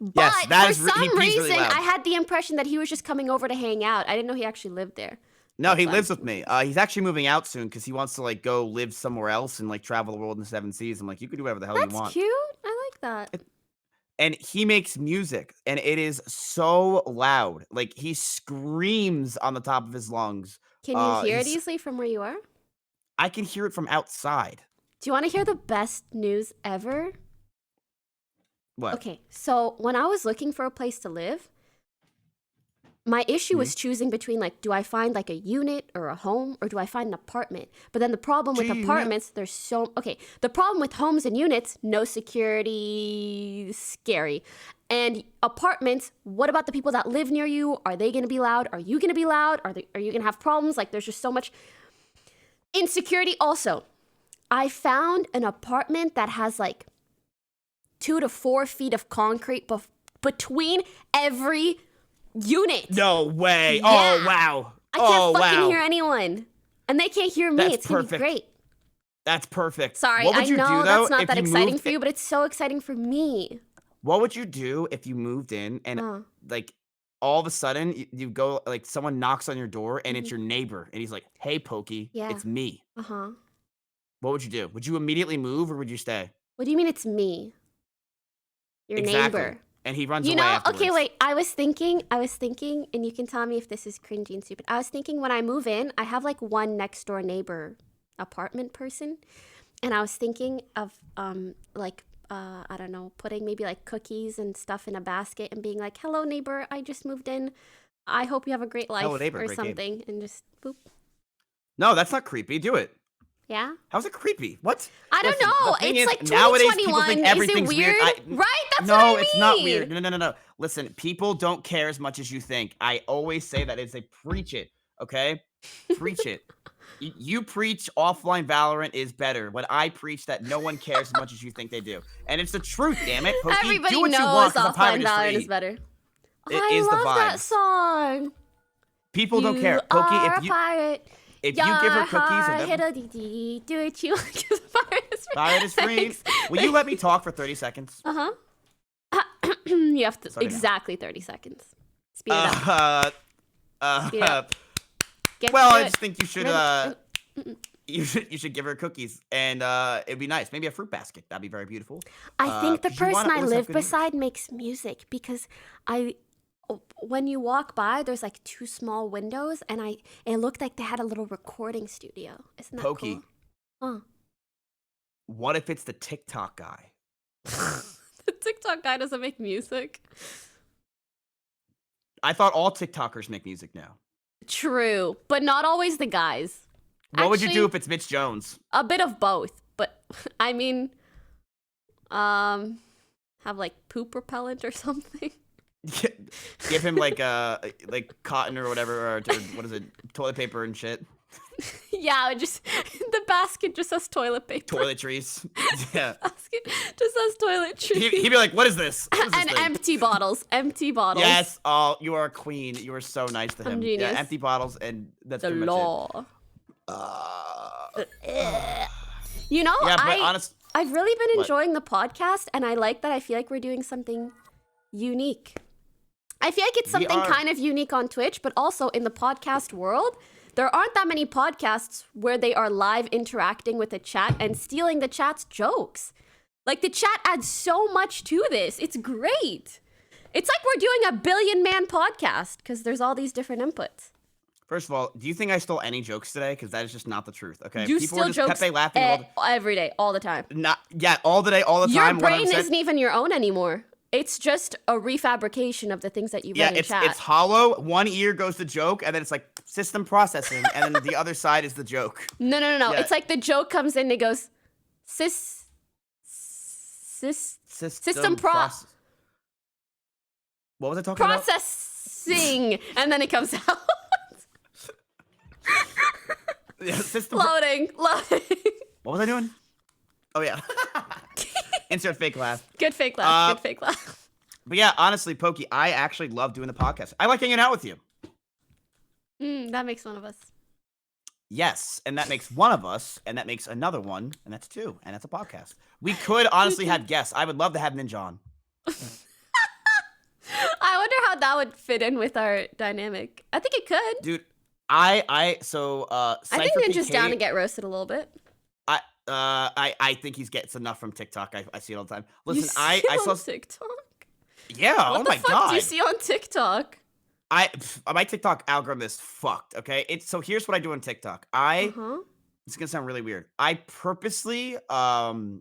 But yes, that for is he some pees reason, really loud. I had the impression that he was just coming over to hang out. I didn't know he actually lived there. No, he That's lives fine. with me. He's actually moving out soon because he wants to like go live somewhere else and like travel the world in the 7 seas. I'm like, you can do whatever the hell That's you want. cute. I like that. And he makes music, and it is so loud. Like he screams on the top of his lungs. Can you hear it he's- easily from where you are? I can hear it from outside. Do you want to hear the best news ever? What? Okay, so when I was looking for a place to live, My issue was choosing between like, do I find like a unit or a home, or do I find an apartment? But then the problem with apartments, the problem with homes and units, no security, scary. And apartments, what about the people that live near you? Are they going to be loud? Are you going to be loud? Are you going to have problems? Like, there's just so much insecurity. Also, I found an apartment that has like 2 to 4 feet of concrete between every unit. No way. Yeah. Oh, wow. I can't fucking hear anyone. And they can't hear me. That's it's going to be perfect. great. That's perfect. Sorry, what would I you know do, though, that's not if that you exciting moved for you, but it's so exciting for me. What would you do if you moved in and like all of a sudden you go like someone knocks on your door and it's your neighbor and he's like, "Hey, Pokey, it's me." Uh-huh. What would you do? Would you immediately move or would you stay? What do you mean it's me? Your neighbor. And he runs You away know, afterwards. okay, wait. I was thinking, and you can tell me if this is cringy and stupid. I was thinking when I move in, I have like one next door neighbor apartment person. And I was thinking of I don't know, putting maybe like cookies and stuff in a basket and being like, "Hello neighbor, I just moved in. I hope you have a great life." Hello, neighbor, or great something. And just boop. No, that's not creepy. Do it. Yeah? How's it creepy? What? I don't Listen, know. the thing It's is, like nowadays people 2021. think Is it everything's weird? Right? That's no, what I mean. it's not weird. No. Listen, people don't care as much as you think. I always say that. It's preach it, okay? Preach it. You preach offline Valorant is better. When I preach that no one cares as much as you think they do. And it's the truth, damn it. Pokey, Everybody do what knows you want, 'cause a offline pirate Valorant is is free. better. It is the love that vibes. song. People don't care. You Pokey, are if a you pirate. if you give her cookies or hit them, a DD, do it you like. 'Cause pirate is free. pirate is free. Thanks. Will you let me talk for 30 seconds? You have to Sorry, exactly 30 seconds. Speed it up. Speed it up. Get well, to I it. just think you should you should give her cookies and it'd be nice. Maybe a fruit basket. That'd be very beautiful. I think the 'cause you wanna person I always have live good news. beside makes music because when you walk by, there's like 2 small windows, and it looked like they had a little recording studio. Isn't that Pokey. cool? What if it's the TikTok guy? The TikTok guy doesn't make music. I thought all TikTokers make music now. True, but not always the guys. What would you do Actually, if it's Mitch Jones? A bit of both, but I mean, have like poop repellent or something. Give him like cotton or whatever, or what is it, toilet paper and shit. Yeah, the basket just has toilet paper. Toiletries. Yeah. Basket just has toiletries. He'd be like, "What is this?" What is this And thing?" empty bottles. Empty bottles. Yes. Oh, you are a queen. You are so nice to him. I'm genius. Yeah, empty bottles, and that's The pretty much law. it. You know, Yeah, but I've really been What? enjoying the podcast, and I like that. I feel like we're doing something unique. I feel like it's We something are. kind of unique on Twitch, but also in the podcast world. There aren't that many podcasts where they are live interacting with the chat and stealing the chat's jokes. Like, the chat adds so much to this. It's great. It's like we're doing a billion-man podcast because there's all these different inputs. First of all, do you think I stole any jokes today? Because that is just not the truth. Okay. You People steal were just jokes Pepe laughing every day, all the time. all the day, all the Your time. brain 100%. isn't even your own anymore. It's just a refabrication of the things that you've read in chat. It's hollow. One ear goes to joke, and then it's like system processing, and then the other side is the joke. No. Yeah. It's like the joke comes in and it goes, system What was I talking about? processing, and then it comes out. Yeah, Loading. What was I doing? Oh yeah. Insert fake laugh. Good fake laugh. Good fake laugh. But yeah, honestly, Pokey, I actually love doing the podcast. I like hanging out with you. That makes one of us. Yes, and that makes one of us, and that makes another one, and that's 2, and that's a podcast. We could honestly have guests. I would love to have Ninja on. I wonder how that would fit in with our dynamic. I think it could. Dude, I think Ninja's down to get roasted a little bit. I think he gets enough from TikTok. I see it all the time. Listen, You see I saw on TikTok. Yeah, What oh the my fuck god. do you see on TikTok? My TikTok algorithm is fucked, okay? So here's what I do on TikTok. It's gonna sound really weird. I purposely watch Aw,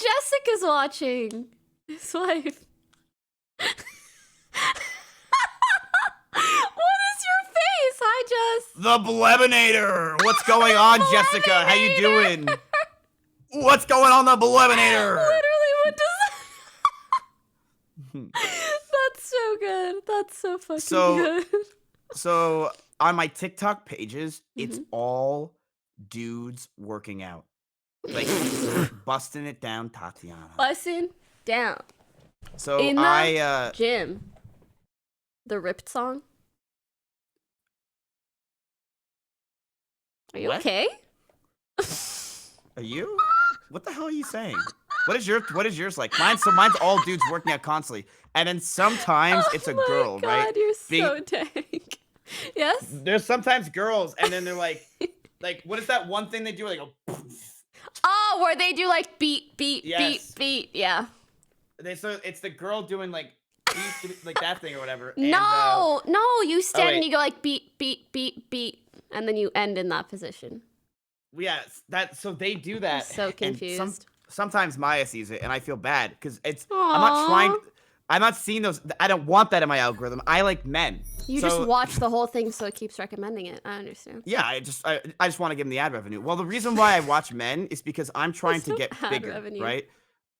Jessica's watching. His wife. The Blebinator. What's going on, Jessica? How you doing? What's going on, the Blebinator? Literally, what does That's so good. That's so fucking good. So on my TikTok pages, it's all dudes working out. Like busting it down, Tatiana. Busting down. So In the gym. The Ripped song. Are you okay? Are you? What the hell are you saying? What is yours like? Mine's all dudes working out constantly. And then sometimes it's a girl, God, right? You're so dank. Yes? There's sometimes girls and then they're like what is that one thing they do? They go oh, where they do like beat, Yes. beat. Yeah. So it's the girl doing like like that thing or whatever. No, you stand and wait. you go like beat, and then you end in that position. Yeah, so they do that. I'm so confused. And sometimes Maya sees it and I feel bad because Aww. I'm not seeing those. I don't want that in my algorithm. I like men. You just watch the whole thing so it keeps recommending it. I understand. Yeah, I just want to give them the ad revenue. Well, the reason why I watch men is because I'm trying to get bigger, right?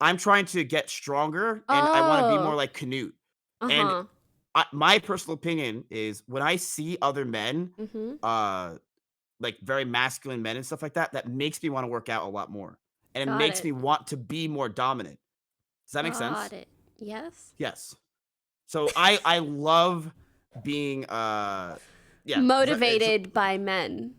I'm trying to get stronger and I want to be more like Canute. And my personal opinion is when I see other men, like very masculine men and stuff like that, that makes me want to work out a lot more. And it makes me want to be more dominant. Does that make sense? Got it. Yes. Yes. So I love being motivated by men.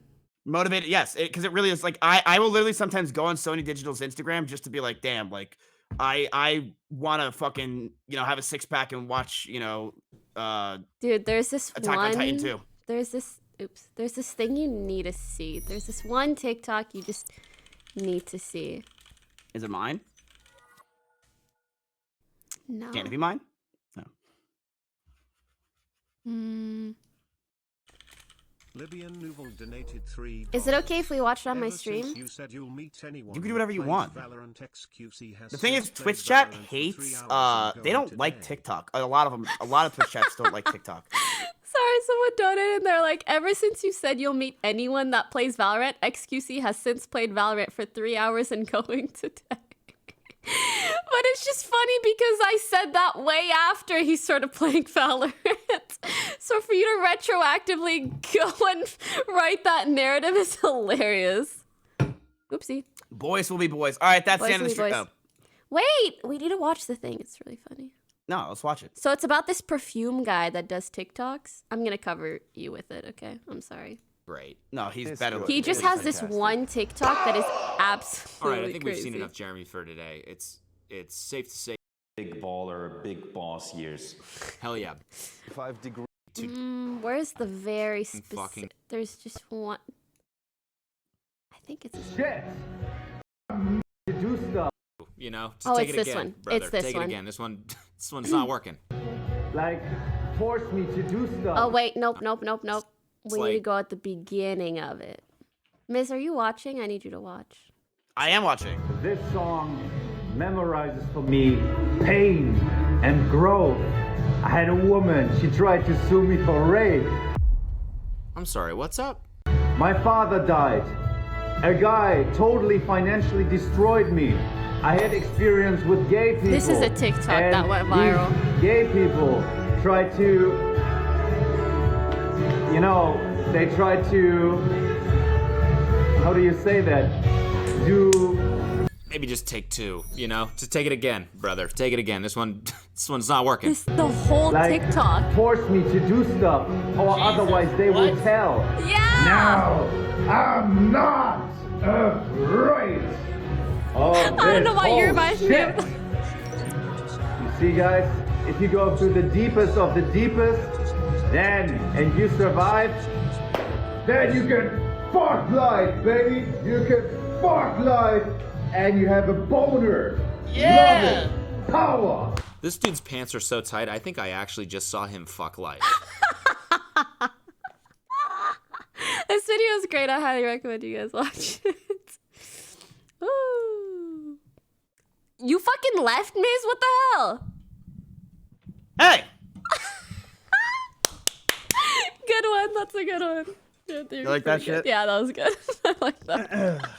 Motivated, yes, because it really is like I will literally sometimes go on Sony Digital's Instagram just to be like, damn, like I want to fucking have a 6-pack and watch dude, there's this Attack on Titan 2. There's this thing you need to see. There's this one TikTok you just need to see. Is it mine? No. Can it be mine? No. Libyan Nouvel donated $3. Is it okay if we watch it on my stream? You said you'll meet anyone you can do whatever you want. The thing is, Twitch chat hates. They don't like TikTok. A lot of Twitch chats don't like TikTok. Sorry, someone donated and they're like, ever since you said you'll meet anyone that plays Valorant, XQC has since played Valorant for 3 hours and going today. But it's just funny because I said that way after he started playing Valorant. So for you to retroactively go and write that narrative is hilarious. Oopsie. Boys will be boys. All right, that's the end of the stream. Oh. Wait, we need to watch the thing. It's really funny. No, let's watch it. So it's about this perfume guy that does TikToks. I'm going to cover you with it, okay? I'm sorry. Great. No, he's better. He just has this one TikTok that is absolutely All right, I think crazy. we've seen enough Jeremy for today. It's safe to say Big baller, big boss years. hell yeah. 5 degrees. Where's the very specific? There's just one. I think it's this one. Do stuff Just take it's it this again, one. brother. It's this take one. it again. This one's not working. like force me to do stuff. Oh wait, nope. We need to like- go at the beginning of it. Miss, are you watching? I need you to watch. I am watching. This song memorizes for me pain and growth. I had a woman, she tried to sue me for rape. I'm sorry, what's up? My father died. A guy totally financially destroyed me. I had experience with gay people. This is a TikTok and that went viral. these gay people try to, they try to, how do you say that? Maybe just take 2, Just take it again, brother. Take it again. This one's not working. The whole TikTok. Force me to do stuff, or otherwise they will tell. Yeah. Now, I'm not afraid of I don't know why you remind me of. You see, guys, if you go through the deepest of the deepest, and you survive, then you can fuck life, baby. You can fuck life, and you have a boner. Yeah. Love it. Power. This dude's pants are so tight, I think I actually just saw him fuck life. This video is great. I highly recommend you guys watch it. Ooh. You fucking left, Miz? What the hell? Hey. Good one. That's a good one. You like that shit? Yeah, that was good. I like that.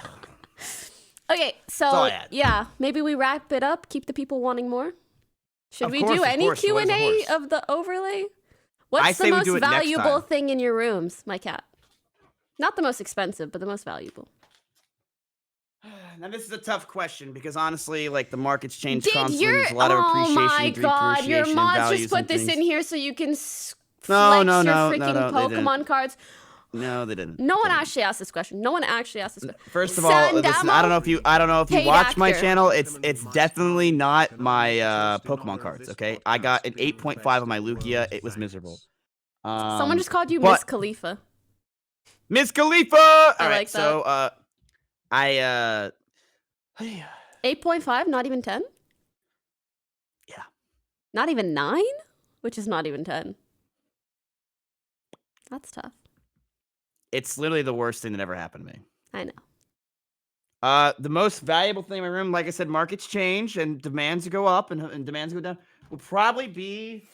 Okay, That's all so I had. yeah, maybe we wrap it up. Keep the people wanting more. Should Of we course, do of any course, who has a Q&A horse? of the overlay? I What's the say we most do it next valuable time. thing in your rooms, my cat? Not the most expensive, but the most valuable. Now this is a tough question because honestly, like the market's changed Did constantly. your There's a lot of oh appreciation, my god, your depreciation, mods values, just put and this things. in here so you can No, flex no, your no, freaking no, they didn't. Pokemon cards? No, they didn't. No one They didn't. actually asked this question. No one actually asked this question. First of all, listen, I don't know if you paid watch my actor. channel. It's definitely not my Pokemon cards. Okay, I got an 8.5 on my Lugia. It was miserable. Someone just called you but- Miss Khalifa. Miss Khalifa. All right, like that. so I 8.5, not even 10? Yeah. Not even 9? Which is not even 10. That's tough. it's literally the worst thing that ever happened to me. I know. The most valuable thing in my room, like I said, markets change and demands go up and demands go down. Will probably be.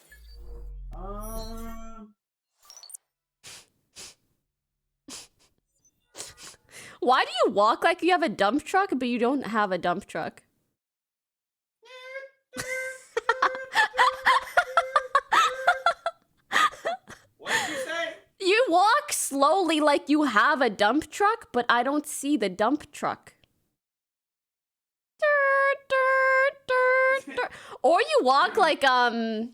Why do you walk like you have a dump truck, but you don't have a dump truck? What did you say? You walk slowly like you have a dump truck, but I don't see the dump truck. Or you walk like either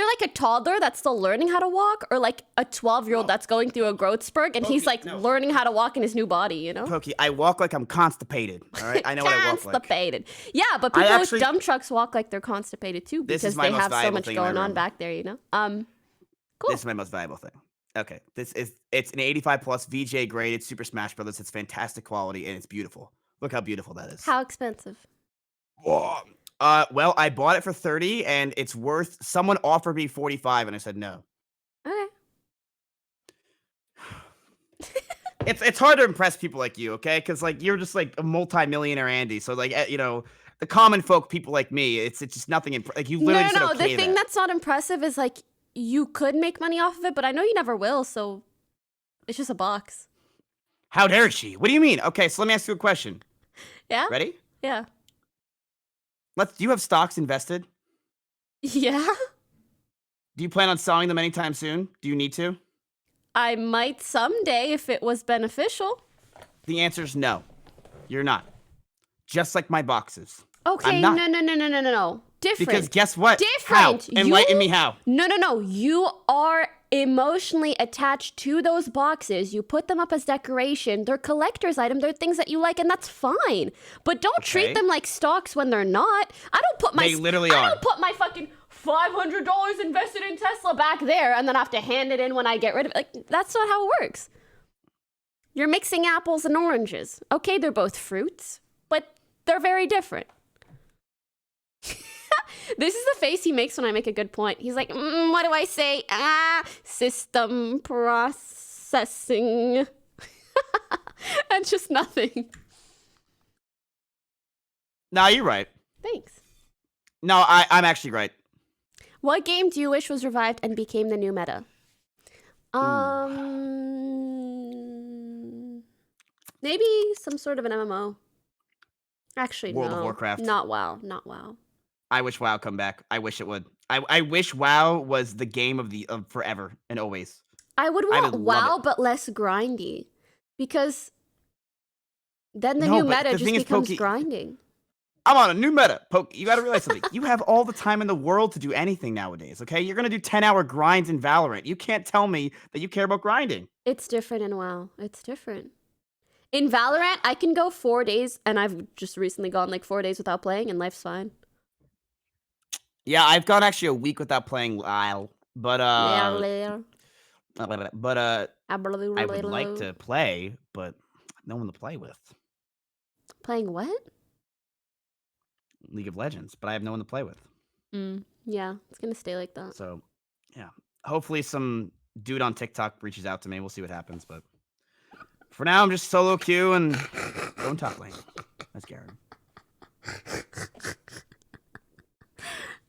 like a toddler that's still learning how to walk, or like a 12-year-old that's going through a growth spurt and he's like learning how to walk in his new body, you know? Poki, I walk like I'm constipated. All right, I know what I walk like. Constipated. Yeah, but people actually- with dump trucks walk like they're constipated too This because is my they most have so valuable much thing in my going on room. back there, you know? Cool. This is my most valuable thing. Okay, it's an 85 plus VJ graded Super Smash Brothers. It's fantastic quality and it's beautiful. Look how beautiful that is. How expensive? Whoa. Well, I bought it for 30 and it's worth. Someone offered me 45 and I said no. Okay. It's hard to impress people like you, okay? Because like you're just like a multi-millionaire Andy. So like you know the common folk, people like me, it's just nothing. Like you literally No. said okay The thing that's not impressive is like you could make money off of it, but I know you never will. So it's just a box. How dare she? What do you mean? Okay, so let me ask you a question. Yeah. Ready? Yeah. Do you have stocks invested? Yeah. Do you plan on selling them anytime soon? Do you need to? I might someday if it was beneficial. The answer is no. You're not. Just like my boxes. Okay. I'm not. No. Different. Because guess what? Different. How? Enlighten me how. No. You are emotionally attached to those boxes. You put them up as decoration. They're collector's items. They're things that you like, and that's fine. But don't treat Okay. them like stocks when they're not. I don't put my They literally I are. don't put my fucking $500 invested in Tesla back there and then I have to hand it in when I get rid of it. Like that's not how it works. You're mixing apples and oranges. Okay, they're both fruits, but they're very different. This is the face he makes when I make a good point. He's like, what do I say? System processing. And just nothing. No, you're right. Thanks. No, I'm actually right. What game do you wish was revived and became the new meta? Maybe some sort of an MMO. Actually, World no. of Warcraft. Not WoW. Not WoW. I wish WoW come back. I wish it would. I wish WoW was the game of forever and always. I would I want would love WoW, it. but less grindy. Because then the No, new but meta the just thing is, becomes Poki- grinding. I'm on a new meta. You got to realize something. You have all the time in the world to do anything nowadays, okay? You're going to do 10-hour grinds in Valorant. You can't tell me that you care about grinding. It's different in WoW. It's different. In Valorant, I can go 4 days, and I've just recently gone like 4 days without playing, and life's fine. Yeah, I've gone actually a week without playing WoW, but I would like to play, but no one to play with. Playing what? League of Legends, but I have no one to play with. Yeah, it's gonna stay like that. So, yeah. Hopefully some dude on TikTok reaches out to me. We'll see what happens, but for now I'm just solo queue and going top lane. That's Garen.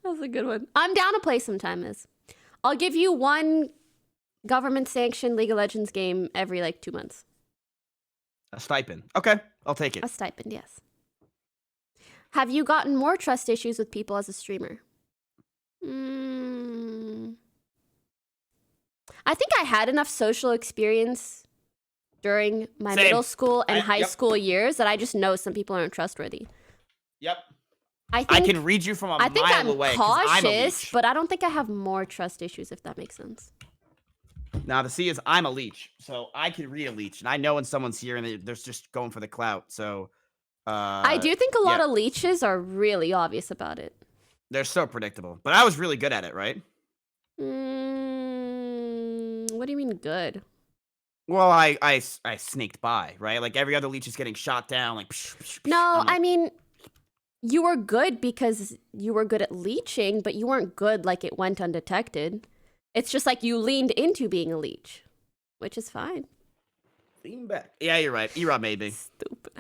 That's a good one. I'm down to play sometime, I'll give you one government sanctioned League of Legends game every like 2 months. A stipend. Okay, I'll take it. A stipend, yes. Have you gotten more trust issues with people as a streamer? I think I had enough social experience during my Same. middle school and high Yep. school years that I just know some people aren't trustworthy. Yep. I I can read you from a I think mile I'm away. 'Cause I'm a cautious, leech. but I don't think I have more trust issues, if that makes sense. Now the C is I'm a leech, so I can read a leech, and I know when someone's here and they're just going for the clout. So I do think a lot yeah. of leeches are really obvious about it. They're so predictable. But I was really good at it, right? What do you mean good? Well, I sneaked by, right? Like every other leech is getting shot down. Like No, I'm like, I mean, you were good because you were good at leeching, but you weren't good like it went undetected. It's just like you leaned into being a leech, which is fine. lean back. Yeah, you're right. E-Rob made me. Stupid.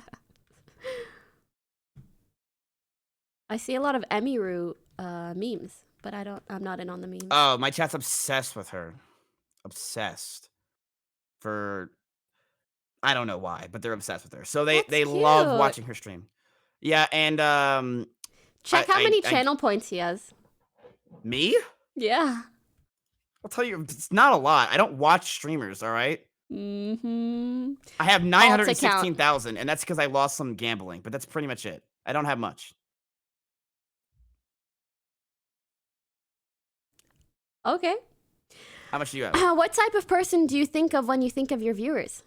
I see a lot of Emiru memes, but I'm not in on the memes. Oh, my chat's obsessed with her. Obsessed. For I don't know why, but they're obsessed with her. So they That's love cute. watching her stream. Yeah, and Check how many channel points he has. me? Yeah. I'll tell you, it's not a lot. I don't watch streamers, all right? Mm-hmm. I have Alt 916,000, and that's because I lost some gambling, but that's pretty much it. I don't have much. Okay. How much do you have? What type of person do you think of when you think of your viewers?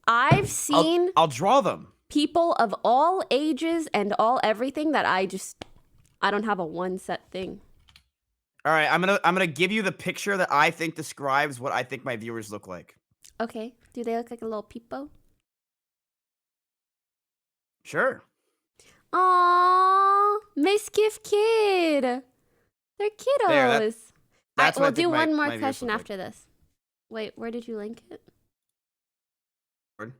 I've seen I'll draw them. people of all ages and all everything that I don't have a one set thing. All right, I'm gonna give you the picture that I think describes what I think my viewers look like. Okay. Do they look like a little peepo? Sure. Aww, Miskiff Kid. They're kiddos. There, that's what we'll I do think one my more viewers question look like. after this. Wait, where did you link it? Word.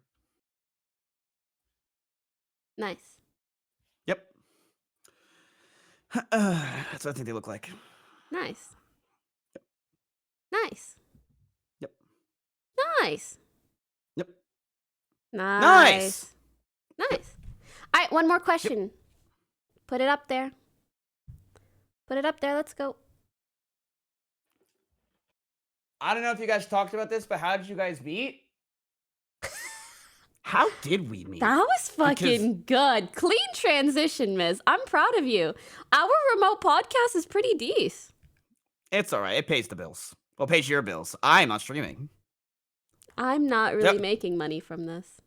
Nice. Yep. That's what I think they look like. Nice. Nice. Yep. Nice. Yep. Nice. Nice. All right, one more question. Put it up there. Put it up there. Let's go. I don't know if you guys talked about this, but how did you guys meet? How did we meet? That was fucking good. Clean transition, Miz. I'm proud of you. Our remote podcast is pretty decent. It's all right. It pays the bills. Well, it pays your bills. I'm not streaming. I'm not really Yep. making money from this.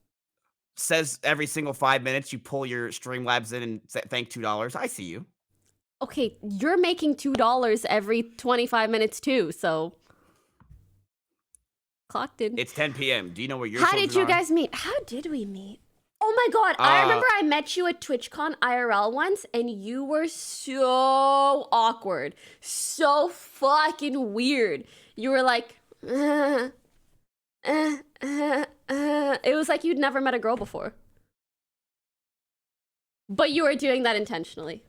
Says every single 5 minutes you pull your Streamlabs in and thank $2. I see you. Okay, you're making $2 every 25 minutes too, so clocked in. It's 10 p.m. Do you know where your How did children you are? guys meet? How did we meet? Oh my god, I remember I met you at TwitchCon IRL once and you were so awkward. So fucking weird. You were like, it was like you'd never met a girl before. But you were doing that intentionally.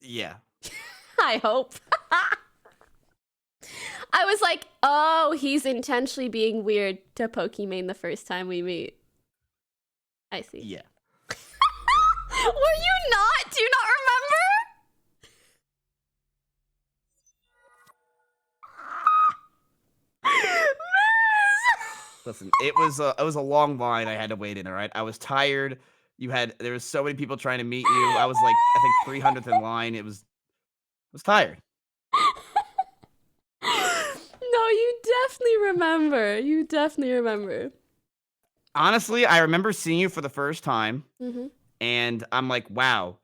Yeah. I hope. I was like, oh, he's intentionally being weird to POKIIMANE the first time we meet. I see. Yeah. Were you not? Do you not remember? Listen, it was a long line I had to wait in, all right? I was tired. There was so many people trying to meet you. I was like, I think 300th in line. I was tired. No, you definitely remember. You definitely remember. Honestly, I remember seeing you for the first time, Mm-hmm. and I'm like, wow.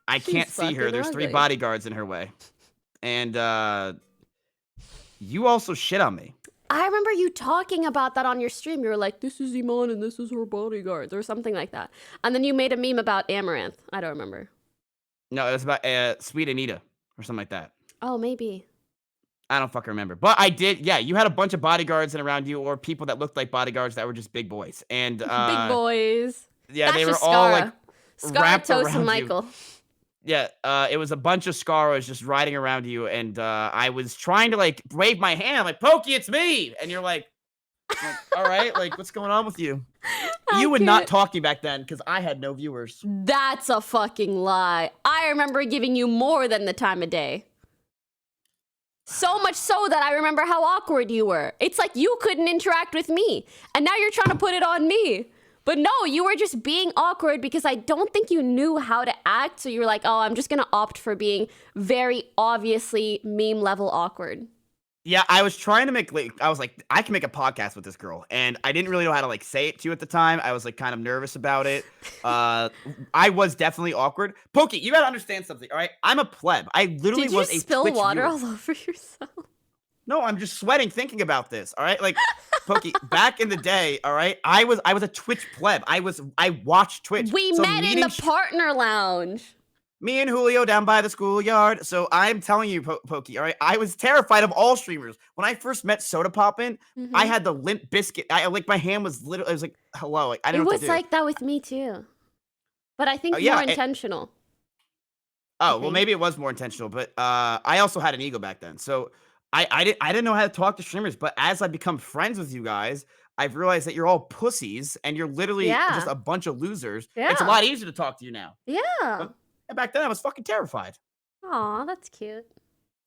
I can't She's see her. fucking There's 3 ugly. bodyguards in her way. And you also shit on me. I remember you talking about that on your stream. You were like, this is Iman and this is her bodyguards or something like that. And then you made a meme about Amaranth. I don't remember. No, it was about Sweet Anita or something like that. Oh, maybe. I don't fucking remember. But I did, yeah, you had a bunch of bodyguards and around you or people that looked like bodyguards that were just big boys. And Big boys. yeah, That's they were just all Skara. like Skara, wrapped Toast, around and you. Michael. Yeah, it was a bunch of Scaros just riding around you, and I was trying to like wave my hand, like Pokey, it's me, and you're like, all right, like what's going on with you? I You would not can't. talk to me back then because I had no viewers. That's a fucking lie. I remember giving you more than the time of day. So much so that I remember how awkward you were. It's like you couldn't interact with me, and now you're trying to put it on me. But no, you were just being awkward because I don't think you knew how to act. So you were like, oh, I'm just going to opt for being very obviously meme level awkward. Yeah, I was trying to make like I was like I can make a podcast with this girl, and I didn't really know how to like say it to you at the time. I was like kind of nervous about it. I was definitely awkward. Pokey, you gotta understand something, all right? I'm a pleb. I literally Did you was a spill Twitch water viewer. all over yourself? No, I'm just sweating thinking about this. All right, like Pokey, back in the day, all right, I was a Twitch pleb. I watched Twitch. We So met in meeting the partner lounge. me and Julio down by the schoolyard. So I'm telling you, Pokey, all right, I was terrified of all streamers. When I first met Soda Poppin', I had the Limp Biscuit. I like my hand was literally. I was like, hello, like I It didn't know what to was do. like that with me too. But I think yeah, more intentional. Oh, well, maybe it was more intentional, but I also had an ego back then. So I didn't know how to talk to streamers, but as I become friends with you guys, I've realized that you're all pussies and you're literally just Yeah. a bunch of losers. It's a Yeah. lot easier to talk to you now. Yeah. But back then I was fucking terrified. Aw, that's cute.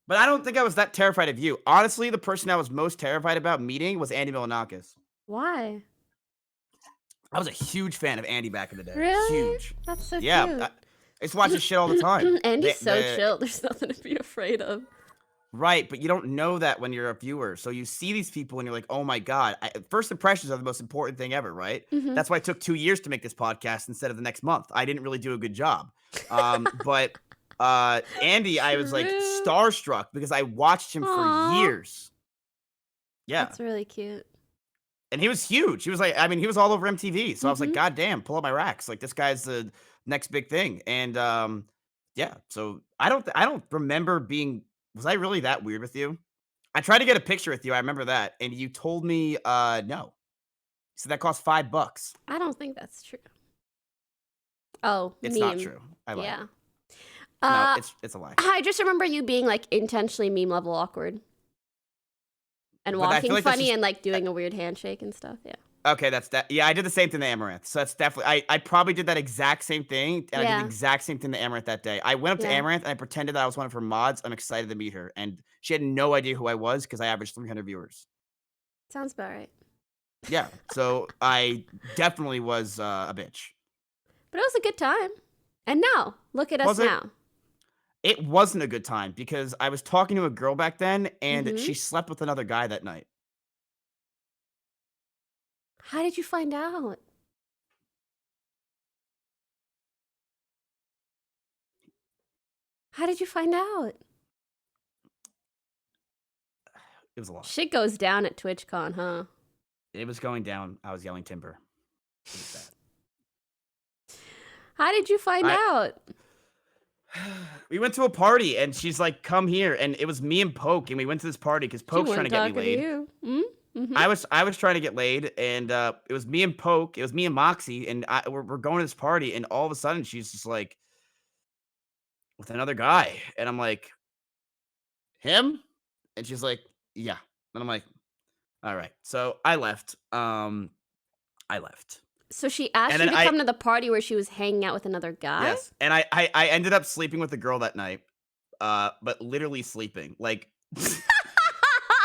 But I don't think I was that terrified of you. Honestly, the person I was most terrified about meeting was Andy Milanakis. Why? I was a huge fan of Andy back in the day. Really? Huge. That's so Yeah. cute. I used to watch his shit all the time. Andy's so chill. There's nothing to be afraid of. Right, but you don't know that when you're a viewer. So you see these people and you're like, oh my God. First impressions are the most important thing ever, right? Mhm. That's why it took 2 years to make this podcast instead of the next month. I didn't really do a good job. But Andy, I was like True. starstruck because I watched him Aw. for years. Yeah. That's really cute. And he was huge. He was like, I mean, he was all over MTV. So I was like, God damn, pull up my racks. Like this guy's the next big thing. And yeah, so I don't remember being, was I really that weird with you? I tried to get a picture with you. I remember that. And you told me no. So that cost $5. I don't think that's true. Oh, It's not meme. true. I lied. Yeah. No, it's a lie. I just remember you being like intentionally meme level awkward. And But I feel walking like that's funny just- and like doing a weird handshake and stuff. Yeah. Okay, that's that. Yeah, I did the same thing to Amaranth. So that's definitely, I probably did that exact same thing. And I did Yeah. the exact same thing to Amaranth that day. I went up to Yeah. Amaranth and I pretended that I was one of her mods. I'm excited to meet her. And she had no idea who I was because I averaged 300 viewers. Sounds about right. Yeah. So I definitely was a bitch. But it was a good time. And now, look at us Was it? now. It wasn't a good time because I was talking to a girl back then and Mhm. she slept with another guy that night. How did you find out? How did you find out? It was a lot. Shit goes down at TwitchCon, huh? It was going down. I was yelling timber. It was bad. How did you find out? We went to a party and she's like, come here. And it was me and Poke. And we went to this party because Poke's trying to get me laid. Mm-hmm. I was trying to get laid. And it was me and Poke. It was me and Moxie. And we're going to this party. And all of a sudden she's just like, with another guy. And I'm like, him? And she's like, yeah. And I'm like, all right. So I left. I left. So she asked And you then to come to the party where she was hanging out with another guy? Yes. And I ended up sleeping with the girl that night. But literally sleeping. Like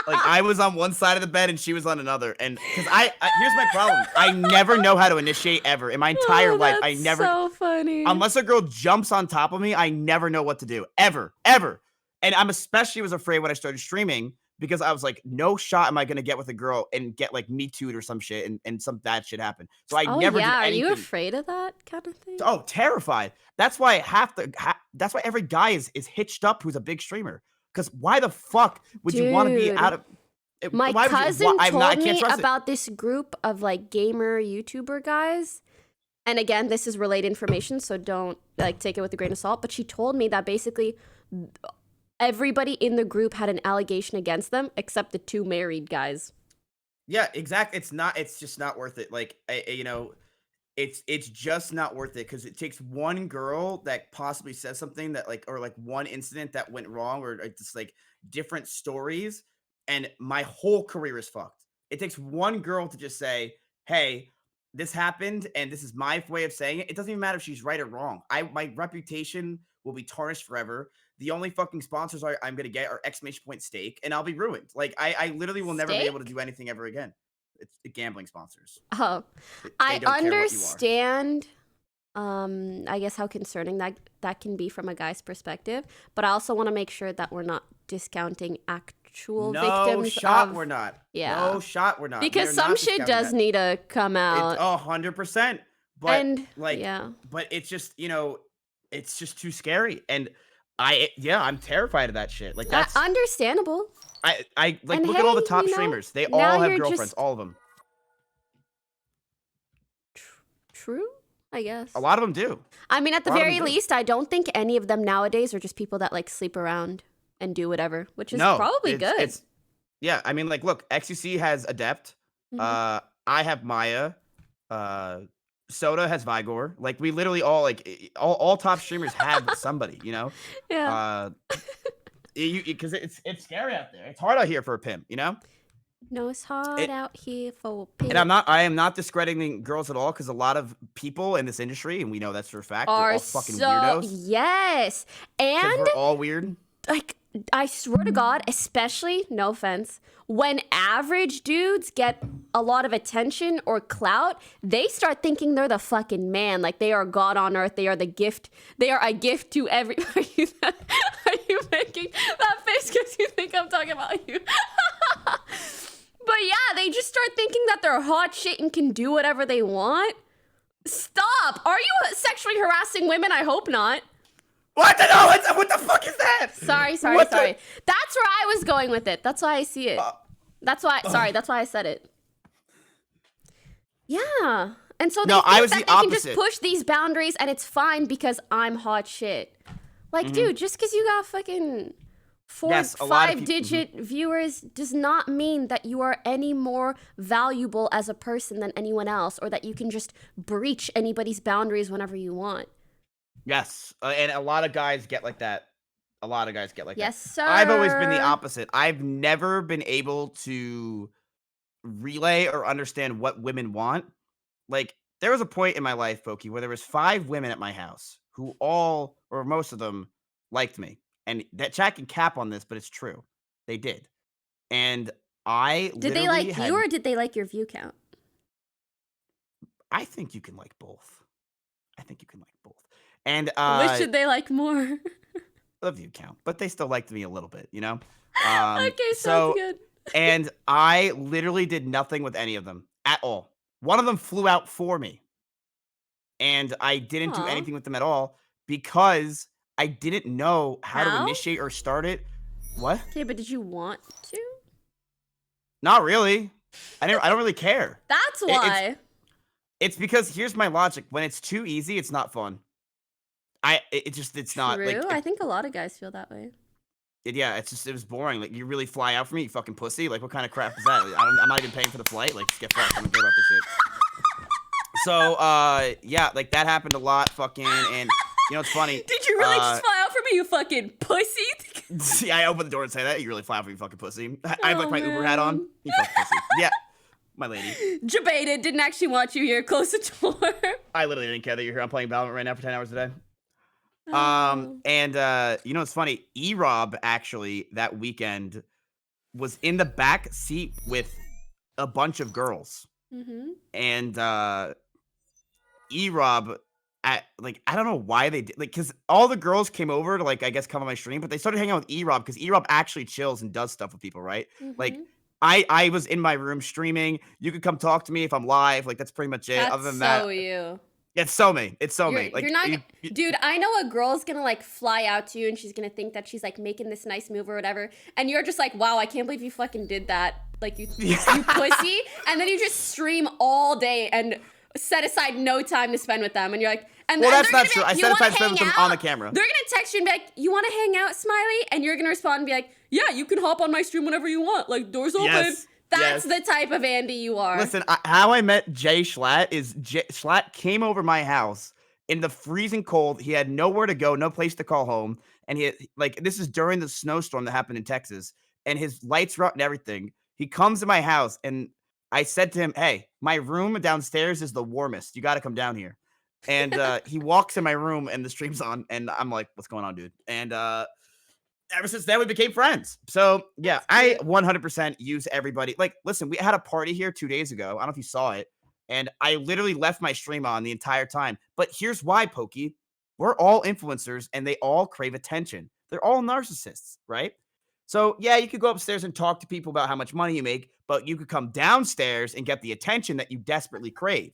like I was on one side of the bed and she was on another. And because I here's my problem. I never know how to initiate ever. In my entire life, I that's never so funny. unless a girl jumps on top of me, I never know what to do. Ever. Ever. And I'm especially was afraid when I started streaming because I was like, no shot am I gonna get with a girl and get like me too'd or some shit and some bad shit happen. So I Oh never yeah, did are anything. you afraid of that kind of thing? Oh, terrified. That's why that's why every guy is hitched up who's a big streamer. Because why the fuck would you want to be Dude. out of My why would you- cousin I told can't me trust it. about this group of like gamer YouTuber guys. And again, this is related information, so don't like take it with a grain of salt. But she told me that basically everybody in the group had an allegation against them except the two married guys. Yeah, exactly. It's just not worth it. Like you know, it's just not worth it because it takes one girl that possibly says something that like or like one incident that went wrong or just like different stories, and my whole career is fucked. It takes one girl to just say, "Hey, this happened, and this is my way of saying it." It doesn't even matter if she's right or wrong. My reputation will be tarnished forever. The only fucking sponsors I'm gonna get are exclamation point steak, and I'll be ruined. Like I literally will never be able to Steak? do anything ever again. It's gambling sponsors. Oh, They I don't care what you are. understand. I guess how concerning that can be from a guy's perspective, but I also want to make sure that we're not discounting actual No victims. shot, we're not. Yeah. No shot, we're not. Because We're some not shit discounting does that. need to come out. It's 100%. But And, like, yeah. but it's just it's just too scary, and I'm terrified of that shit. Like that's Understandable. I like And look at all the hey, top you know, streamers. They now all have you're girlfriends, just- all of them. True, I guess. A lot of them do. I mean, at the A lot of very them do. least, I don't think any of them nowadays are just people that like sleep around and do whatever, which is No, probably good. It's yeah. I mean, like, look, XUC has Adept. Mhm. I have Maya. Soda has Vigor. Like, we literally all like all top streamers have somebody. You know. Yeah. Because it's scary out there. It's hard out here for a pimp. You know. No, it's hard out here for And I am not discrediting girls at all because a lot of people in this industry, and we know that's for a fact, they're are all fucking so weirdos. yes, Because and we're all weird. like I swear to God, especially no offense, when average dudes get a lot of attention or clout, they start thinking they're the fucking man, like they are God on earth, they are the gift, they are a gift to every. Are you making that face because you think I'm talking about you? But yeah, they just start thinking that they're hot shit and can do whatever they want. Stop! Are you sexually harassing women? I hope not. What the no? What the fuck is that? Sorry. What the- That's where I was going with it. That's why I see it. That's why. Sorry, that's why I said it. Yeah, and so they No, think I was that the they can just opposite. push these boundaries, and it's fine because I'm hot shit. Like, dude, just because you got fucking Yes, a lot of people- 5-digit viewers does not mean that you are any more valuable as a person than anyone else, or that you can just breach anybody's boundaries whenever you want. Yes, and a lot of guys get like that. A lot of guys get like Yes, that. sir. I've always been the opposite. I've never been able to relay or understand what women want. Like, there was a point in my life, Poki, where there was 5 women at my house who all, or most of them, liked me. And that chat can cap on this, but it's true. They did. And I Did they like you, or did they like your view count? I think you can like both. I think you can like both. And Which should they like more? the view count, but they still liked me a little bit, you know? Okay, sounds good. And I literally did nothing with any of them at all. One of them flew out for me. And I didn't do Aw. anything with them at all because I didn't know how to How? initiate or start it. What? Okay, but did you want to? Not really. I don't really care. That's it's- why. It's because here's my logic. When it's too easy, it's not fun. It's not True. like I think a lot of guys feel that way. it was boring. Like, you really fly out for me, you fucking pussy. Like, what kind of crap is that? I'm not even paying for the flight. Like, just get fucked. I don't care about this shit. So, yeah, like that happened a lot, fucking, and you know, it's funny. Did you really just fly out for me, you fucking pussy? See, I opened the door and say that. You really fly out for me, fucking pussy. I have like Oh, my Uber hat on. man. You fucking pussy. Yeah, my lady. Debated, didn't actually want you here. Close the door. I literally didn't care that you're here. I'm playing Valorant right now for 10 hours a day. Oh. And you know, it's funny. E-Rob actually that weekend was in the back seat with a bunch of girls, Mm-hmm. and E-Rob at like I don't know why they did like because all the girls came over to like I guess come on my stream, but they started hanging out with E-Rob because E-Rob actually chills and does stuff with people, right? Like Mhm. I was in my room streaming. You could come talk to me if I'm live. Like that's pretty much it. That's Other than so that, you. it's so me. It's so me. Like You're not, you- dude. I know a girl's gonna like fly out to you, and she's gonna think that she's like making this nice move or whatever, and you're just like, wow, I can't believe you fucking did that. Like you pussy, and then you just stream all day and set aside no time to spend with them, and you're like, and Well, and that's they're not gonna be true. like, I "You set aside wanna spend with hang them on the out?" camera. They're gonna text you and be like, you want to hang out, Smiley, and you're gonna respond and be like, yeah, you can hop on my stream whenever you want. Like doors open. Yes. That's Yes. the type of Andy you are. Listen, how I met Jay Schlatt is Schlatt came over my house in the freezing cold. He had nowhere to go, no place to call home. And he had, like, this is during the snowstorm that happened in Texas. And his lights were out and everything. He comes to my house and I said to him, hey, my room downstairs is the warmest. You got to come down here. And he walks in my room and the stream's on. And I'm like, what's going on, dude? And ever since then, we became friends. So, yeah, I 100% use everybody. Like, listen, we had a party here 2 days ago. I don't know if you saw it. And I literally left my stream on the entire time. But here's why, Pokey. We're all influencers and they all crave attention. They're all narcissists, right? So, yeah, you could go upstairs and talk to people about how much money you make, but you could come downstairs and get the attention that you desperately crave.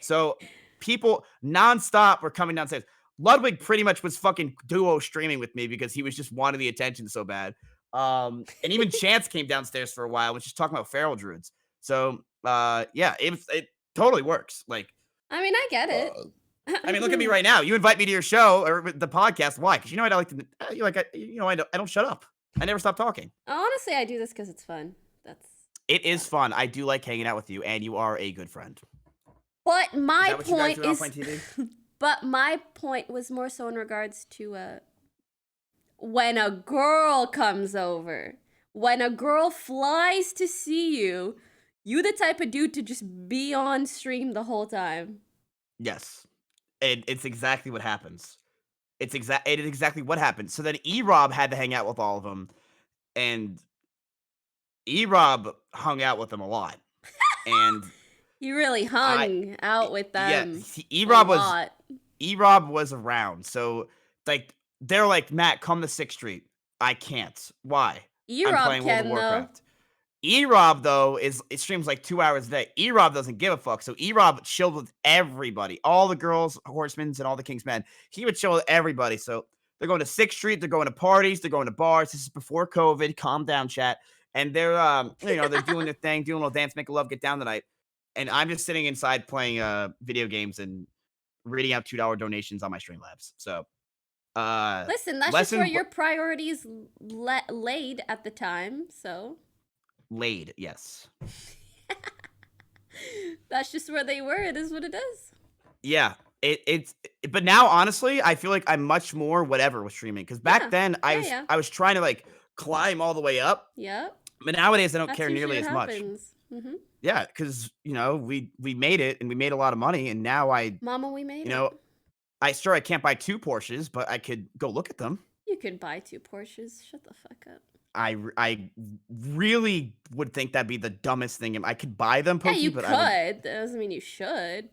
So, people nonstop were coming downstairs. Ludwig pretty much was fucking duo streaming with me because he was just wanting the attention so bad. And even Chance came downstairs for a while, was just talking about feral druids. So, yeah, it totally works. Like, I mean, I get it. I mean, look at me right now. You invite me to your show or the podcast. Why? Because you know I like to. I don't shut up. I never stop talking. Honestly, I do this because it's fun. It is fun. I do like hanging out with you, and you are a good friend. But my Is that what point you guys do on is. Offline TV? But my point was more so in regards to when a girl comes over, when a girl flies to see you, you the type of dude to just be on stream the whole time. Yes. It's exactly what happens. It is exactly what happened. So then E-Rob had to hang out with all of them, and E-Rob hung out with them a lot. And You really hung out with them. Yeah, E-Rob was around. So like they're like, Matt, come to 6th Street. I can't. Why? E-Rob can though. E-Rob though it streams like 2 hours a day. E-Rob doesn't give a fuck. So E-Rob chilled with everybody, all the girls, horsemen, and all the king's men. He would chill with everybody. So they're going to 6th Street. They're going to parties. They're going to bars. This is before COVID. Calm down, chat. And they're they're doing their thing, doing a little dance, make a love, get down tonight. And I'm just sitting inside playing video games and reading out $2 donations on my Streamlabs. So listen, that's just where your priorities laid at the time. So laid, yes. That's just where they were. It is what it is. Yeah, but now honestly, I feel like I'm much more whatever with streaming because back then I was trying to like climb all the way up. Yep. But nowadays I don't care nearly as much. Mm-hmm. Yeah, because we made it and we made a lot of money, and now Mama, we made it. I can't buy 2 Porsches, but I could go look at them. You could buy 2 Porsches. Shut the fuck up. I really would think that'd be the dumbest thing. I could buy them, Pokey, yeah, you but could. That doesn't mean you should.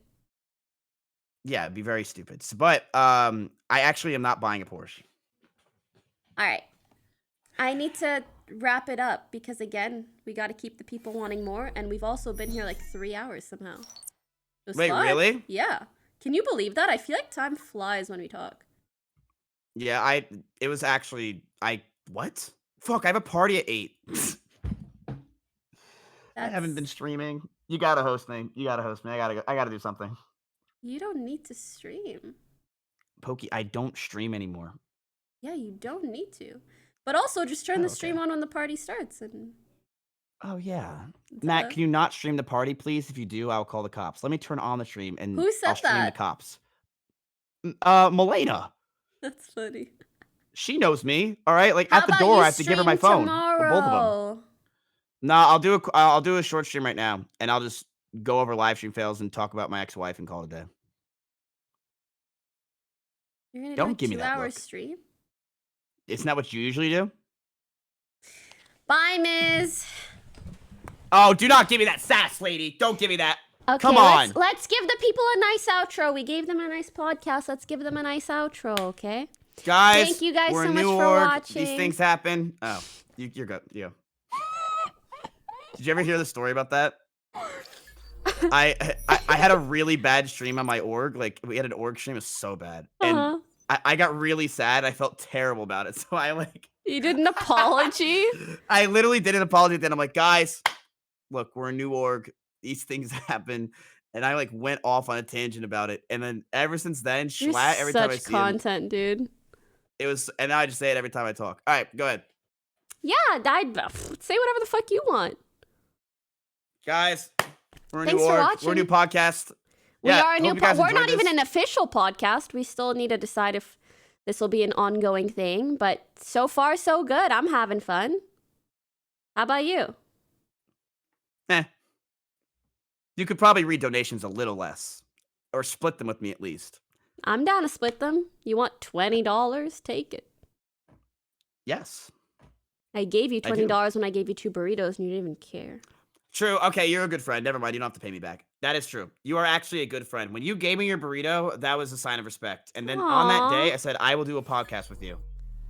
Yeah, it'd be very stupid. But I actually am not buying a Porsche. All right. I need to wrap it up because, again, we got to keep the people wanting more. And we've also been here like 3 hours somehow. Wait, fun. Really? Yeah. Can you believe that? I feel like time flies when we talk. Yeah, it was actually, what? Fuck, I have a party at 8. I haven't been streaming. You gotta host me. I gotta do something. You don't need to stream. Pokey, I don't stream anymore. Yeah, you don't need to. But also, just turn the stream on when the party starts. And oh, yeah. Matt, can you not stream the party, please? If you do, I'll call the cops. Let me turn on the stream and I'll stream the cops. Milena. That's funny. She knows me, all right? Like, at the door, I have to give her my phone. For both of them. No, I'll do a short stream right now, and I'll just go over live stream fails and talk about my ex-wife and call it a day. You're gonna don't give me that 2-hour stream? Isn't that what you usually do? Bye, Miz. Oh, do not give me that sass, lady. Don't give me that. Okay, come on. Let's give the people a nice outro. We gave them a nice podcast. Let's give them a nice outro, okay? Guys, thank you guys so much for watching. These things happen. Oh, you're good. Yeah. Did you ever hear the story about that? I had a really bad stream on my org. Like, we had an org stream. It was so bad. And I got really sad. I felt terrible about it. So You did an apology? I literally did an apology. Then I'm like, guys, look, we're a new org. These things happen. And I went off on a tangent about it. And then ever since then, Schlatt, every time I see such content, dude. It was, and now I just say it every time I talk. All right, go ahead. Yeah, I'd say whatever the fuck you want. Guys, we're a Thanks new for org. watching. We're a new podcast. We Yeah, are a new. hope you guys We're enjoyed not even this. an official podcast. We still need to decide if this will be an ongoing thing. But so far, so good. I'm having fun. How about you? You could probably read donations a little less, or split them with me at least. I'm down to split them. You want $20? Take it. Yes. I gave you I do. $20 when I gave you 2 burritos, and you didn't even care. True. Okay, you're a good friend. Never mind. You don't have to pay me back. That is true. You are actually a good friend. When you gave me your burrito, that was a sign of respect. And then on that day, Aw. I said, I will do a podcast with you.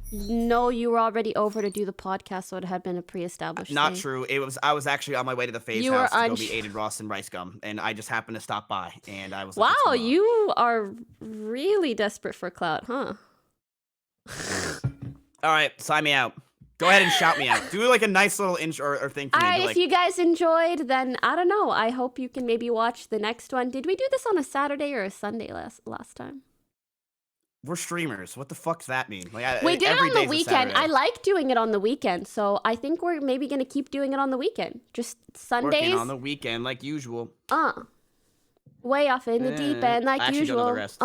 No, you were already over to do the podcast, so it had been a pre-established Not thing. true. I was actually on my way to the Faye's You were house to go uns- meet Aiden Ross and Rice Gum, and I just happened to stop by, and I was like, Wow, "What's going on?" you are really desperate for clout, huh? All right, sign me out. Go ahead and shout me out. Do like a nice little intro or thing for All me. right, Be if like, you guys enjoyed, then I don't know. I hope you can maybe watch the next one. Did we do this on a Saturday or a Sunday last time? we're streamers. What the fuck's that mean? Like, We did it every on the day's a weekend. Saturday. I like doing it on the weekend, so I think we're maybe gonna keep doing it on the weekend. Just Sundays. Working on the weekend like usual. Way off in the deep end like I actually don't know usual. the rest.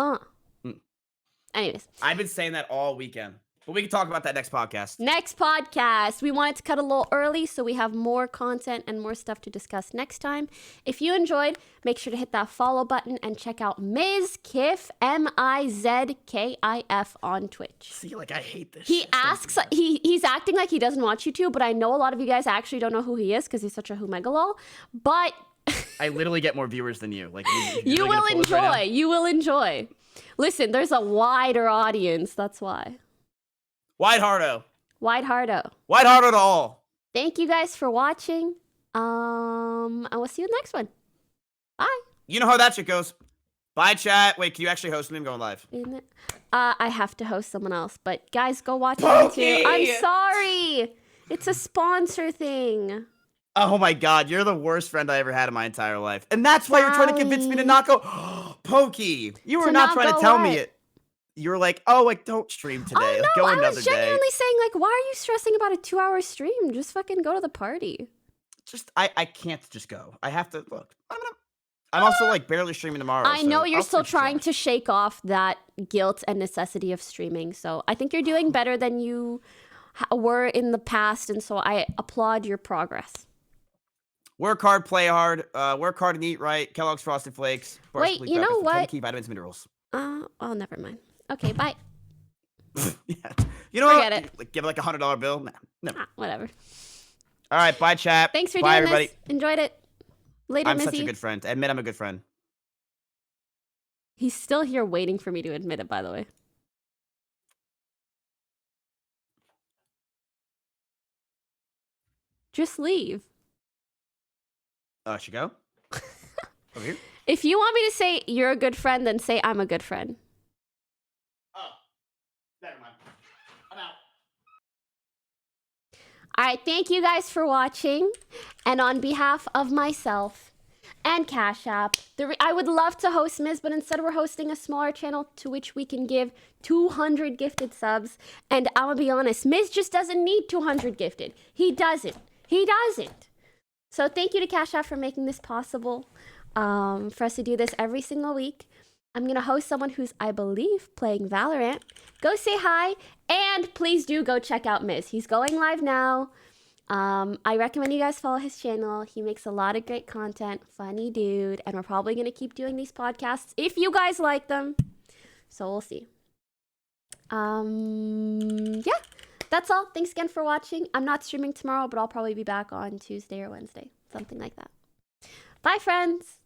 Anyways, I've been saying that all weekend, but we can talk about that next podcast. next podcast. We wanted to cut a little early so we have more content and more stuff to discuss next time. If you enjoyed, make sure to hit that follow button and check out Mizkif, MIZKIF on Twitch. See, like I hate this. He shit. Don't asks, do that. he's acting like he doesn't want you to, but I know a lot of you guys actually don't know who he is because he's such a humegalol. But I literally get more viewers than you. Like you really will gonna pull this right now? enjoy. You will enjoy. Listen, there's a wider audience. That's why. Wide hardo. Wide hardo. Wide hardo to all. Thank you guys for watching. And we'll see you in the next one. Bye. You know how that shit goes. Bye, chat. Wait, can you actually host me? I'm going live. I have to host someone else, but guys, go watch them too. Poki! I'm sorry. It's a sponsor thing. Oh my god, you're the worst friend I ever had in my entire life. And that's why you're trying to convince me to not go. Pokey, you were To not not trying go to tell what? me it. You were like, oh, like, don't stream today. Oh Like, no, go I another was day. genuinely saying like, why are you stressing about a 2-hour stream? Just fucking go to the party. Just, I can't just go. I have to, look. I'm also, like, barely streaming tomorrow. I know so you're I'll still switch trying channels. to shake off that guilt and necessity of streaming. So I think you're doing better than you were in the past, and so I applaud your progress. Work hard, play hard. Work hard and eat right. Kellogg's Frosted Flakes. Wait, you know what? Key vitamins, minerals. Oh, never mind. Okay, bye. Yeah. You know Forget what? it. Like, give like $100 bill. Nah, no. Whatever. All right, bye, chat. Thanks for bye, doing everybody. this. Enjoyed it. Later, I'm Mizzy. such a good friend. Admit I'm a good friend. He's still here waiting for me to admit it, by the way. Just leave. Should go? Over here? If you want me to say you're a good friend, then say I'm a good friend. Oh. Never mind. I'm out. All right, thank you guys for watching. And on behalf of myself and Cash App, I would love to host Miz, but instead we're hosting a smaller channel to which we can give 200 gifted subs. And I'm gonna be honest, Miz just doesn't need 200 gifted. He doesn't. He doesn't. So thank you to Cash App for making this possible, for us to do this every single week. I'm going to host someone who's, I believe, playing Valorant. Go say hi, and please do go check out Miz. He's going live now. I recommend you guys follow his channel. He makes a lot of great content, funny dude, and we're probably going to keep doing these podcasts if you guys like them. So we'll see. Yeah, that's all. Thanks again for watching. I'm not streaming tomorrow, but I'll probably be back on Tuesday or Wednesday, something like that. Bye, friends.